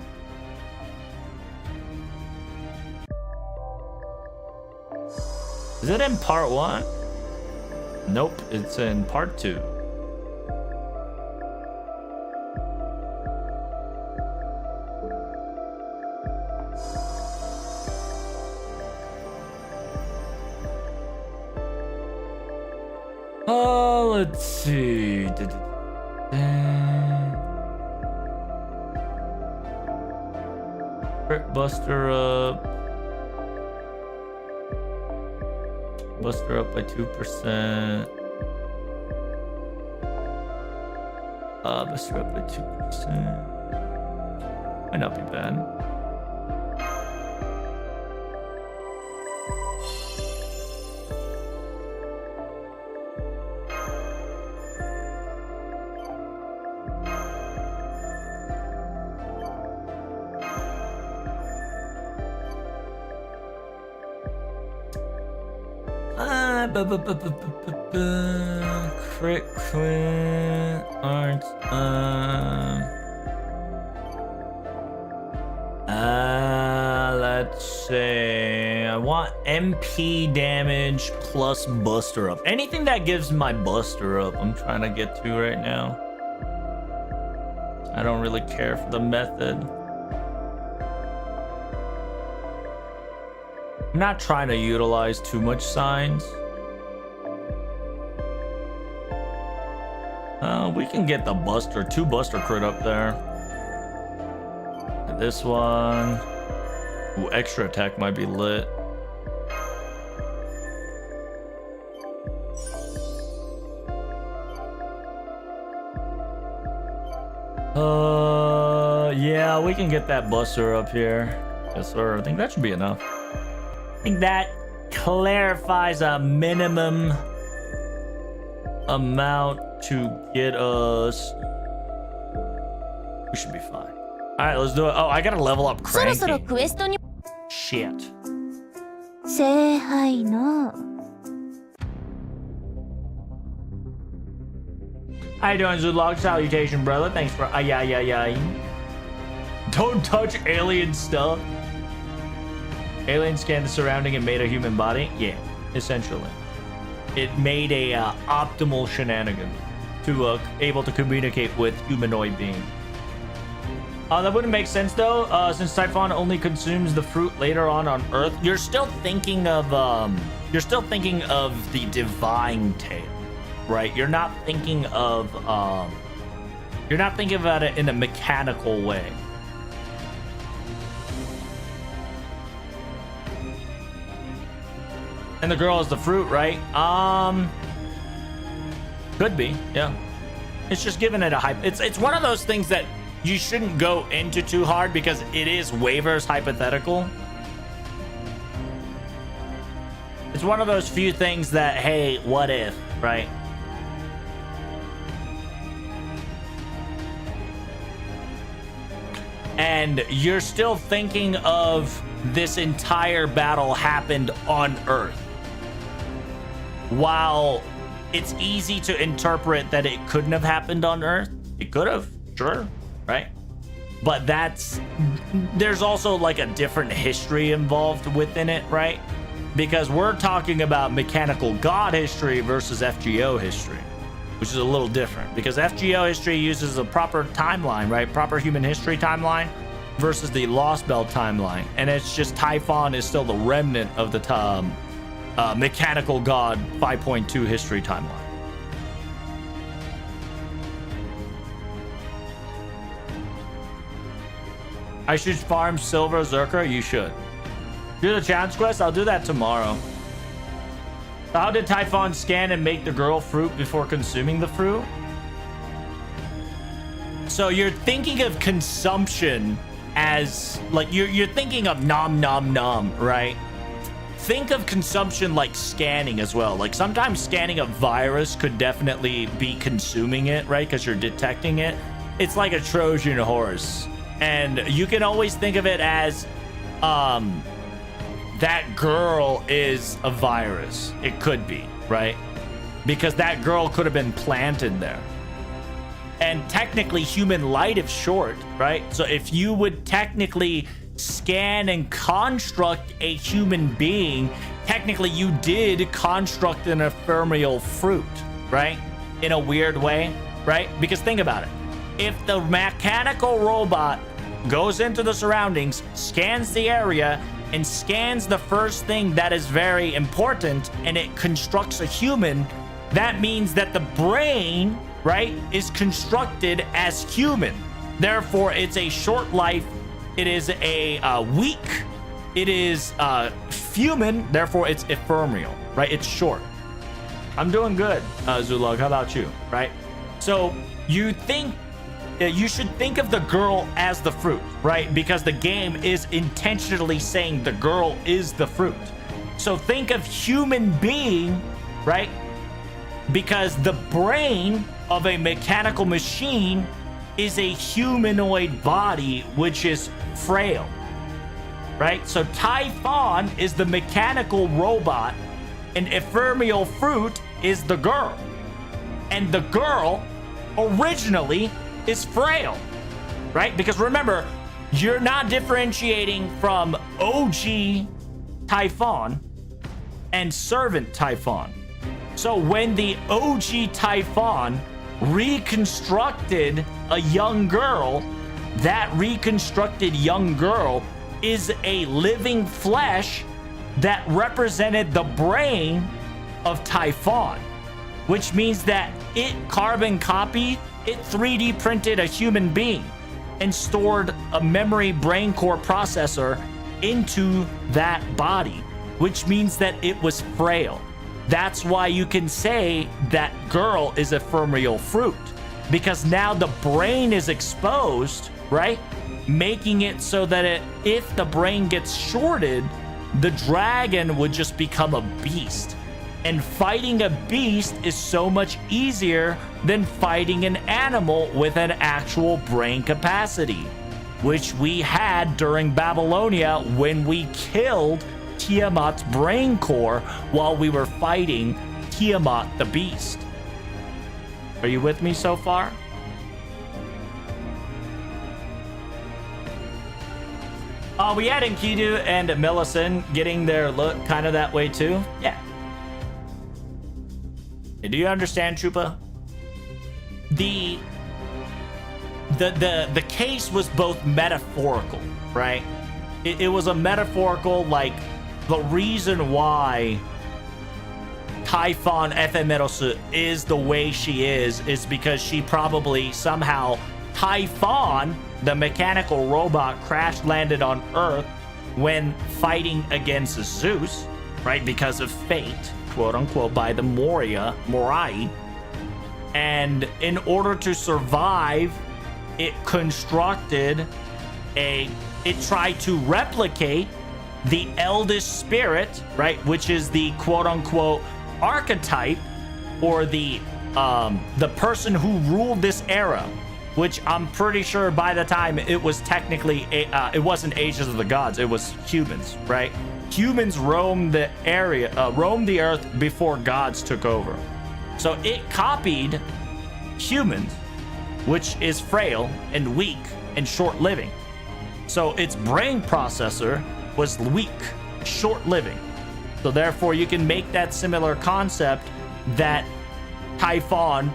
Is it in part 1? Nope, it's in part 2. Let's see. Buster up. Buster up by 2%. Buster up by 2%. Might not be bad. Crit quit aren't let's say I want MP damage plus buster up. Anything that gives my buster up I'm trying to get to right now. I don't really care for the method. I'm not trying to utilize too much signs. We can get the buster, 2 buster crit up there. And this one. Ooh, extra attack might be lit. Yeah, we can get that buster up here. Yes, sir. I think that should be enough. I think that clarifies a minimum amount to get us. We should be fine. All right, let's do it. Oh, I gotta level up そろそろ cranking. クエストに Shit. 聖杯の How you doing, Zudlog? Salutation, brother. Thanks for ay. Don't touch alien stuff. Alien scanned the surrounding and made a human body. Yeah, essentially. It made a optimal shenanigan to able to communicate with humanoid beings. That wouldn't make sense though, since Typhon only consumes the fruit later on Earth. You're still thinking of the divine tale, right? You're not thinking about it in a mechanical way. And the girl is the fruit, right? Could be, yeah. It's just giving it a hype. It's one of those things that you shouldn't go into too hard because it is waivers hypothetical. It's one of those few things that, hey, what if, right? And you're still thinking of this entire battle happened on Earth. While it's easy to interpret that it couldn't have happened on Earth, it could have, sure, right? But there's also like a different history involved within it, right? Because we're talking about mechanical god history versus FGO history, which is a little different because FGO history uses a proper timeline, right? Proper human history timeline versus the Lost Belt timeline. And it's just Typhon is still the remnant of the mechanical god 5.2 history timeline. I should farm silver Zerker? You should. Do the challenge quest? I'll do that tomorrow. How did Typhon scan and make the girl fruit before consuming the fruit? So you're thinking of consumption as like you're thinking of nom nom nom, right? Think of consumption like scanning as well. Like sometimes scanning a virus could definitely be consuming it, right? Because you're detecting it. It's like a Trojan horse. And you can always think of it as that girl is a virus. It could be, right? Because that girl could have been planted there. And technically human life is short, right? So if you would technically scan and construct a human being, technically you did construct an ephemeral fruit, right? In a weird way, right? Because think about it. If the mechanical robot goes into the surroundings, scans the area, and scans the first thing that is very important, and it constructs a human, that means that the brain, right, is constructed as human. Therefore, it's a short life. It is a weak. It is human. Therefore, it's ephemeral, right? It's short. I'm doing good, Zulog. How about you, right? So you should think of the girl as the fruit, right? Because the game is intentionally saying the girl is the fruit. So think of human being, right? Because the brain of a mechanical machine is a humanoid body, which is frail, right? So Typhon is the mechanical robot, and ephemeral fruit is the girl. And the girl originally is frail, right? Because remember, you're not differentiating from OG Typhon and servant Typhon. So when the OG Typhon reconstructed a young girl, that reconstructed young girl is a living flesh that represented the brain of Typhon, which means that it carbon copied, it 3D printed a human being and stored a memory brain core processor into that body, which means that it was frail. That's why you can say that girl is ephemeral fruit, because now the brain is exposed, right? Making it so that if the brain gets shorted, the dragon would just become a beast. And fighting a beast is so much easier than fighting an animal with an actual brain capacity, which we had during Babylonia when we killed Tiamat's brain core while we were fighting Tiamat the beast. Are you with me so far? We had Enkidu and Millicent getting their look kind of that way too. Yeah. Do you understand, Chupa? The case was both metaphorical, right? It was a metaphorical, like, the reason why Typhon Ephemerosu is the way she is because she probably somehow Typhon, the mechanical robot, crash landed on Earth when fighting against Zeus, right? Because of fate, quote unquote, by the Morai. And in order to survive it constructed it tried to replicate the eldest spirit, right, which is the quote-unquote archetype, or the person who ruled this era, which I'm pretty sure by the time it was technically it wasn't Ages of the Gods, it was humans, right? Humans roamed the earth before gods took over. So it copied humans, which is frail and weak and short-living. So its brain processor was weak, short-living. So therefore you can make that similar concept that Typhon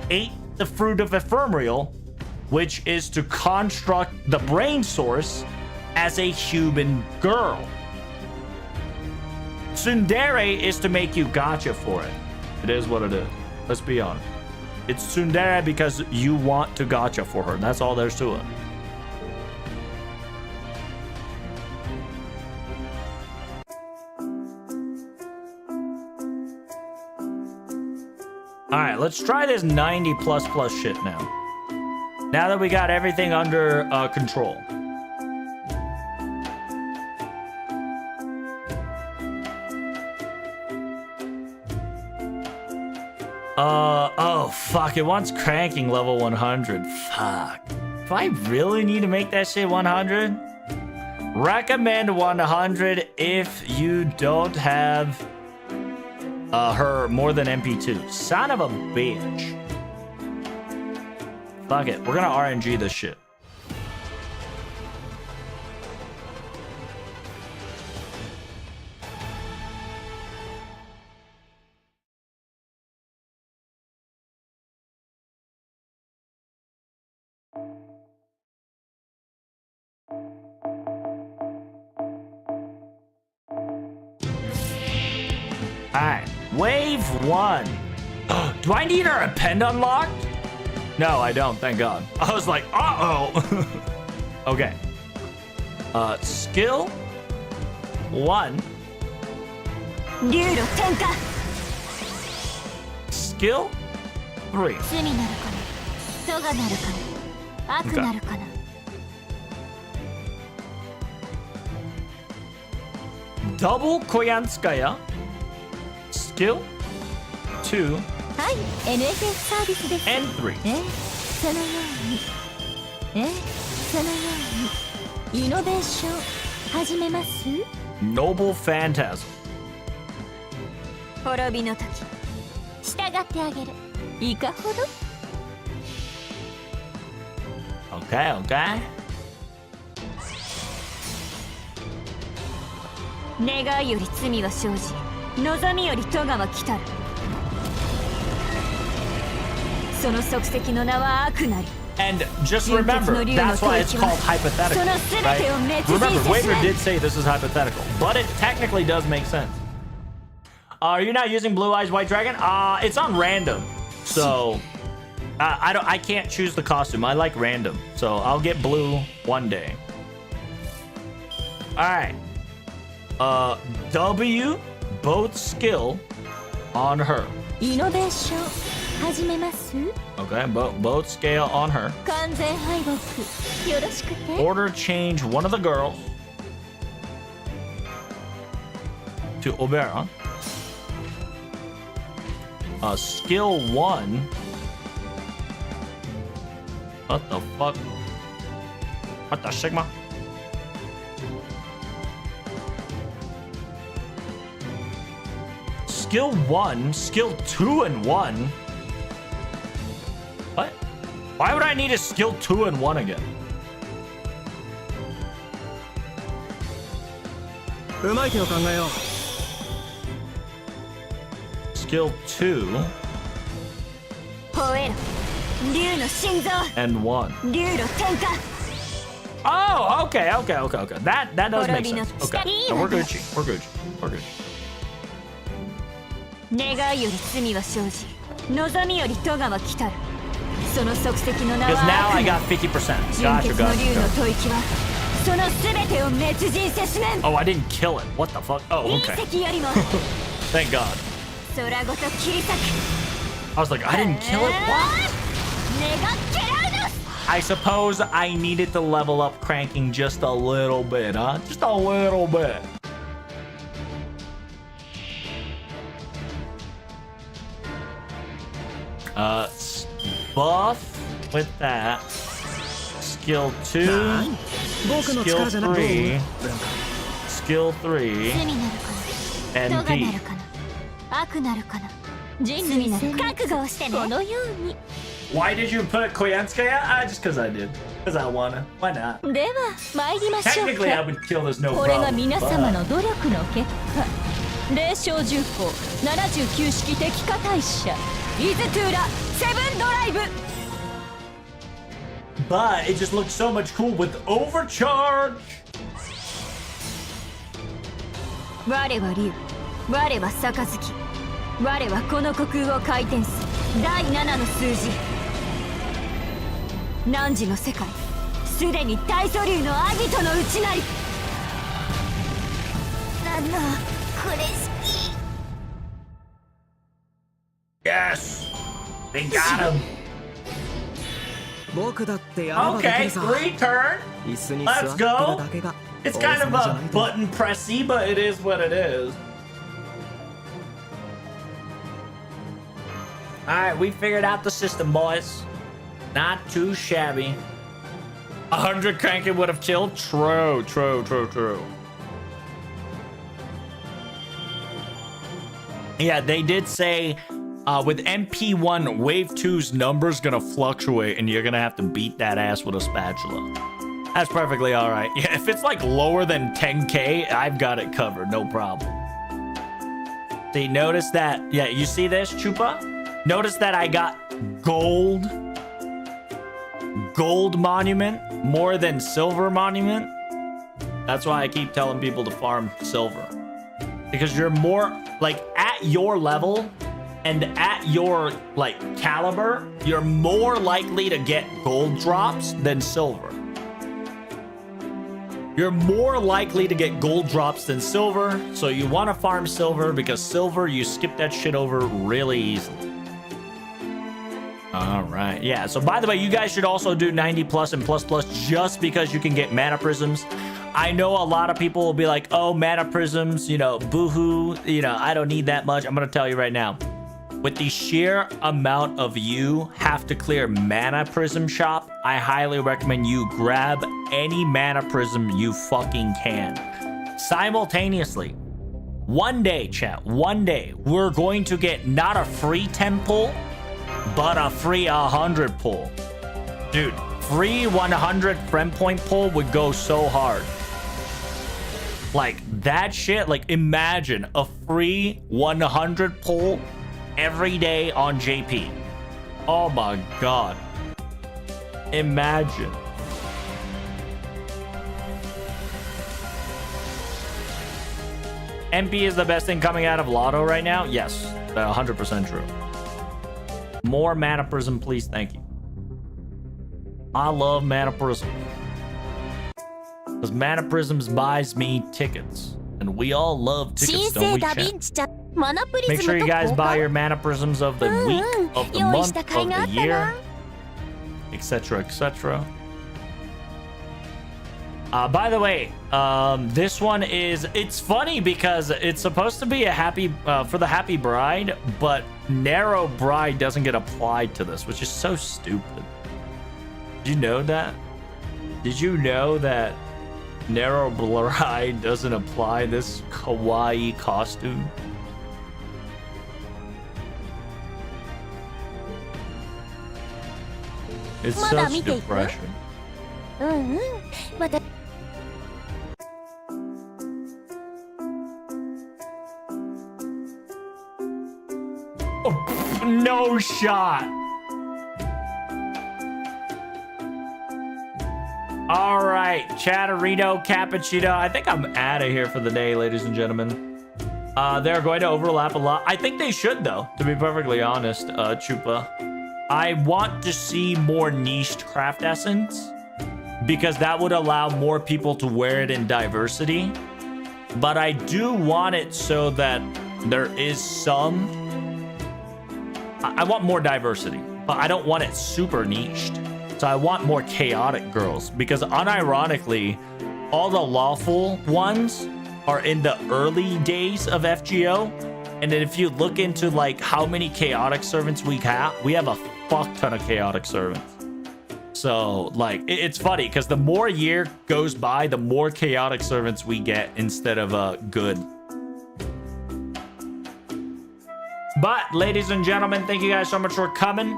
ate the fruit of ephemeral, which is to construct the brain source as a human girl. Tsundere is to make you gotcha for it. It is what it is. Let's be honest. It's tsundere because you want to gotcha for her. That's all there's to it. All right, let's try this 90 plus shit now. Now that we got everything under control. Oh, fuck. It wants cranking level 100. Fuck. Do I really need to make that shit 100? Recommend 100 if you don't have her more than MP2. Son of a bitch. Fuck it. We're gonna RNG this shit. Alright, wave 1. Do I need her append unlocked? No, I don't, thank God. I was like, uh-oh. Okay. Skill 1. Skill 3. Okay. Double Koyanskaya. Skill 2 and 3. Noble Phantasm. Okay, okay. 願いより罪は生じ、望みより咎は来たる。その足跡の名は悪なり。 And just remember, that's why it's called hypothetical, right? Remember, Waver did say this is hypothetical, but it technically does make sense. Are you not using Blue Eyes White Dragon? It's on random, so I can't choose the costume. I like random, so I'll get blue one day. All right. W, both skill on her. Okay, both scale on her. Order change one of the girls to Obera. Skill 1. What the fuck? What the Sigma? Skill 1, skill 2 and 1. What? Why would I need a skill 2 and 1 again? Skill 2 and 1. Oh, okay. That does make sense. Okay, so we're Gucci. We're Gucci. We're Gucci. 願いより罪は生じ、望みより咎は来たる。その足跡の名 Because は now 悪 I な got り。 50%. 純 Gotcha, 血の gotcha, 竜の gotcha. 吐息はその全てを滅人せしめん。 Oh, I didn't kill it. What the fuck? Oh, 隕 okay. 石よりも Thank God. 空ごと切り裂く。 I was like, I didn't kill it? What? 願っけらうの。I suppose I needed to level up cranking just a little bit, huh? Just a little bit. Buff with that. Skill 2. Skill 3. Skill 3. 罪なるかな、 And 人がな P. るかな、悪なるかな、人類なるかな、覚悟をしてね。このように。 Why did you put Koyanskaya? Just because I did. Because I wanna. Why not? では参りましょう Technically, I か。 would kill this no これが problem. 皆様の努力の結果。霊障重工79式敵化大射イズトゥーラセブンドライブ。 But it just looks so much cool with overcharge. 我は竜、我は杯、我はこの虚空を回転する第7の数字。汝の世界、すでに大祖竜のアギトの内なり。これ好き。 Yes. They got him. 僕だってやればでき Okay, るさ。 3 turn. 椅子に座ってるだけが It's 王 kind of 様じゃ a ないと。 button pressy, but it is what it is. Alright, we figured out the system, boys. Not too shabby. 100 cranking would have killed? True, true, true, true. Yeah, they did say with MP1, Wave 2's numbers gonna fluctuate and you're gonna have to beat that ass with a spatula. That's perfectly alright. Yeah, if it's like lower than 10k, I've got it covered, no problem. See, notice that. Yeah, you see this, Chupa? Notice that I got gold monument more than silver monument. That's why I keep telling people to farm silver. Because you're more, like, at your level and at your, like, caliber, you're more likely to get gold drops than silver. You're more likely to get gold drops than silver, so you want to farm silver because silver, you skip that shit over really easily. All right, yeah, so by the way, you guys should also do 90 plus and plus plus just because you can get mana prisms. I know a lot of people will be like, oh, mana prisms, you know, boohoo, you know, I don't need that much. I'm gonna tell you right now, with the sheer amount of you have to clear mana prism shop, I highly recommend you grab any mana prism you fucking can. Simultaneously, one day, chat, one day, we're going to get not a free 10 pull, but a free 100 pull. Dude, free 100 friend point pull would go so hard. Like, that shit, like, imagine a free 100 pull every day on JP. Oh my god. Imagine. MP is the best thing coming out of Lotto right now? Yes, 100% true. More mana prism, please. Thank you. I love mana prism. Because mana prisms buys me tickets. And we all love tickets, don't we, chat? Make sure you guys buy your mana prisms of the week, of the month, of the year, etc., etc. By the way, this one is, it's funny because it's supposed to be a happy, for the happy bride, but narrow bride doesn't get applied to this, which is so stupid. Did you know that? Did you know that narrow bride doesn't apply this kawaii costume? It's such depression. Oh, no shot. All right, Chatterito, Cappuccino. I think I'm out of here for the day, ladies and gentlemen. They're going to overlap a lot. I think they should, though, to be perfectly honest, Chupa. I want to see more niched craft essence because that would allow more people to wear it in diversity. But I do want it so that there is some... I want more diversity, but I don't want it super niched. So I want more chaotic girls because unironically, all the lawful ones are in the early days of FGO. And then if you look into like how many chaotic servants we have a fuck ton of chaotic servants. So like it's funny because the more year goes by, the more chaotic servants we get instead of good. But ladies and gentlemen, thank you guys so much for coming.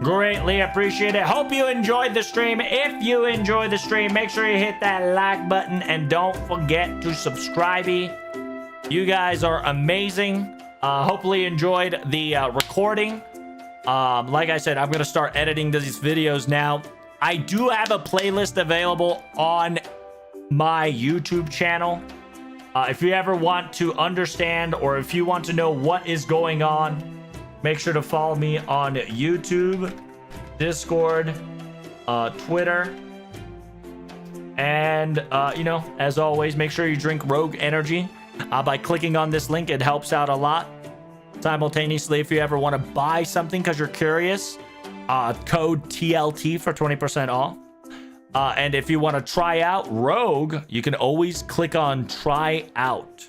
Greatly appreciate it. Hope you enjoyed the stream. If you enjoyed the stream, make sure you hit that like button and don't forget to subscribe. You guys are amazing. Hopefully you enjoyed the recording. Like I said, I'm going to start editing these videos now. I do have a playlist available on my YouTube channel. If you ever want to understand or if you want to know what is going on, make sure to follow me on YouTube, Discord, Twitter. And, you know, as always, make sure you drink Rogue Energy. By clicking on this link, it helps out a lot. Simultaneously, if you ever want to buy something because you're curious, code TLT for 20% off. And if you want to try out Rogue, you can always click on Try Out.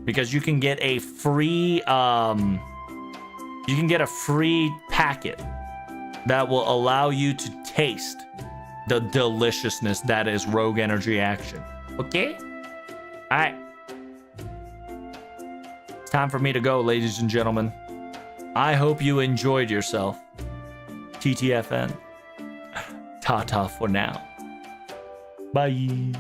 Because you can get a free packet that will allow you to taste the deliciousness that is Rogue Energy Action. Okay? All right. It's time for me to go, ladies and gentlemen. I hope you enjoyed yourself. TTFN. Ta-ta for now. Bye.